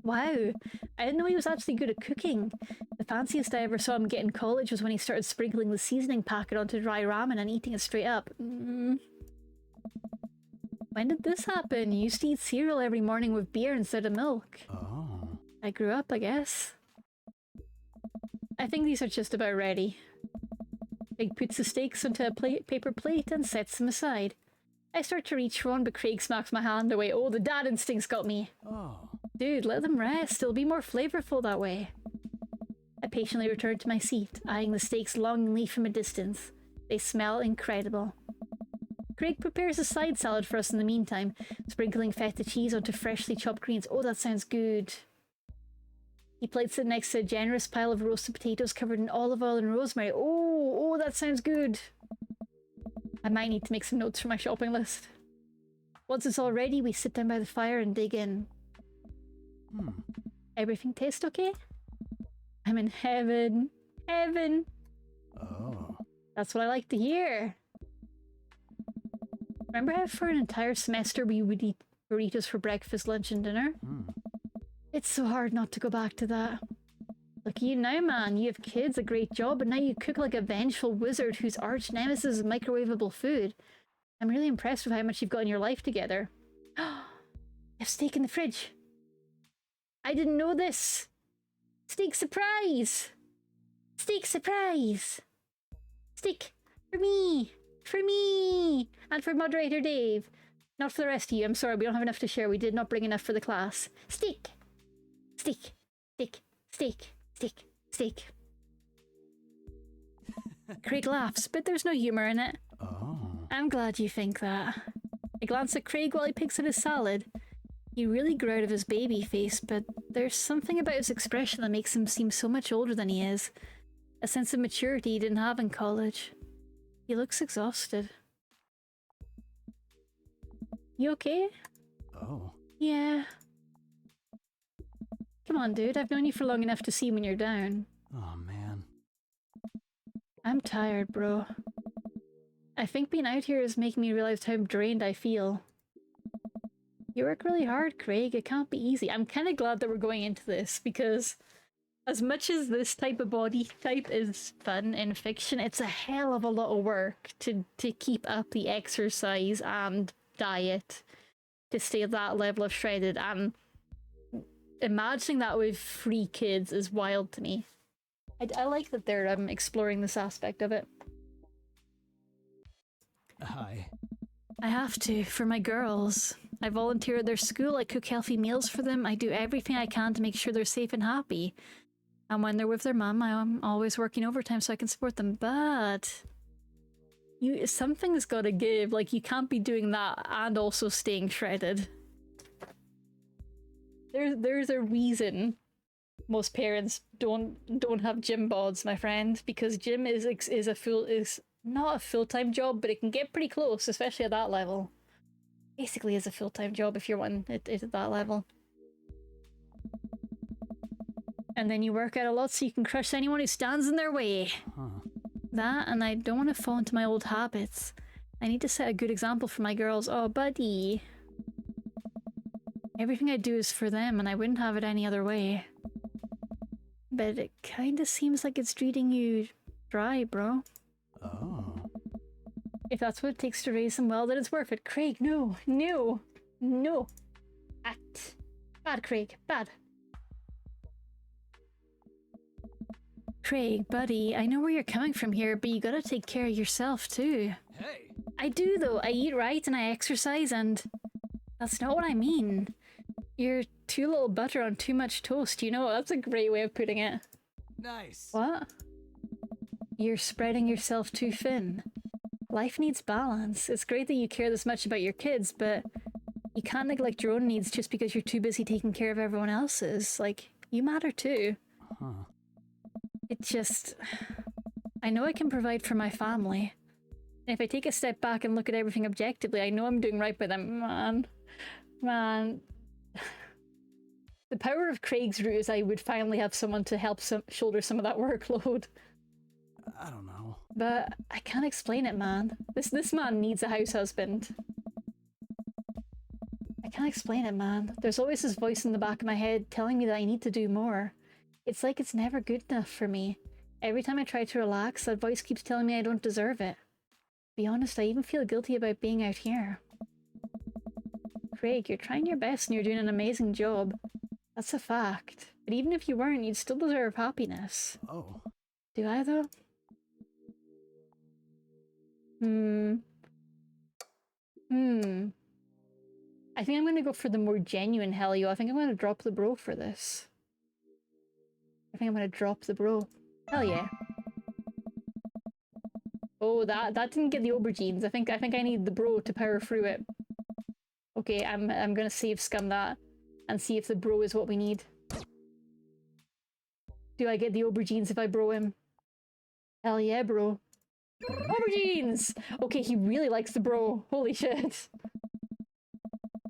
Wow, I didn't know he was actually good at cooking. The fanciest I ever saw him get in college was when he started sprinkling the seasoning packet onto dry ramen and eating it straight up. When did this happen? You used to eat cereal every morning with beer instead of milk. Oh. I grew up, I guess. I think these are just about ready. Craig puts the steaks onto a paper plate and sets them aside. I start to reach for one, but Craig smacks my hand away. Oh, the dad instincts got me. Oh. Dude, let them rest. It'll be more flavorful that way. I patiently return to my seat, eyeing the steaks longingly from a distance. They smell incredible. Craig prepares a side salad for us in the meantime, sprinkling feta cheese onto freshly chopped greens. Oh, that sounds good. He plates it next to a generous pile of roasted potatoes covered in olive oil and rosemary. Oh, that sounds good. I might need to make some notes for my shopping list. Once it's all ready, we sit down by the fire and dig in. Everything tastes okay? I'm in heaven. Heaven! Oh. That's what I like to hear. Remember how for an entire semester we would eat burritos for breakfast, lunch and dinner? It's so hard not to go back to that. Look at you now, man. You have kids, a great job, but now you cook like a vengeful wizard whose arch nemesis is microwavable food. I'm really impressed with how much you've got in your life together. You have steak in the fridge. I didn't know this. Steak surprise. Steak surprise. Steak for me. For me. And for moderator Dave. Not for the rest of you. I'm sorry, we don't have enough to share. We did not bring enough for the class. Steak. Steak. Steak. Steak. Steak. Steak. Craig laughs, but there's no humour in it. Oh. I'm glad you think that. I glance at Craig while he picks at his salad. He really grew out of his baby face, but there's something about his expression that makes him seem so much older than he is. A sense of maturity he didn't have in college. He looks exhausted. You okay? Oh. Yeah. Come on, dude. I've known you for long enough to see when you're down. Oh, man. I'm tired, bro. I think being out here is making me realize how drained I feel. You work really hard, Craig. It can't be easy. I'm kind of glad that we're going into this because as much as this type of body type is fun in fiction, it's a hell of a lot of work to keep up the exercise and diet to stay at that level of shredded. And imagining that with 3 kids is wild to me. I like that they're exploring this aspect of it. Hi. I have to, for my girls. I volunteer at their school, I cook healthy meals for them, I do everything I can to make sure they're safe and happy. And when they're with their mum, I'm always working overtime so I can support them, but... something's gotta give, like you can't be doing that and also staying shredded. There's a reason most parents don't have gym bods, my friend, because gym is not a full-time job, but it can get pretty close, especially at that level. Basically is a full-time job if you're wanting it at that level. And then you work out a lot so you can crush anyone who stands in their way. Huh. That, and I don't want to fall into my old habits. I need to set a good example for my girls. Oh, buddy. Everything I do is for them, and I wouldn't have it any other way. But it kinda seems like it's treating you dry, bro. Oh. If that's what it takes to raise them well, then it's worth it. Craig, no, no, no. Bad, Craig, bad. Craig, buddy, I know where you're coming from here, but you gotta take care of yourself too. Hey! I do though, I eat right and I exercise and... That's not what I mean. You're too little butter on too much toast, you know? That's a great way of putting it. Nice! What? You're spreading yourself too thin. Life needs balance. It's great that you care this much about your kids, but you can't neglect your own needs just because you're too busy taking care of everyone else's. Like, you matter too. Huh. It just... I know I can provide for my family. And if I take a step back and look at everything objectively, I know I'm doing right by them. Man. The power of Craig's route is I would finally have someone to help shoulder some of that workload. I don't know. But I can't explain it, man. This man needs a house husband. I can't explain it, man. There's always this voice in the back of my head telling me that I need to do more. It's like it's never good enough for me. Every time I try to relax, that voice keeps telling me I don't deserve it. To be honest, I even feel guilty about being out here. Craig, you're trying your best and you're doing an amazing job. That's a fact. But even if you weren't, you'd still deserve happiness. Oh. Do I, though? I think I'm gonna go for the more genuine hell yo. I think I'm gonna drop the bro for this. I think I'm gonna drop the bro. Hell yeah. Oh, that didn't get the aubergines. I think I need the bro to power through it. Okay, I'm gonna save scum that and see if the bro is what we need. Do I get the aubergines if I bro him? Hell yeah, bro. Aubergines! Okay, he really likes the bro. Holy shit.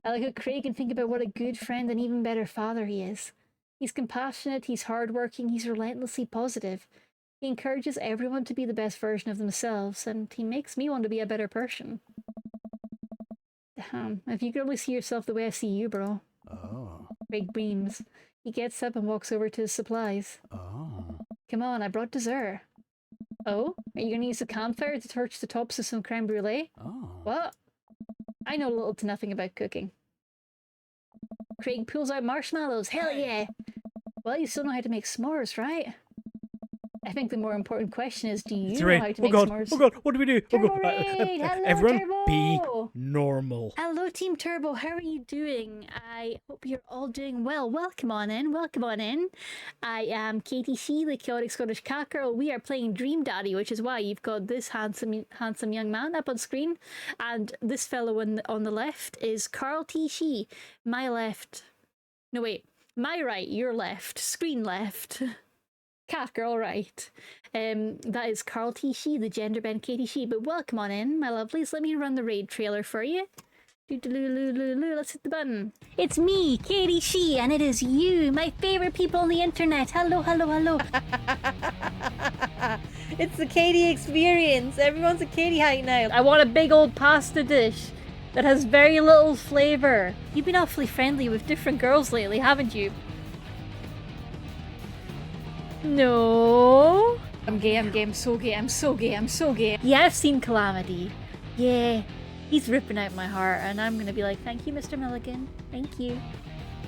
I like how Craig can think about what a good friend and even better father he is. He's compassionate, he's hardworking, he's relentlessly positive. He encourages everyone to be the best version of themselves, and he makes me want to be a better person. Damn, if you could only see yourself the way I see you, bro. Oh. Craig beams. He gets up and walks over to his supplies. Oh. Come on, I brought dessert. Oh? Are you gonna use the campfire to torch the tops of some creme brulee? Oh. What? I know little to nothing about cooking. Craig pulls out marshmallows. Hell yeah! Well, you still know how to make s'mores, right? I think the more important question is, do you know how to make s'mores? Oh god, what do we do? Turbo oh god. Raid! Hello, Everyone Turbo! be normal. Hello, Team Turbo. How are you doing? I hope you're all doing well. Welcome on in. Welcome on in. I am Katie C, the chaotic Scottish cat girl. We are playing Dream Daddy, which is why you've got this handsome young man up on screen, and this fellow on the left is Carl T. Shee. My left. No wait. My right. Your left. Screen left. Cat girl right. That is Carl T. Shee, the gender bend Katie Shee. But welcome on in, my lovelies. Let me run the raid trailer for you. Let's hit the button. It's me, Katie She, and it is you, my favorite people on the internet. Hello, hello, hello. It's the Katie experience. Everyone's a Katie height now. I want a big old pasta dish that has very little flavor. You've been awfully friendly with different girls lately, haven't you? No. I'm gay, I'm so gay, I'm so gay, I'm so gay. Yeah, I've seen Calamity. Yeah, he's ripping out my heart, and I'm gonna be like, thank you, Mr. Milligan. Thank you.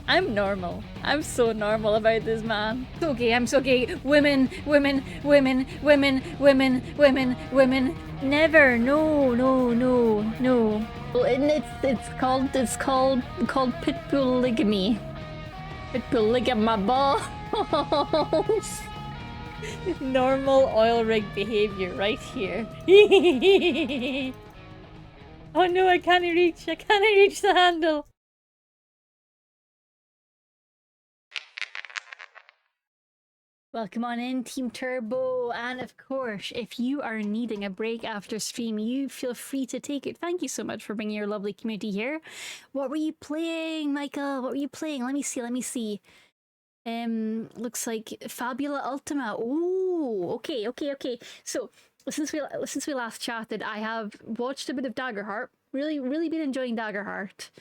I'm normal. I'm so normal about this man. So gay, I'm so gay. Women, women, women, women, women, women, women. Never. No, no, no, no. Well, it's called pitbull ligamy. Pitbull ligam my balls. Normal oil rig behavior right here. Oh no, I can't reach the handle. Welcome on in, Team Turbo, and of course, if you are needing a break after stream, you feel free to take it. Thank you so much for bringing your lovely community here. What were you playing, Michael? What were you playing? Let me see. Looks like Fabula Ultima. Oh, okay. So since we last chatted, I have watched a bit of Daggerheart. Really been enjoying Daggerheart,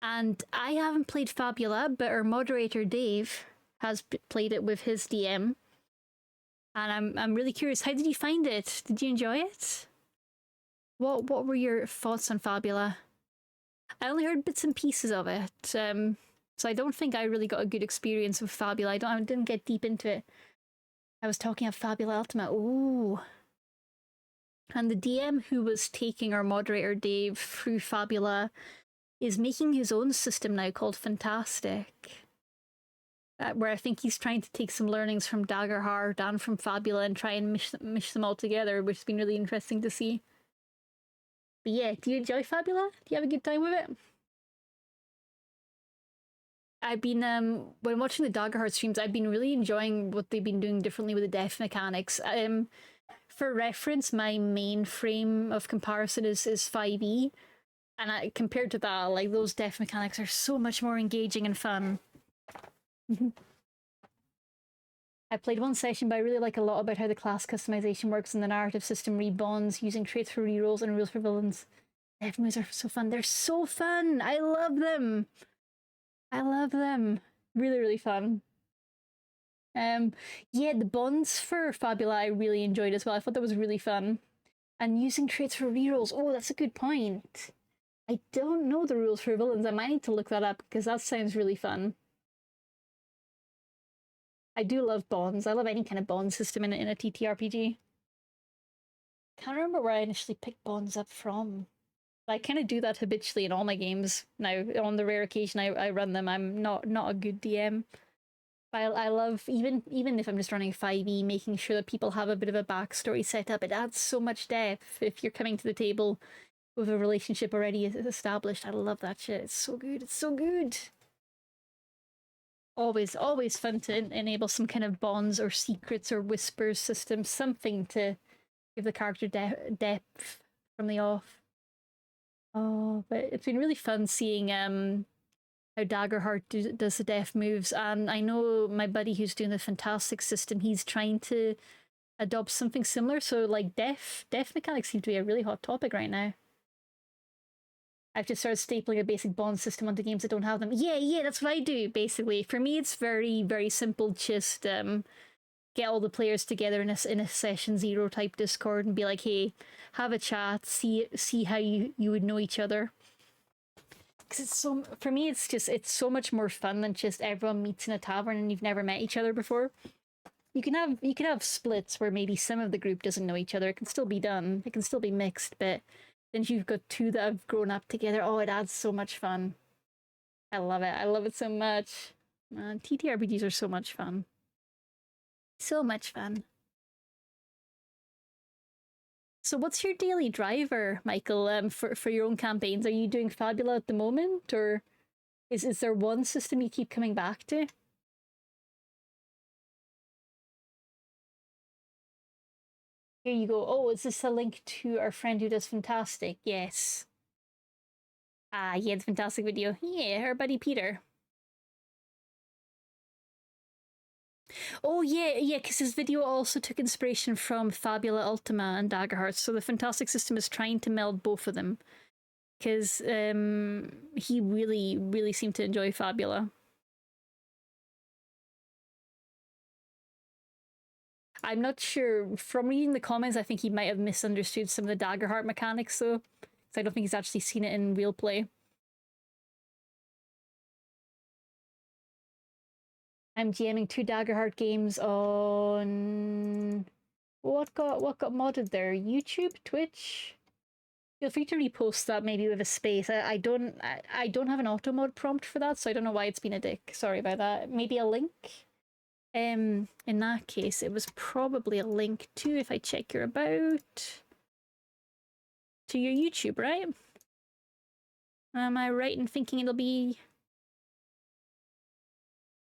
and I haven't played Fabula, but our moderator Dave has played it with his DM, and I'm really curious. How did you find it? Did you enjoy it? What were your thoughts on Fabula? I only heard bits and pieces of it, so I don't think I really got a good experience with Fabula. I didn't get deep into it. I was talking of Fabula Ultima. Ooh. And the DM who was taking our moderator Dave through Fabula is making his own system now called Fantastic. Where I think he's trying to take some learnings from Daggerheart and from Fabula and try and mish them all together, which has been really interesting to see. But yeah, do you enjoy Fabula? Do you have a good time with it? I've been, when watching the Daggerheart streams, I've been really enjoying what they've been doing differently with the death mechanics. For reference, my main frame of comparison is 5e, and compared to that, like, those death mechanics are so much more engaging and fun. I played one session, but I really like a lot about how the class customization works and the narrative system rebonds using traits for rerolls and rules for villains. Death moves are so fun. They're so fun. I love them. Really fun. Yeah, the bonds for Fabula I really enjoyed as well. I thought that was really fun. And using traits for rerolls. Oh, that's a good point. I don't know the rules for villains. I might need to look that up because that sounds really fun. I do love bonds. I love any kind of bond system in a TTRPG. Can't remember where I initially picked bonds up from. But I kind of do that habitually in all my games now. On the rare occasion I run them, I'm not a good DM. But I love, even if I'm just running 5e, making sure that people have a bit of a backstory set up. It adds so much depth if you're coming to the table with a relationship already established. I love that shit. It's so good. It's so good. Always fun to enable some kind of bonds or secrets or whispers system, something to give the character depth from the off. Oh, but it's been really fun seeing how Daggerheart does the death moves, and I know my buddy who's doing the Fantastic system, he's trying to adopt something similar, so like death mechanics seem to be a really hot topic right now. I've just started stapling a basic bond system onto games that don't have them. Yeah, that's what I do, basically. For me, it's very simple. Just get all the players together in a session 0 type Discord and be like, hey, have a chat, see how you would know each other. Because it's so, for me, it's so much more fun than just everyone meets in a tavern and you've never met each other before. You can have splits where maybe some of the group doesn't know each other. It can still be done. It can still be mixed, but then you've got two that have grown up together. Oh, it adds so much fun. I love it. I love it so much. Man, TTRPGs are so much fun. So much fun. So what's your daily driver, Michael, for your own campaigns? Are you doing Fabula at the moment, or is there one system you keep coming back to? Here you go. Oh, is this a link to our friend who does Fantastic? Yes. Ah, yeah, it's a fantastic video. Yeah, her buddy Peter. Oh, yeah, because his video also took inspiration from Fabula Ultima and Daggerheart, so the Fantastic System is trying to meld both of them. Because he really, really seemed to enjoy Fabula. I'm not sure. From reading the comments, I think he might have misunderstood some of the Daggerheart mechanics, though. So I don't think he's actually seen it in real play. I'm GMing 2 Daggerheart games on... What got modded there? YouTube? Twitch? Feel free to repost that maybe with a space. I don't have an auto mod prompt for that, so I don't know why it's been a dick. Sorry about that. Maybe a link? In that case, it was probably a link to, if I check your about, to your YouTube, right? Am I right in thinking it'll be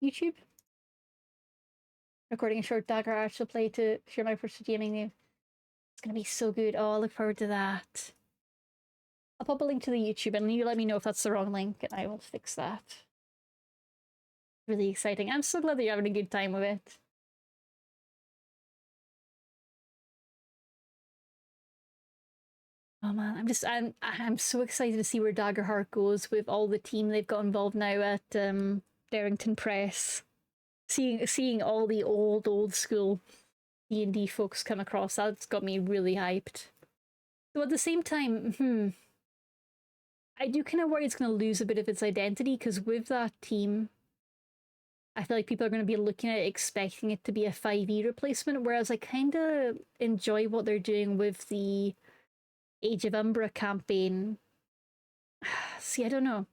YouTube? Recording a short Dagger actual play to share my first gaming name. It's gonna be so good. Oh, I look forward to that. I'll pop a link to the YouTube and you let me know if that's the wrong link and I will fix that. Really exciting. I'm so glad that you're having a good time with it. Oh man, I'm so excited to see where Daggerheart goes with all the team they've got involved now at Darrington Press. Seeing all the old school D&D folks come across, that's got me really hyped. So at the same time, I do kind of worry it's going to lose a bit of its identity, because with that team, I feel like people are going to be looking at it expecting it to be a 5e replacement, whereas I kind of enjoy what they're doing with the Age of Umbra campaign. See, I don't know.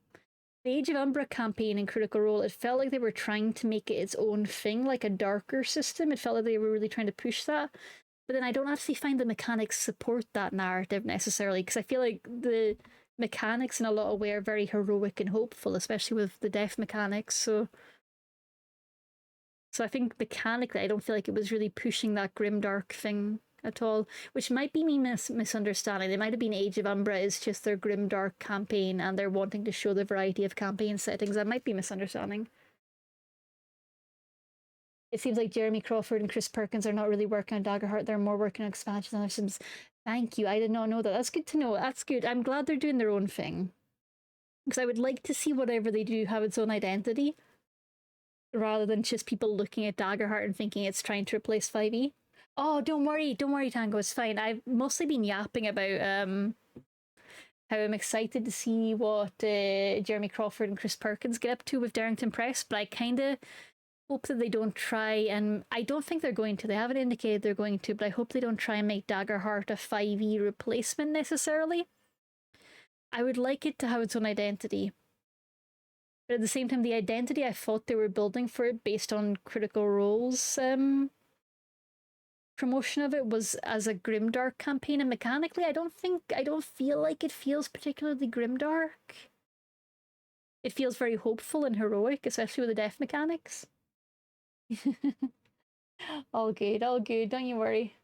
The Age of Umbra campaign in Critical Role, it felt like they were trying to make it its own thing, like a darker system. It felt like they were really trying to push that. But then I don't actually find the mechanics support that narrative necessarily, because I feel like the mechanics in a lot of ways are very heroic and hopeful, especially with the death mechanics. So I think mechanically, I don't feel like it was really pushing that grimdark thing at all, which might be me misunderstanding. It might have been Age of Umbra is just their grimdark campaign and they're wanting to show the variety of campaign settings. I might be misunderstanding. It seems like Jeremy Crawford and Chris Perkins are not really working on Daggerheart. They're more working on expansions and other systems. Thank you. I did not know that. That's good to know. That's good. I'm glad they're doing their own thing. Because I would like to see whatever they do have its own identity, rather than just people looking at Daggerheart and thinking it's trying to replace 5e. Oh, don't worry, Tango, it's fine. I've mostly been yapping about how I'm excited to see what Jeremy Crawford and Chris Perkins get up to with Darrington Press, but I kind of hope that they don't try, and I don't think they're going to. They haven't indicated they're going to, but I hope they don't try and make Daggerheart a 5e replacement necessarily. I would like it to have its own identity. But at the same time, the identity I thought they were building for it based on Critical Role's promotion of it was as a grimdark campaign, and mechanically I don't feel like it feels particularly grimdark. It feels very hopeful and heroic, especially with the death mechanics. all good, don't you worry.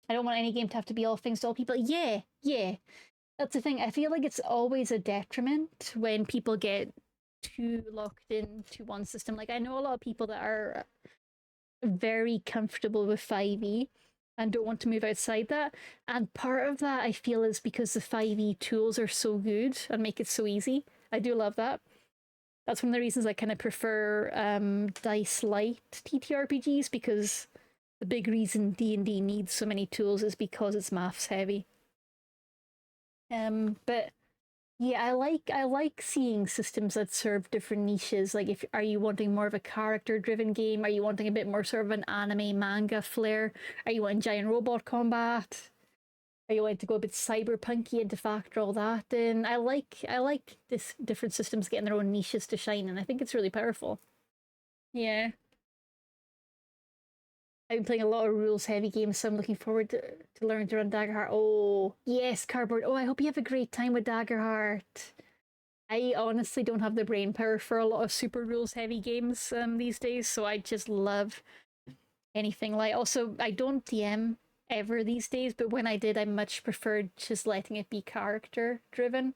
I don't want any game to have to be all things to all people. Yeah. That's the thing. I feel like it's always a detriment when people get too locked into one system. Like, I know a lot of people that are very comfortable with 5e and don't want to move outside that. And part of that, I feel, is because the 5e tools are so good and make it so easy. I do love that. That's one of the reasons I kind of prefer Dice Light TTRPGs, because the big reason D&D needs so many tools is because it's maths heavy. But yeah, I like seeing systems that serve different niches. Like, are you wanting more of a character-driven game? Are you wanting a bit more sort of an anime manga flair? Are you wanting giant robot combat? Are you wanting to go a bit cyberpunky and to factor all that in? I like this different systems getting their own niches to shine, and I think it's really powerful. Yeah. I've been playing a lot of rules-heavy games, so I'm looking forward to learning to run Daggerheart. Oh, yes, Cardboard. Oh, I hope you have a great time with Daggerheart. I honestly don't have the brain power for a lot of super rules-heavy games these days, so I just love anything like... Also, I don't DM ever these days, but when I did, I much preferred just letting it be character-driven.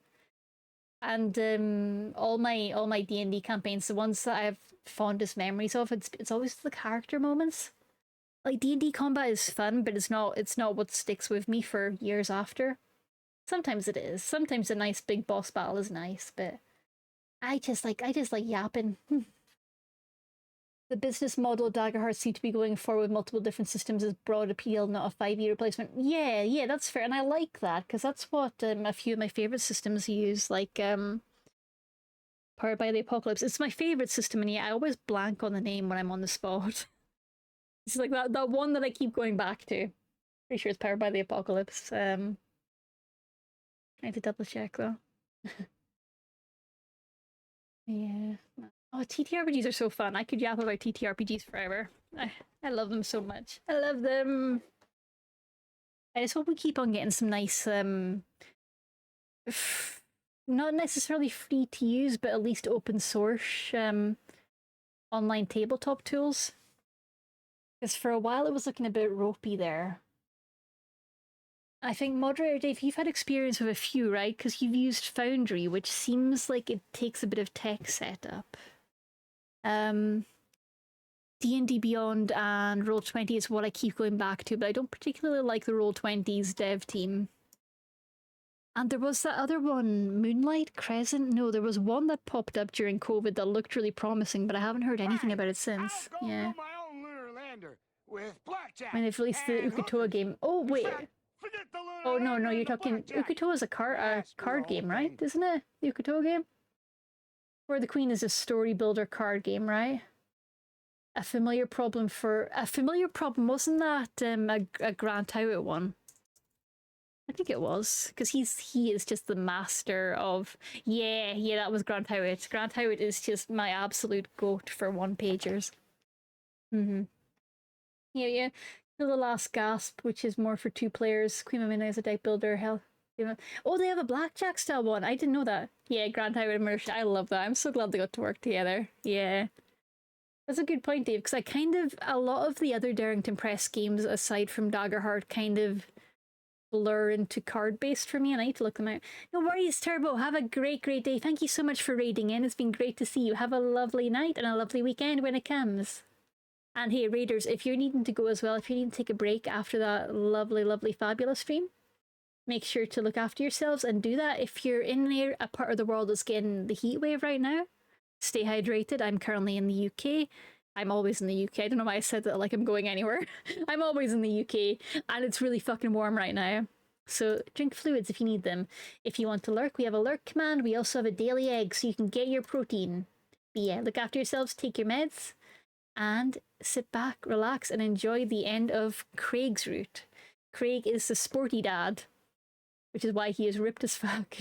And all my D&D campaigns, the ones that I have fondest memories of, it's always the character moments. Like D&D combat is fun, but it's not what sticks with me for years after. Sometimes it is. Sometimes a nice big boss battle is nice, but I just like yapping. The business model of Daggerheart seemed to be going forward with multiple different systems as broad appeal, not a 5-year replacement. Yeah, that's fair, and I like that because that's what a few of my favorite systems use, like Powered by the Apocalypse. It's my favorite system, and yet I always blank on the name when I'm on the spot. It's like that one that I keep going back to. Pretty sure it's Powered by the Apocalypse. I have to double check though. Yeah. Oh, TTRPGs are so fun. I could yap about TTRPGs forever. I love them so much. I love them. I just hope we keep on getting some nice, not necessarily free to use, but at least open source online tabletop tools. Because for a while it was looking a bit ropey there. I think, Moderator Dave, you've had experience with a few, right? Because you've used Foundry, which seems like it takes a bit of tech setup. D&D Beyond and Roll20 is what I keep going back to, but I don't particularly like the Roll20's dev team. And there was that other one, Moonlight Crescent? No, there was one that popped up during COVID that looked really promising, but I haven't heard anything about it since. Yeah. When they've released the Ukatoa game. Oh, wait. Oh, no, you're talking... Ukatoa is a card game, right? Isn't it? The Ukatoa game? Where the Queen is a story builder card game, right? A familiar problem, wasn't that a Grant Howitt one? I think it was, because he is just the master of... Yeah, that was Grant Howitt. Grant Howitt is just my absolute goat for one-pagers. Yeah. The Last Gasp, which is more for 2 players. Queen of Midnight is a deck builder. Hell, oh, they have a blackjack style one. I didn't know that. Yeah, Grant Howitt and Mersh. I love that. I'm so glad they got to work together. Yeah. That's a good point, Dave, because a lot of the other Darrington Press games, aside from Daggerheart, kind of blur into card-based for me, and I need to look them out. No worries, Turbo. Have a great day. Thank you so much for raiding in. It's been great to see you. Have a lovely night and a lovely weekend when it comes. And hey, Raiders, if you're needing to go as well, if you need to take a break after that lovely, fabulous stream, make sure to look after yourselves and do that. If you're in there, a part of the world that's getting the heat wave right now, stay hydrated. I'm currently in the UK. I'm always in the UK. I don't know why I said that like I'm going anywhere. I'm always in the UK, and it's really fucking warm right now. So drink fluids if you need them. If you want to lurk, we have a lurk command. We also have a daily egg, so you can get your protein. But yeah, look after yourselves, take your meds, and sit back, relax, and enjoy the end of Craig's route. Craig is the sporty dad, which is why he is ripped as fuck.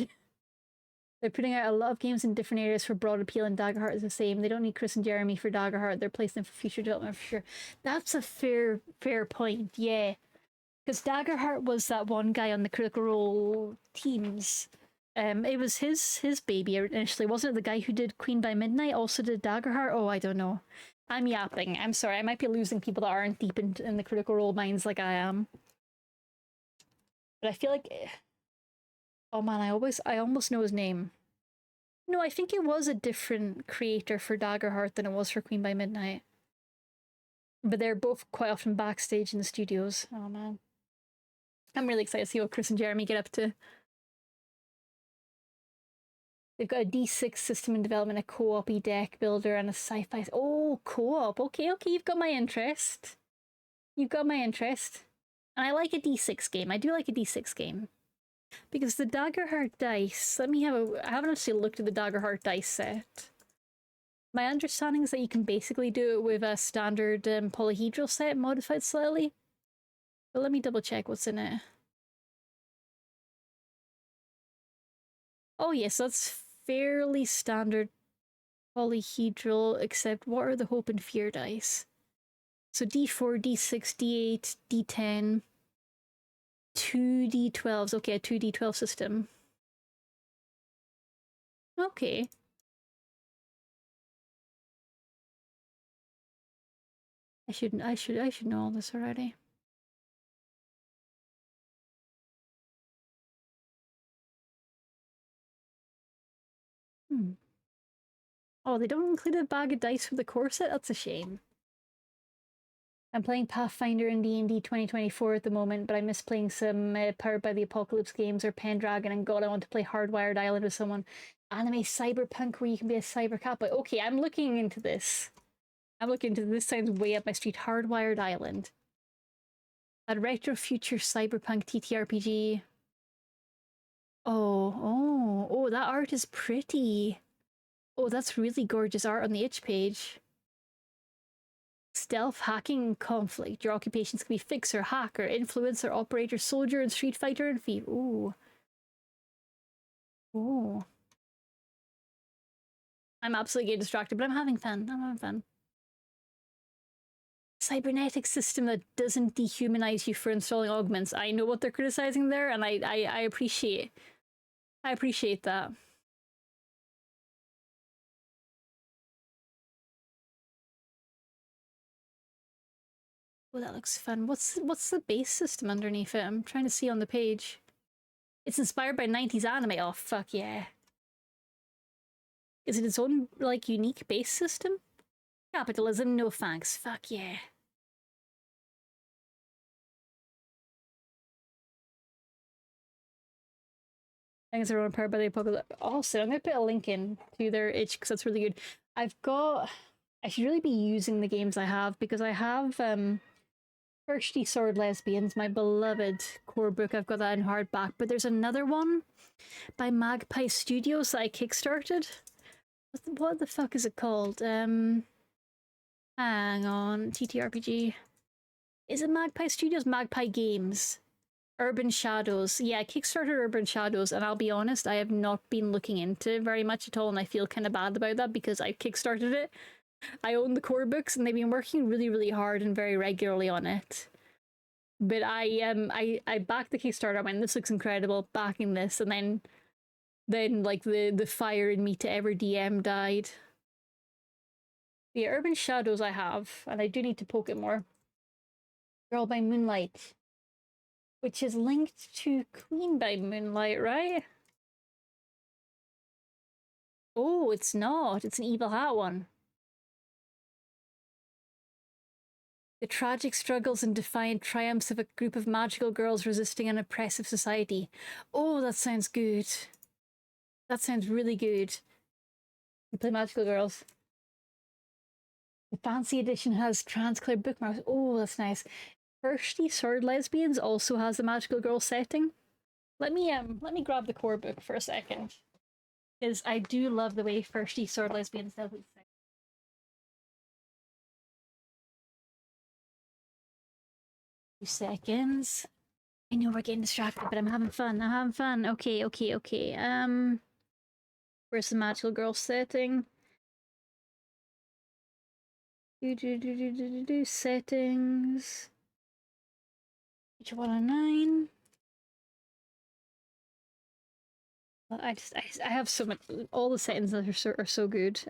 They're putting out a lot of games in different areas for broad appeal, and Daggerheart is the same. They don't need Chris and Jeremy for Daggerheart. They're placing them for future development for sure. That's a fair point, yeah. Because Daggerheart was that one guy on the Critical Role teams. It was his baby initially. Wasn't it the guy who did Queen by Midnight also did Daggerheart? Oh, I don't know. I'm yapping. I'm sorry. I might be losing people that aren't deep in the Critical Role minds like I am. But I feel like... Oh man, I almost know his name. No, I think it was a different creator for Daggerheart than it was for Queen by Midnight. But they're both quite often backstage in the studios. Oh man. I'm really excited to see what Chris and Jeremy get up to. They've got a D6 system in development, a co-op-y deck builder, and a sci-fi... Oh, co-op. Okay, you've got my interest. And I like a D6 game. I do like a D6 game. Because the Daggerheart dice... I haven't actually looked at the Daggerheart dice set. My understanding is that you can basically do it with a standard polyhedral set, modified slightly. But let me double check what's in it. Oh yes, that's fairly standard polyhedral, except what are the Hope and Fear dice? So D4, D6, D8, D10, 2 D12s. Okay, a 2 D12 system. Okay. I should know all this already. Oh, they don't include a bag of dice for the core set? That's a shame. I'm playing Pathfinder and D&D 2024 at the moment, but I miss playing some Powered by the Apocalypse games or Pendragon, and God, I want to play Hardwired Island with someone. Anime cyberpunk where you can be a cyber cowboy. Okay, I'm looking into this. This sounds way up my street. Hardwired Island. A retro future cyberpunk TTRPG. Oh, that art is pretty. Oh, that's really gorgeous art on the itch page. Stealth, hacking, conflict. Your occupations can be fixer, hacker, influencer, operator, soldier, and street fighter and thief. Ooh. Ooh. I'm absolutely getting distracted, but I'm having fun. Cybernetic system that doesn't dehumanize you for installing augments. I know what they're criticizing there, and I appreciate that. Oh, that looks fun. What's the base system underneath it? I'm trying to see on the page. It's inspired by 90s anime. Oh, fuck yeah. Is it its own, like, unique base system? Capitalism, no thanks. Fuck yeah. Thanks everyone, Powered by the Apocalypse. Also, I'm going to put a link in to their itch because that's really good. I should really be using the games I have because I have Thirsty Sword Lesbians, my beloved core book. I've got that in hardback, but there's another one by Magpie Studios that I kickstarted. What the fuck is it called? Hang on, TTRPG. Is it Magpie Studios? Magpie Games. Urban Shadows. Yeah, I kickstarted Urban Shadows, and I'll be honest, I have not been looking into it very much at all, and I feel kind of bad about that because I kickstarted it. I own the core books, and they've been working really, really hard and very regularly on it. But I backed the Kickstarter. I went, this looks incredible, backing this, and then like the fire in me to ever DM died. But yeah, Urban Shadows I have, and I do need to poke it more. Girl by Moonlight, which is linked to Queen by Moonlight, right? Oh, it's not. It's an Evil Hat one. The tragic struggles and defiant triumphs of a group of magical girls resisting an oppressive society. Oh, that sounds good. That sounds really good. You play magical girls. The fancy edition has transclear bookmarks. Oh, that's nice. Thirsty Sword Lesbians also has the magical girl setting. Let me grab the core book for a second, because I do love the way Thirsty Sword Lesbians does it. 2 seconds. I know we're getting distracted, but I'm having fun. Okay. Where's the magical girl setting? Settings. Page 109. I have so much. All the settings that are so good.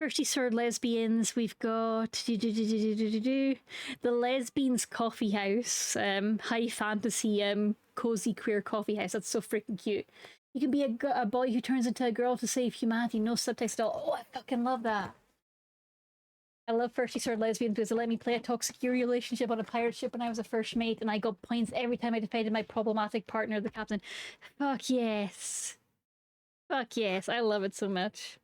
Thirsty Sword Lesbians. We've got the Lesbians Coffee House. High fantasy, cozy queer coffee house. That's so freaking cute. You can be a boy who turns into a girl to save humanity. No subtext at all. Oh, I fucking love that. I love Thirsty Sword Lesbians because it let me play a toxic relationship on a pirate ship when I was a first mate, and I got points every time I defended my problematic partner, the captain. Fuck yes. Fuck yes. I love it so much.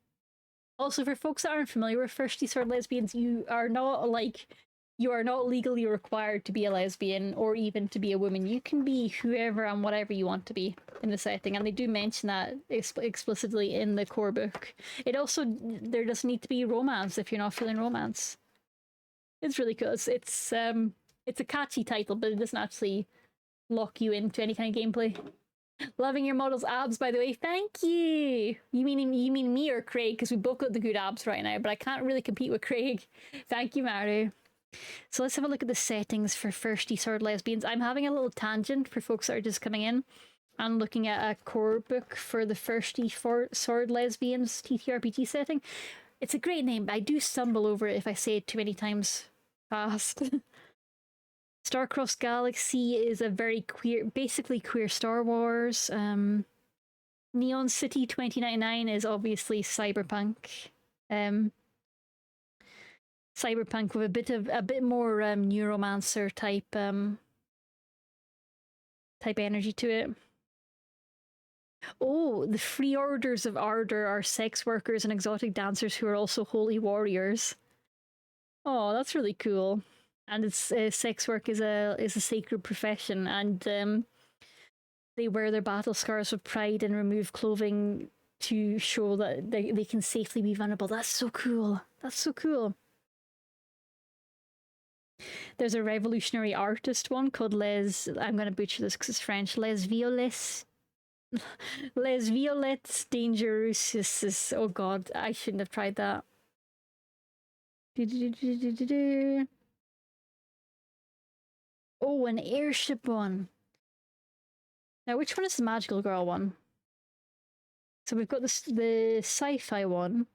Also, for folks that aren't familiar with Thirsty Sword Lesbians, you are not legally required to be a lesbian or even to be a woman. You can be whoever and whatever you want to be in the setting, and they do mention that explicitly in the core book. It also, there doesn't need to be romance if you're not feeling romance. It's really cool. It's a catchy title, but it doesn't actually lock you into any kind of gameplay. Loving your model's abs, by the way. Thank you. You mean me or Craig? Because we both got the good abs right now, but I can't really compete with Craig. Thank you, Maru. So let's have a look at the settings for Thirsty Sword Lesbians. I'm having a little tangent for folks that are just coming in. I'm looking at a core book for the Thirsty Sword Lesbians TTRPG setting. It's a great name, but I do stumble over it if I say it too many times fast. Starcross Galaxy is a very queer, basically queer Star Wars. Neon City 2099 is obviously cyberpunk. Cyberpunk with a bit more neuromancer type energy to it. Oh, the free orders of Ardor are sex workers and exotic dancers who are also holy warriors. Oh, that's really cool. And it's sex work is a sacred profession, and they wear their battle scars with pride and remove clothing to show that they can safely be vulnerable. That's so cool. That's so cool. There's a revolutionary artist one called Les. I'm going to butcher this because it's French. Les Violettes Dangereuses. Oh god, I shouldn't have tried that. Oh, an airship one. Now, which one is the magical girl one? So we've got the sci-fi one.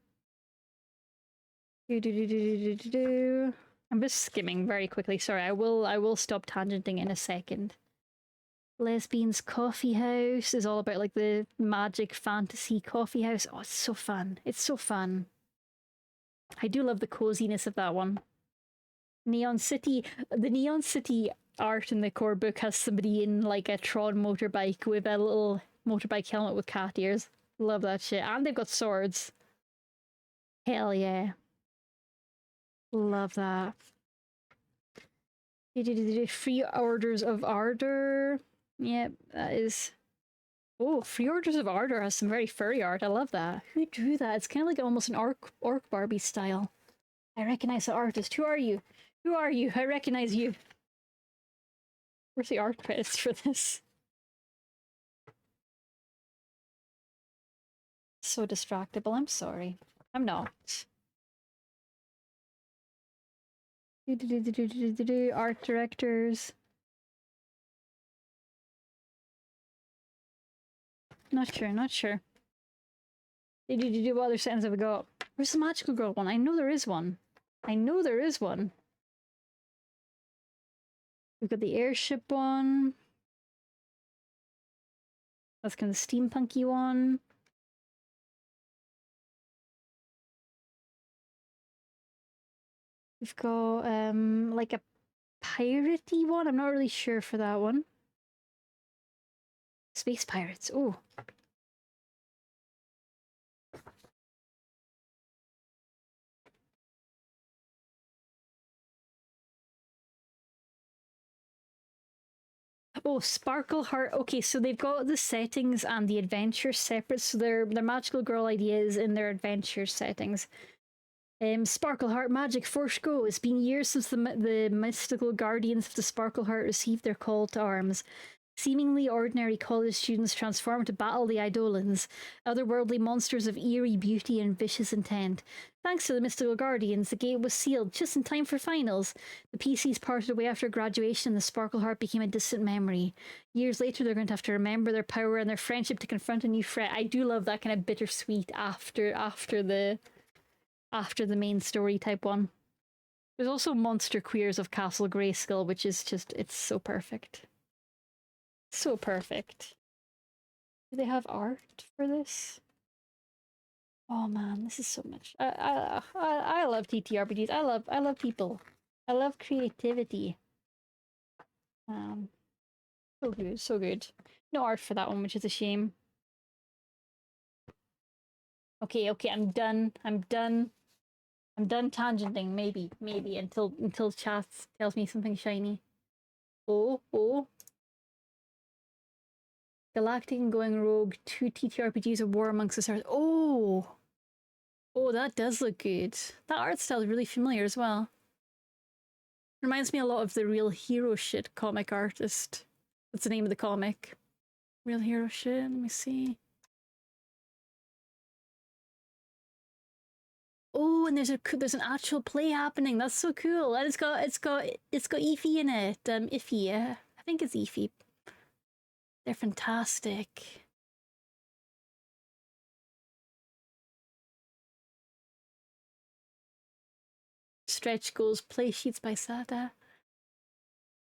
I'm just skimming very quickly. Sorry, I will stop tangenting in a second. Lesbian's Coffee House is all about like the magic fantasy coffee house. Oh, it's so fun. It's so fun. I do love the coziness of that one. Neon City. The Neon City art in the core book has somebody in like a Tron motorbike with a little motorbike helmet with cat ears. Love that shit. And they've got swords. Hell yeah. Love that. Free Orders of Ardor. Yep, that is... Oh, Free Orders of Ardor has some very furry art. I love that. Who drew that? It's kind of like almost an orc Barbie style. I recognize the artist. Who are you? Who are you? I recognize you. Where's the art credits for this? So distractible. I'm sorry. I'm not. Art directors. Not sure, not sure. What other settings have we got? Where's the magical girl one? I know there is one. I know there is one. We've got the airship one. That's kind of the steampunky one. We've got like a piratey one. I'm not really sure for that one. Space pirates. Oh. Oh, Sparkle Heart. Okay, so they've got the settings and the adventure separate. So their magical girl idea is in their adventure settings. Sparkle Heart Magic Force Go. It's been years since the mystical guardians of the Sparkle Heart received their call to arms. Seemingly ordinary college students transform to battle the Eidolons, otherworldly monsters of eerie beauty and vicious intent. Thanks to the mystical guardians, the gate was sealed just in time for finals. The PCs parted away after graduation and the Sparkle Heart became a distant memory. Years later, they're going to have to remember their power and their friendship to confront a new threat. I do love that kind of bittersweet after the main story type one. There's also Monster Queers of Castle Grayskull, which is just, it's so perfect. So perfect. Do they have art for this? Oh man, this is so much. I love TTRPGs. I love people. I love creativity. So good, so good. No art for that one, which is a shame. Okay, I'm done. I'm done tangenting, maybe, until chat tells me something shiny. Oh. Galactic and Going Rogue, 2 TTRPGs of War Amongst the Stars. Oh, that does look good. That art style is really familiar as well. Reminds me a lot of the Real Hero Shit comic artist. What's the name of the comic? Real Hero Shit, let me see. Oh, and there's an actual play happening. That's so cool. And it's got Ify in it. Ify, yeah. I think it's Ify. They're fantastic. Stretch goals, play sheets by Sada.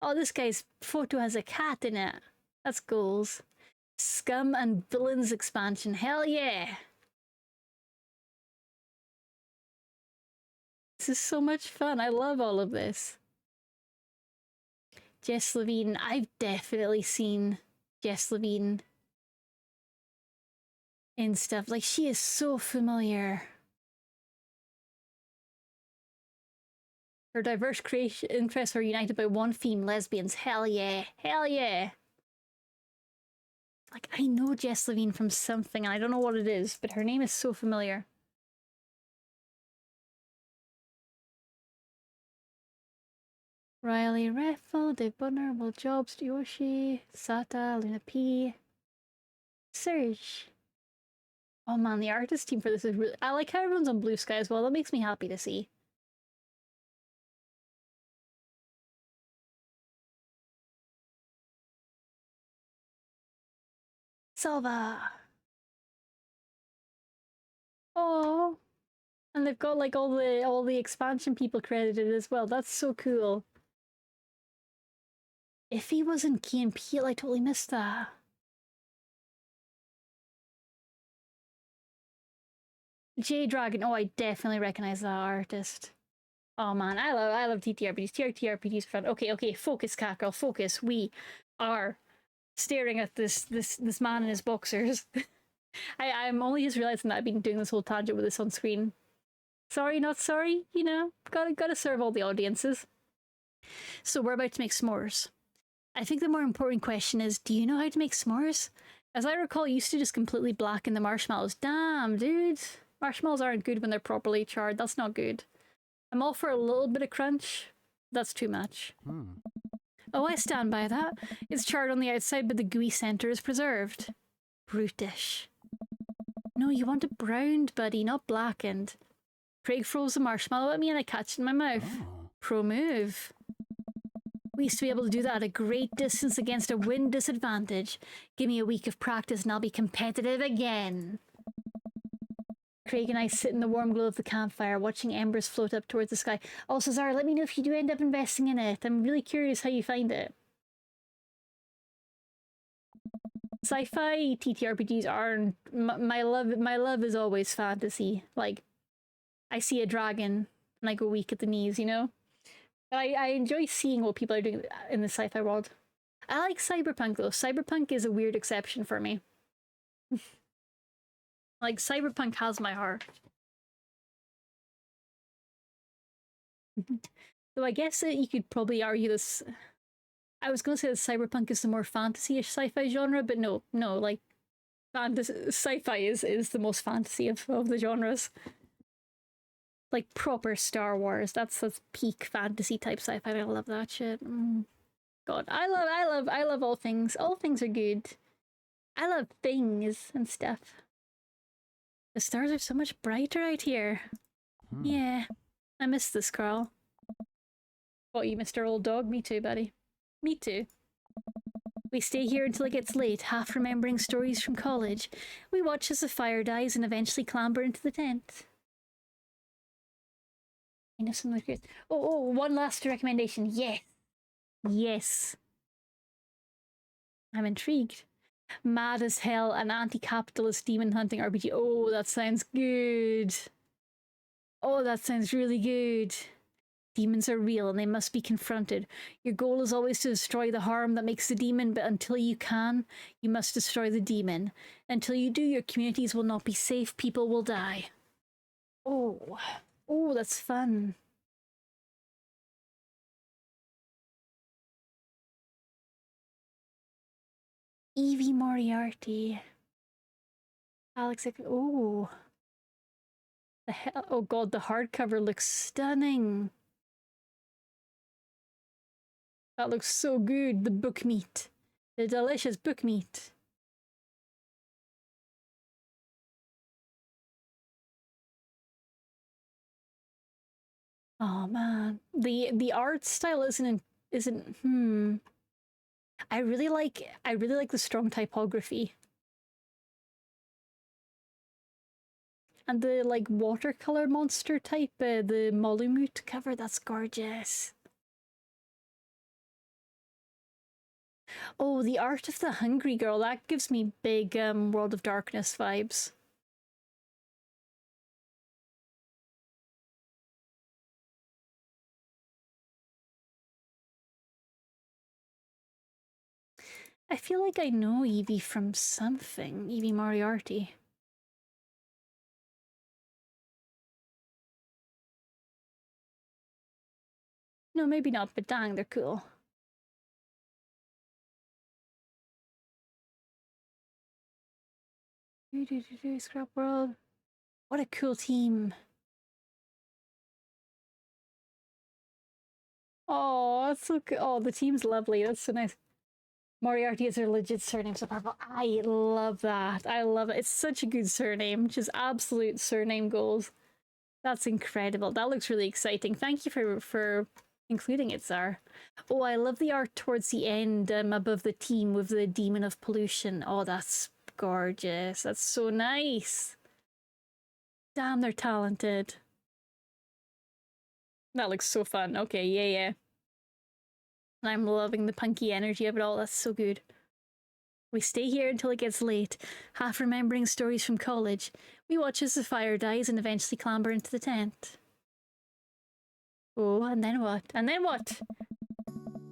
Oh, this guy's photo has a cat in it. That's goals. Scum and Villains expansion. Hell yeah! This is so much fun. I love all of this. Jess Levine. I've definitely seen Jess Levine in stuff. Like, she is so familiar. Her diverse creation interests are united by one theme: lesbians. Hell yeah. Hell yeah. Like, I know Jess Levine from something, and I don't know what it is, but her name is so familiar. Riley Raffle, Dave Bunner, Will Jobs, Yoshi, Sata, Luna P, Serge. Oh man, the artist team for this is really... I like how everyone's on Blue Sky as well. That makes me happy to see. Salva. Oh, and they've got like all the expansion people credited as well. That's so cool. If he wasn't Key and Peele, I totally missed that. J Dragon. Oh, I definitely recognize that artist. Oh man, I love TTRPGs. TTRPGs are fun. Okay, focus, Cackerel, focus. We are staring at this man in his boxers. I'm only just realizing that I've been doing this whole tangent with this on screen. Sorry, not sorry. You know, gotta serve all the audiences. So we're about to make s'mores. I think the more important question is, do you know how to make s'mores? As I recall, you used to just completely blacken the marshmallows. Damn, dude. Marshmallows aren't good when they're properly charred. That's not good. I'm all for a little bit of crunch. That's too much. Oh, I stand by that. It's charred on the outside, but the gooey centre is preserved. Brutish. No, you want it browned, buddy, not blackened. Craig throws a marshmallow at me and I catch it in my mouth. Oh. Pro move. We used to be able to do that at a great distance against a wind disadvantage. Give me a week of practice and I'll be competitive again. Craig and I sit in the warm glow of the campfire, watching embers float up towards the sky. Also, Zara, let me know if you do end up investing in it. I'm really curious how you find it. Sci-fi TTRPGs are my love. My love is always fantasy. Like, I see a dragon and I go weak at the knees, you know? I enjoy seeing what people are doing in the sci-fi world. I like cyberpunk though. Cyberpunk is a weird exception for me. Like, cyberpunk has my heart. So I guess that you could probably argue this. I was going to say that cyberpunk is the more fantasy-ish sci-fi genre, but no, like, sci-fi is the most fantasy of the genres. Like proper Star Wars. That's peak fantasy type sci-fi. I love that shit. God, I love all things. All things are good. I love things and stuff. The stars are so much brighter out here. Yeah, I miss this, Carl. What, you missed our old dog? Me too, buddy. Me too. We stay here until it gets late, half remembering stories from college. We watch as the fire dies and eventually clamber into the tent. I know some good. Oh, one last recommendation. Yes. Yes. I'm intrigued. Mad as Hell, an anti-capitalist demon hunting RPG. Oh, that sounds good. Oh, that sounds really good. Demons are real and they must be confronted. Your goal is always to destroy the harm that makes the demon, but until you can, you must destroy the demon. Until you do, your communities will not be safe. People will die. Oh, that's fun. Evie Moriarty. Alex, oh. The hell, oh god, the hardcover looks stunning. That looks so good, the book meat. The delicious book meat. Oh man, the art style isn't I really like the strong typography. And the like watercolor monster type, the Molumut cover, that's gorgeous. Oh, the art of the hungry girl. That gives me big World of Darkness vibes. I feel like I know Evie from something. Evie Moriarty. No, maybe not, but dang, they're cool. Scrap World. What a cool team. Oh, that's so cool. Oh, the team's lovely. That's so nice. Moriarty is her legit surname, so purple. I love that. I love it. It's such a good surname. Just absolute surname goals. That's incredible. That looks really exciting. Thank you for including it, Zar. Oh, I love the art towards the end above the team with the Demon of Pollution. Oh, that's gorgeous. That's so nice. Damn, they're talented. That looks so fun. Okay, yeah. And I'm loving the punky energy of it all. That's so good. We stay here until it gets late, half remembering stories from college. We watch as the fire dies and eventually clamber into the tent. Oh, and then what? And then what?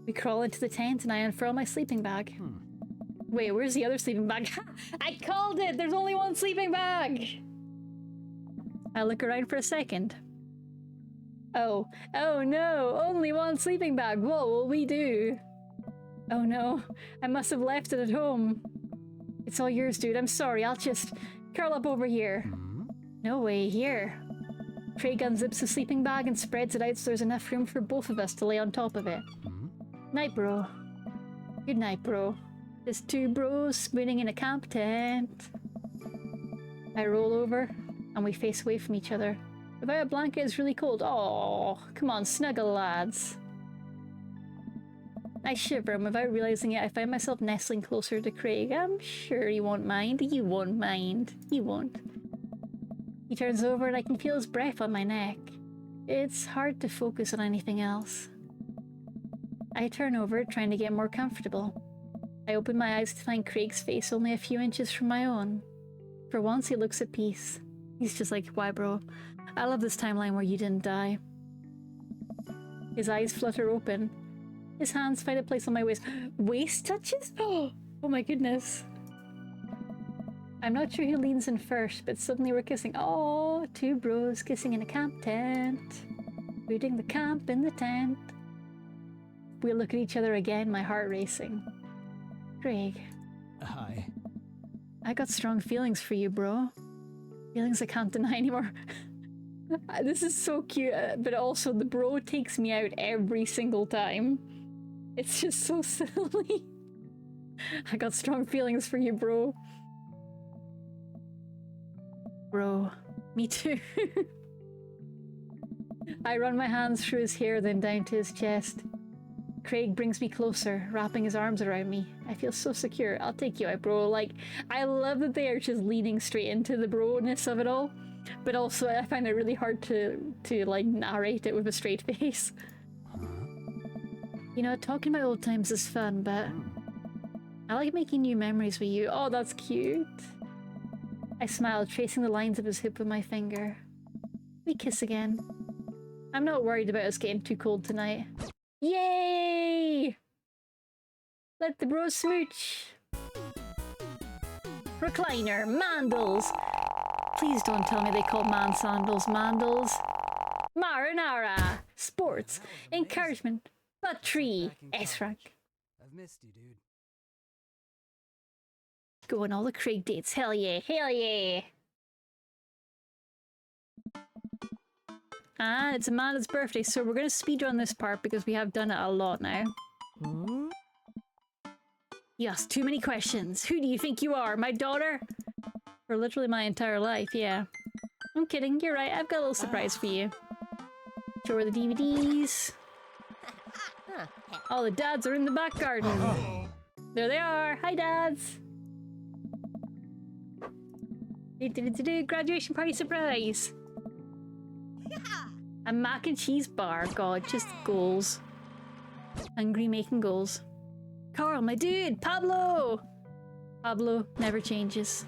We crawl into the tent and I unfurl my sleeping bag. Wait, where's the other sleeping bag? I called it! There's only one sleeping bag! I look around for a second. Oh no, only one sleeping bag. What will we do? Oh no, I must have left it at home. It's all yours, dude. I'm sorry. I'll just curl up over here. No way, here. Craig unzips the sleeping bag and spreads it out so there's enough room for both of us to lay on top of it. Night, bro. Good night, bro. Just two bros spooning in a camp tent. I roll over and we face away from each other. Without a blanket, it's really cold. Oh, come on, snuggle, lads. I shiver, and without realising it, I find myself nestling closer to Craig. I'm sure he won't mind. You won't mind. You won't. He turns over and I can feel his breath on my neck. It's hard to focus on anything else. I turn over, trying to get more comfortable. I open my eyes to find Craig's face only a few inches from my own. For once, he looks at peace. He's just like, why, bro? I love this timeline where you didn't die. His eyes flutter open. His hands find a place on my waist. Waist touches? Oh my goodness. I'm not sure who leans in first, but suddenly we're kissing. Oh, two bros kissing in a camp tent. Rooting the camp in the tent. We look at each other again, my heart racing. Craig. Hi. I got strong feelings for you, bro. Feelings I can't deny anymore. This is so cute, but also the bro takes me out every single time. It's just so silly. I got strong feelings for you, bro. Bro, me too. I run my hands through his hair, then down to his chest. Craig brings me closer, wrapping his arms around me. I feel so secure. I'll take you out, bro. Like, I love that they are just leaning straight into the bro-ness of it all. But also, I find it really hard to like, narrate it with a straight face. You know, talking about old times is fun, but I like making new memories with you. Oh, that's cute. I smile, tracing the lines of his hip with my finger. We kiss again. I'm not worried about us getting too cold tonight. Yay! Let the bros smooch. Recliner, mandals. Please don't tell me they call man sandals mandals. Marinara, sports, encouragement, butt tree, S-rank. I've missed you, dude. Go on all the Craig dates. Hell yeah, hell yeah. And it's Amanda's birthday, so we're going to speedrun this part because we have done it a lot now. You asked too many questions. Who do you think you are? My daughter? For literally my entire life, yeah. I'm kidding, you're right. I've got a little surprise for you. Show her the DVDs. All the dads are in the back garden. There they are. Hi, dads. Graduation party surprise. A mac and cheese bar. God, just goals. Hungry making goals. Carl, my dude, Pablo! Pablo never changes.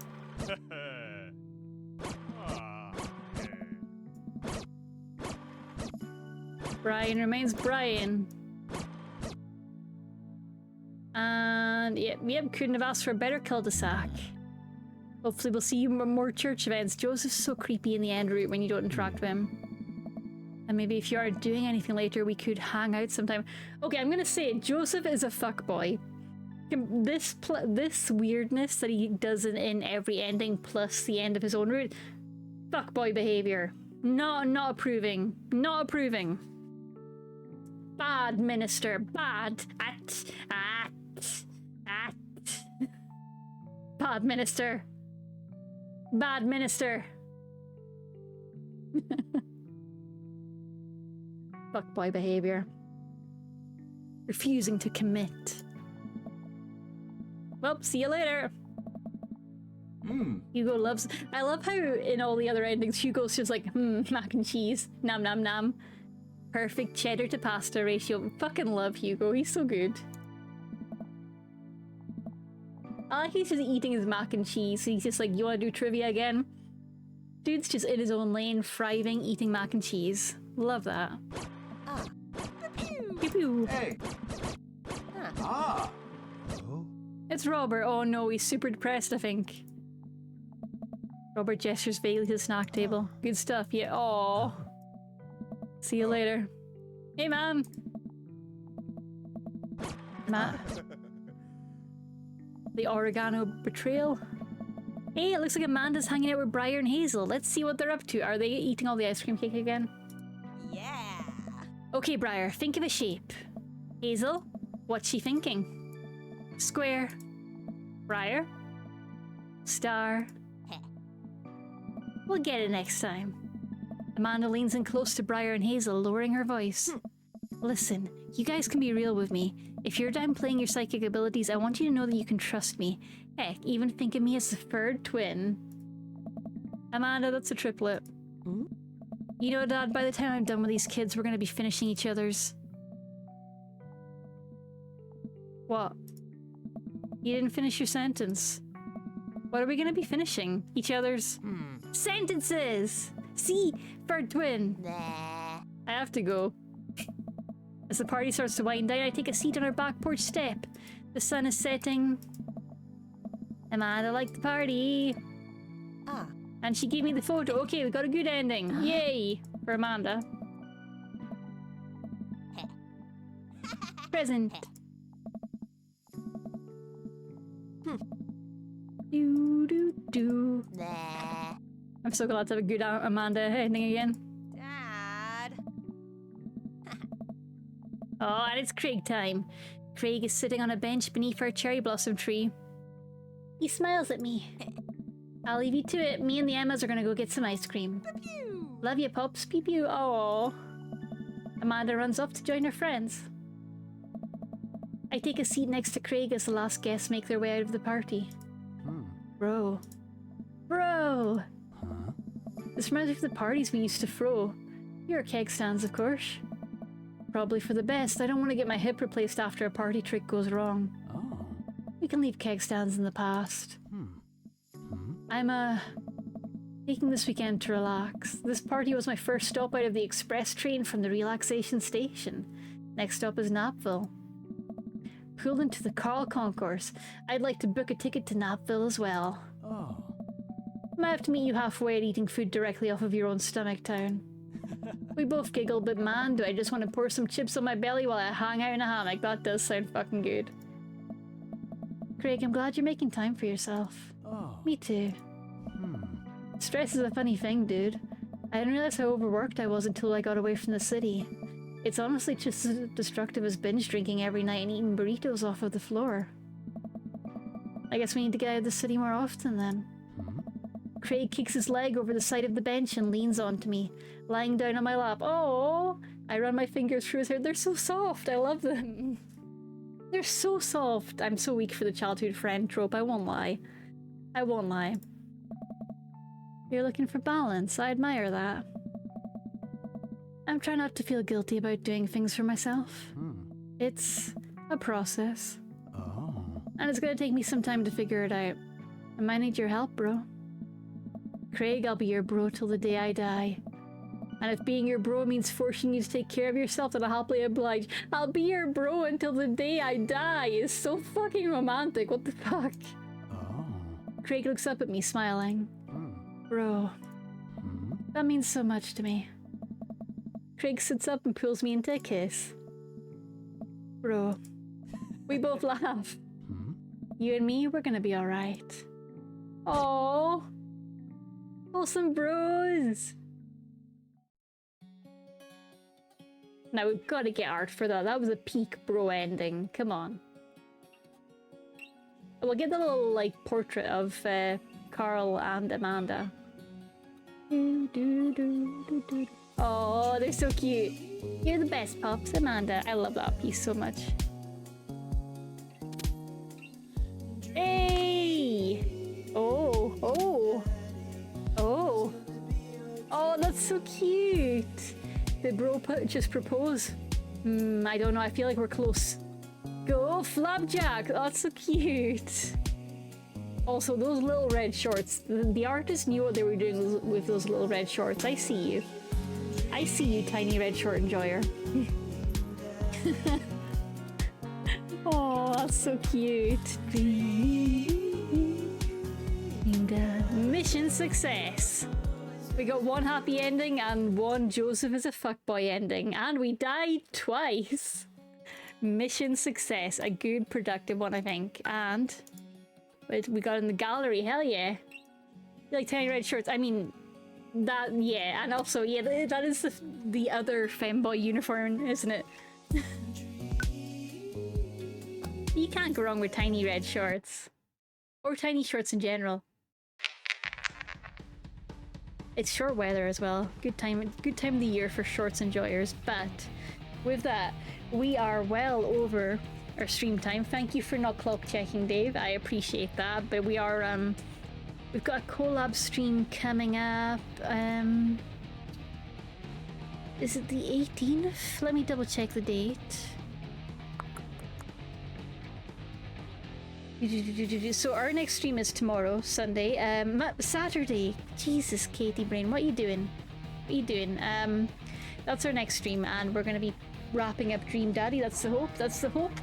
Brian remains Brian. And yep, couldn't have asked for a better cul-de-sac. Hopefully we'll see you more church events. Joseph's so creepy in the end route when you don't interact with him. And maybe if you aren't doing anything later, we could hang out sometime. Okay, I'm gonna say it. Joseph is a fuckboy. This weirdness that he does in every ending plus the end of his own route, fuckboy behavior. Not approving. Not approving. Bad minister. Bad. Bad minister. Bad minister. Fuckboy behavior. Refusing to commit. Well, see you later. Hugo loves... I love how in all the other endings, Hugo's just like, mac and cheese. Nom nom nom. Perfect cheddar to pasta ratio. Fucking love Hugo. He's so good. I like he's just eating his mac and cheese. He's just like, you want to do trivia again? Dude's just in his own lane, thriving, eating mac and cheese. Love that. Pew pew. Hey. Ah. Oh. It's Robert. Oh no, he's super depressed, I think. Robert gestures vaguely to the snack table. Good stuff, yeah. Aww. See you later. Hey, man. Matt. The oregano betrayal. Hey, it looks like Amanda's hanging out with Briar and Hazel. Let's see what they're up to. Are they eating all the ice cream cake again? Yeah. Okay, Briar, think of a shape. Hazel, what's she thinking? Square. Briar? Star. We'll get it next time. Amanda leans in close to Briar and Hazel, lowering her voice. Listen, you guys can be real with me. If you're done playing your psychic abilities, I want you to know that you can trust me. Heck, even think of me as the third twin. Amanda, that's a triplet. You know, Dad, by the time I'm done with these kids, we're gonna be finishing each other's... What? You didn't finish your sentence. What are we gonna be finishing? Each other's... sentences! See? Third twin. Nah. I have to go. As the party starts to wind down, I take a seat on our back porch step. The sun is setting. Amanda liked the party. And she gave me the photo. Okay, we got a good ending. Yay! For Amanda. Present. Do. Nah. I'm so glad to have a good Amanda ending again. Dad. Oh, and it's Craig time. Craig is sitting on a bench beneath our cherry blossom tree. He smiles at me. I'll leave you to it. Me and the Emmas are gonna go get some ice cream. Pew. Love you, Pops. Pew pew. Oh. Amanda runs off to join her friends. I take a seat next to Craig as the last guests make their way out of the party. Bro. This reminds me of the parties we used to throw. Your keg stands, of course. Probably for the best. I don't want to get my hip replaced after a party trick goes wrong. We can leave keg stands in the past. I'm taking this weekend to relax. This party was my first stop out of the express train from the relaxation station. Next stop is Napville. Pulled into the Carl Concourse. I'd like to book a ticket to Napville as well. Might have to meet you halfway at eating food directly off of your own stomach town. We both giggle, but man, do I just want to pour some chips on my belly while I hang out in a hammock. That does sound fucking good. Craig, I'm glad you're making time for yourself. Me too. Stress is a funny thing, dude. I didn't realize how overworked I was until I got away from the city. It's honestly just as destructive as binge drinking every night and eating burritos off of the floor. I guess we need to get out of the city more often then. Craig kicks his leg over the side of the bench and leans onto me, lying down on my lap. Oh! I run my fingers through his hair. They're so soft. I love them. They're so soft. I'm so weak for the childhood friend trope. I won't lie. I won't lie. You're looking for balance. I admire that. I'm trying not to feel guilty about doing things for myself. It's a process. And it's gonna take me some time to figure it out. I might need your help, bro. Craig, I'll be your bro till the day I die. And if being your bro means forcing you to take care of yourself, then I'll happily oblige. I'll be your bro until the day I die. It's so fucking romantic. What the fuck? Oh. Craig looks up at me, smiling. Bro, that means so much to me. Craig sits up and pulls me into a kiss. Bro, we both laugh. You and me, we're gonna be alright. Oh, awesome bros. Now we've got to get art for that. That was a peak bro ending. Come on. We'll get the little like portrait of Carl and Amanda. Oh, they're so cute. You're the best, Pops. Amanda, I love that piece so much. Hey! Oh, oh, oh. Oh, that's so cute. Did bro just propose? I don't know. I feel like we're close. Go, Flapjack! Oh, that's so cute. Also, those little red shorts. The artist knew what they were doing with those little red shorts. I see you. I see you, tiny red short enjoyer. Oh, that's so cute. Mission success. We got one happy ending and one Joseph is a fuckboy ending. And we died twice. Mission success. A good, productive one, I think. And we got in the gallery. Hell yeah. You like tiny red shorts? I mean, that, yeah. And also, yeah, that is the other femboy uniform, isn't it? You can't go wrong with tiny red shorts. Or tiny shorts in general. It's short weather as well. Good time of the year for shorts enjoyers. But with that, we are well over our stream time. Thank you for not clock checking, Dave. I appreciate that. But we are we've got a collab stream coming up. Is it the 18th? Let me double check the date. So our next stream is tomorrow, Sunday. Saturday. Jesus, Katie Brain, what are you doing? What are you doing? That's our next stream, and we're gonna be wrapping up Dream Daddy. That's the hope. That's the hope.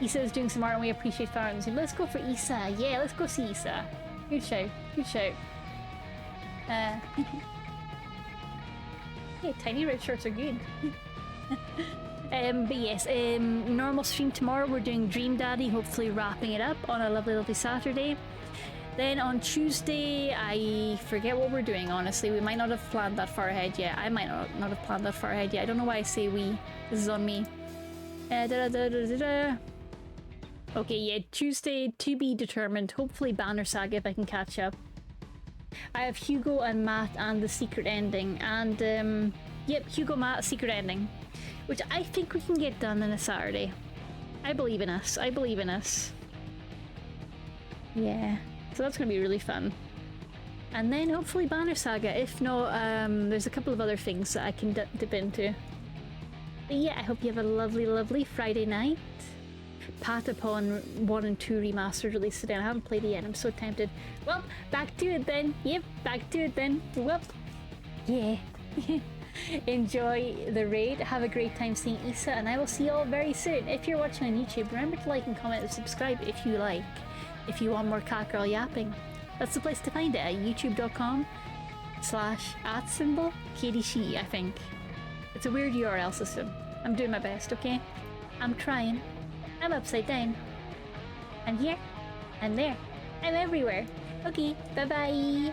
Issa's doing some art, and we appreciate fans. Let's go for Issa. Yeah, let's go see Issa. Good show. Good show. Yeah, tiny red shorts are good. But yes, normal stream tomorrow. We're doing Dream Daddy, hopefully wrapping it up on a lovely, lovely Saturday. Then on Tuesday, I forget what we're doing, honestly. We might not have planned that far ahead yet. I might not have planned that far ahead yet. I don't know why I say we. This is on me. Okay, yeah, Tuesday to be determined. Hopefully Banner Saga if I can catch up. I have Hugo and Matt and the secret ending. And, yep, Hugo, Matt, secret ending. Which I think we can get done on a Saturday. I believe in us. I believe in us. Yeah. So that's going to be really fun. And then hopefully Banner Saga. If not, there's a couple of other things that I can dip into. But yeah, I hope you have a lovely, lovely Friday night. Patapon 1 and 2 remastered released today. I haven't played it yet. I'm so tempted. Well, back to it then. Yep, back to it then. Whoop. Yeah. Enjoy the raid, have a great time seeing Issa, and I will see you all very soon. If you're watching on YouTube, remember to like and comment and subscribe if you like. If you want more cat girl yapping, that's the place to find it at youtube.com/@KDShe, I think. It's a weird URL system. I'm doing my best, okay? I'm trying. I'm upside down. I'm here. I'm there. I'm everywhere. Okay, bye bye.